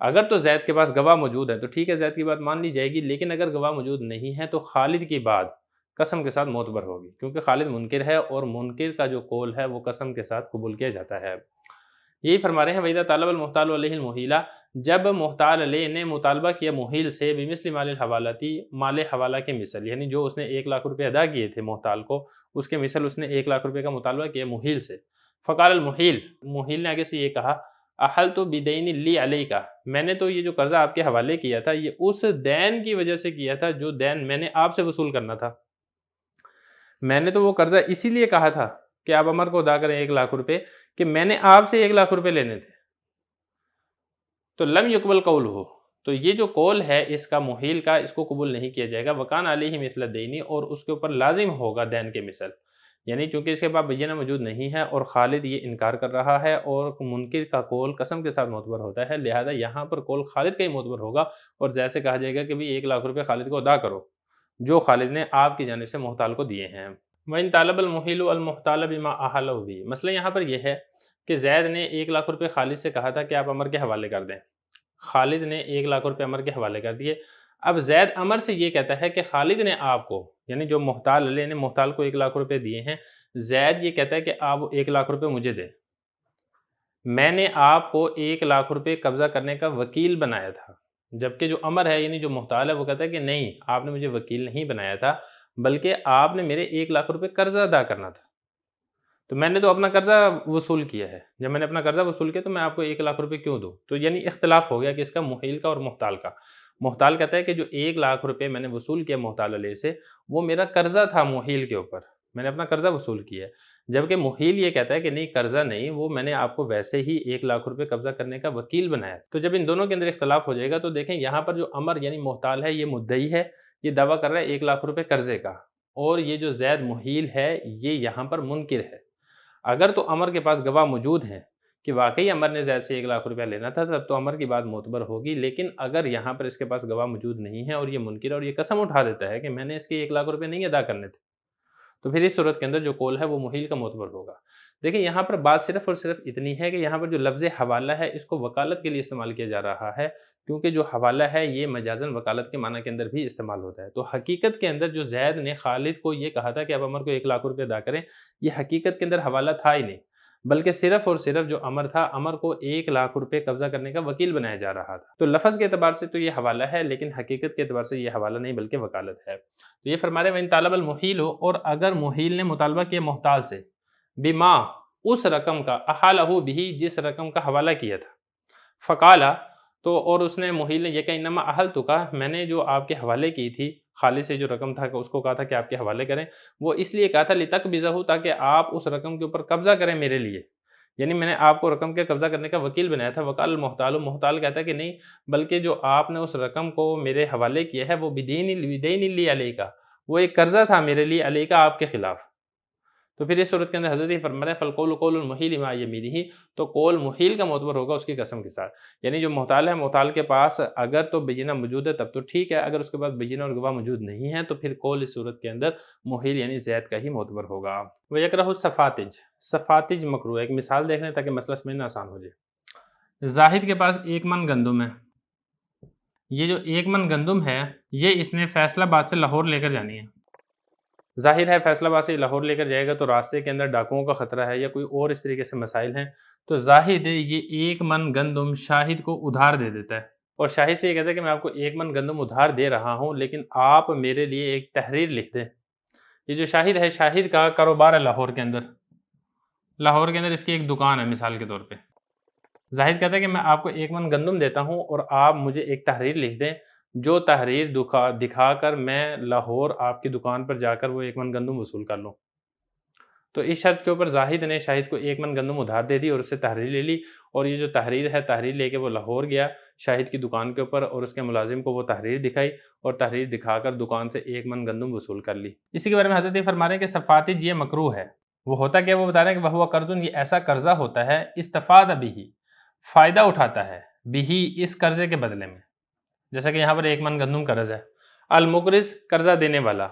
اگر تو زید کے پاس گواہ موجود ہے تو ٹھیک ہے، زید کی بات مان لی جائے گی، لیکن اگر گواہ موجود نہیں ہے تو خالد کی بات قسم کے ساتھ معتبر ہوگی، کیونکہ خالد منکر ہے اور منکر کا جو قول ہے وہ قسم کے ساتھ قبول کیا جاتا ہے۔ یہی فرما رہے ہیں وَإِذَا طَالَبَ الْمُحْتَالُ عَلَيْهِ الْمُحِيلَ، جب محتال علیہ نے مطالبہ کیا محیل سے بمثل مال الحوالتی، مال حوالہ کے مثل، یعنی جو اس نے 1 لاکھ روپے ادا کیے تھے محتال کو، اس کے مثل اس نے 1 لاکھ روپے کا مطالبہ کیا محیل سے۔ فقال المحیل، محیل نے آگے سے یہ کہا احلت بدین لی علیک، میں نے تو یہ جو قرضہ آپ کے حوالے کیا تھا یہ اس دین کی وجہ سے کیا تھا جو دین میں نے آپ سے وصول کرنا تھا، میں نے تو وہ قرضہ اسی لیے کہا تھا کہ آپ عمر کو ادا کریں 1 لاکھ روپے، کہ میں نے آپ سے 1 لاکھ روپے لینے تھے۔ تو لم یقبل قول ہو، تو یہ جو قول ہے اس کا محیل کا، اس کو قبول نہیں کیا جائے گا۔ وکان علیہ مثل الدینی، اور اس کے اوپر لازم ہوگا دین کے مثل، یعنی چونکہ اس کے پاس بینہ موجود نہیں ہے اور خالد یہ انکار کر رہا ہے اور منکر کا قول قسم کے ساتھ معتبر ہوتا ہے، لہذا یہاں پر قول خالد کا ہی معتبر ہوگا، اور جیسے کہا جائے گا کہ بھی 1 لاکھ روپے خالد کو ادا کرو جو خالد نے آپ کی جانب سے محتال کو دیے ہیں۔ وَإِن طَالَبَ الْمُحِيلُ الْمُحْتَالَ بِمَا أَحَلَّهُ بِهِ، مسئلہ یہاں پر یہ ہے کہ زید نے 1 لاکھ روپے خالد سے کہا تھا کہ آپ عمر کے حوالے کر دیں، خالد نے 1 لاکھ روپے عمر کے حوالے کر دیے۔ اب زید عمر سے یہ کہتا ہے کہ خالد نے آپ کو، یعنی جو محتال علیہ نے محتال کو 1 لاکھ روپے دیے ہیں، زید یہ کہتا ہے کہ آپ 1 لاکھ روپے مجھے دیں، میں نے آپ کو 1 لاکھ روپے قبضہ کرنے کا وکیل بنایا تھا، جبکہ جو عمر ہے یعنی جو محتال ہے وہ کہتا ہے کہ نہیں، آپ نے مجھے وکیل نہیں بنایا تھا، بلکہ آپ نے میرے 1 لاکھ روپے قرضہ ادا کرنا تھا، تو میں نے تو اپنا قرضہ وصول کیا ہے، جب میں نے اپنا قرضہ وصول کیا تو میں آپ کو 1 لاکھ روپے کیوں دوں؟ تو یعنی اختلاف ہو گیا کہ اس کا محیل کا اور محتال کا۔ محتال کہتا ہے کہ جو 1 لاکھ روپے میں نے وصول کیا محتال علیہ سے وہ میرا قرضہ تھا محیل کے اوپر، میں نے اپنا قرضہ وصول کیا ہے، جبکہ محیل یہ کہتا ہے کہ نہیں، قرضہ نہیں، وہ میں نے آپ کو ویسے ہی 1 لاکھ روپے قبضہ کرنے کا وکیل بنایا۔ تو جب ان دونوں کے اندر اختلاف ہو جائے گا تو دیکھیں یہاں پر جو عمر یعنی محتال ہے یہ مدعی ہے، یہ دعویٰ کر رہا ہے 1 لاکھ روپے قرضے کا، اور یہ جو زید محیل ہے یہ یہاں پر منکر ہے۔ اگر تو عمر کے پاس گواہ موجود ہیں کہ واقعی عمر نے زید سے 1 لاکھ روپے لینا تھا تب تو عمر کی بات معتبر ہوگی، لیکن اگر یہاں پر اس کے پاس گواہ موجود نہیں ہے اور یہ منکر اور یہ قسم اٹھا دیتا ہے کہ میں نے اس کے 1 لاکھ روپے نہیں ادا کرنے تھے، تو پھر اس صورت کے اندر جو قول ہے وہ محیل کا معتبر ہوگا۔ دیکھیں یہاں پر بات صرف اور صرف اتنی ہے کہ یہاں پر جو لفظ حوالہ ہے اس کو وکالت کے لیے استعمال کیا جا رہا ہے، کیونکہ جو حوالہ ہے یہ مجازاً وکالت کے معنی کے اندر بھی استعمال ہوتا ہے۔ تو حقیقت کے اندر جو زید نے خالد کو یہ کہا تھا کہ اب عمر کو 1 لاکھ روپے ادا کریں، یہ حقیقت کے اندر حوالہ تھا ہی نہیں، بلکہ صرف اور صرف جو عمر تھا، عمر کو 1 لاکھ روپے قبضہ کرنے کا وکیل بنایا جا رہا تھا۔ تو لفظ کے اعتبار سے تو یہ حوالہ ہے، لیکن حقیقت کے اعتبار سے یہ حوالہ نہیں بلکہ وکالت ہے۔ تو یہ فرما رہے ہیں وَإِن طَالَبَ الْمُحِيلُ، اور اگر محیل نے مطالبہ کیا محتال سے، بما، اس رقم کا، احالہ بھی، جس رقم کا حوالہ کیا تھا، فقالا، تو اور اس نے محیل نے یہ کہا انما احلتک، میں نے جو آپ کے حوالے کی تھی خالد سے جو رقم تھا اس کو کہا تھا کہ آپ کے حوالے کریں، وہ اس لیے کہا تھا لتقبضہ، تاکہ آپ اس رقم کے اوپر قبضہ کریں میرے لیے، یعنی میں نے آپ کو رقم کے قبضہ کرنے کا وکیل بنایا تھا۔ وقال المحتال، محتال کہتا ہے کہ نہیں، بلکہ جو آپ نے اس رقم کو میرے حوالے کیا ہے وہ بدین لی علیہ کا، وہ ایک قرضہ تھا میرے لیے علیہ کا، آپ کے خلاف۔ تو پھر اس صورت کے اندر حضرت یہ فرما رہے ہیں فالقول قول المحیل مع یمینہ، تو قول محیل کا معتبر ہوگا اس کی قسم کے ساتھ، یعنی جو محتال ہے محتال کے پاس اگر تو بینہ موجود ہے تب تو ٹھیک ہے، اگر اس کے پاس بینہ اور گواہ موجود نہیں ہے تو پھر قول اس صورت کے اندر محیل یعنی زید کا ہی معتبر ہوگا۔ وَيَكْرَهُ السَّفَاتِج، سفاتج مکروہ ہے، ایک مثال دیکھ لیں تاکہ مسئلہ سمجھنا آسان ہو جائے۔ زاہد کے پاس 1 من گندم ہے، یہ جو 1 من گندم ہے یہ اس نے فیصل آباد سے لاہور لے کر جانی ہے۔ ظاہر ہے فیصل آباد سے لاہور لے کر جائے گا تو راستے کے اندر ڈاکوؤں کا خطرہ ہے یا کوئی اور اس طریقے سے مسائل ہیں، تو زاہد یہ 1 من گندم شاہد کو ادھار دے دیتا ہے، اور شاہد سے یہ کہتا ہے کہ میں آپ کو 1 من گندم ادھار دے رہا ہوں لیکن آپ میرے لیے ایک تحریر لکھ دیں۔ یہ جو شاہد ہے، شاہد کا کاروبار ہے لاہور کے اندر اس کی ایک دکان ہے مثال کے طور پہ۔ زاہد کہتا ہے کہ میں آپ کو 1 من گندم دیتا ہوں اور آپ مجھے ایک تحریر لکھ دیں، جو تحریر دکھا کر میں لاہور آپ کی دکان پر جا کر وہ 1 من گندم وصول کر لوں۔ تو اس شرط کے اوپر زاہد نے شاہد کو 1 من گندم ادھار دے دی اور اس سے تحریر لے لی، اور یہ جو تحریر ہے تحریر لے کے وہ لاہور گیا شاہد کی دکان کے اوپر اور اس کے ملازم کو وہ تحریر دکھائی اور تحریر دکھا کر دکان سے 1 من گندم وصول کر لی۔ اسی کے بارے میں حضرت یہ فرما رہے ہیں کہ سفاتج یہ مکروہ ہے، وہ ہوتا کیا، وہ بتا رہے ہیں کہ وہ قرض، یہ ایسا قرضہ ہوتا ہے استفاد بھی، فائدہ اٹھاتا ہے بھی، اس قرضے کے بدلے میں، جیسا کہ یہاں پر 1 من گندم قرض ہے۔ المقرض قرضہ دینے والا،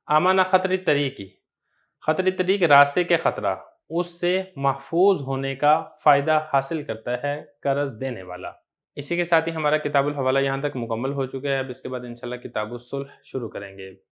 امانہ خطر طریقی، خطری طریق راستے کے خطرہ، اس سے محفوظ ہونے کا فائدہ حاصل کرتا ہے قرض دینے والا۔ اسی کے ساتھ ہی ہمارا کتاب الحوالہ یہاں تک مکمل ہو چکا ہے۔ اب اس کے بعد انشاءاللہ کتاب الصلح شروع کریں گے۔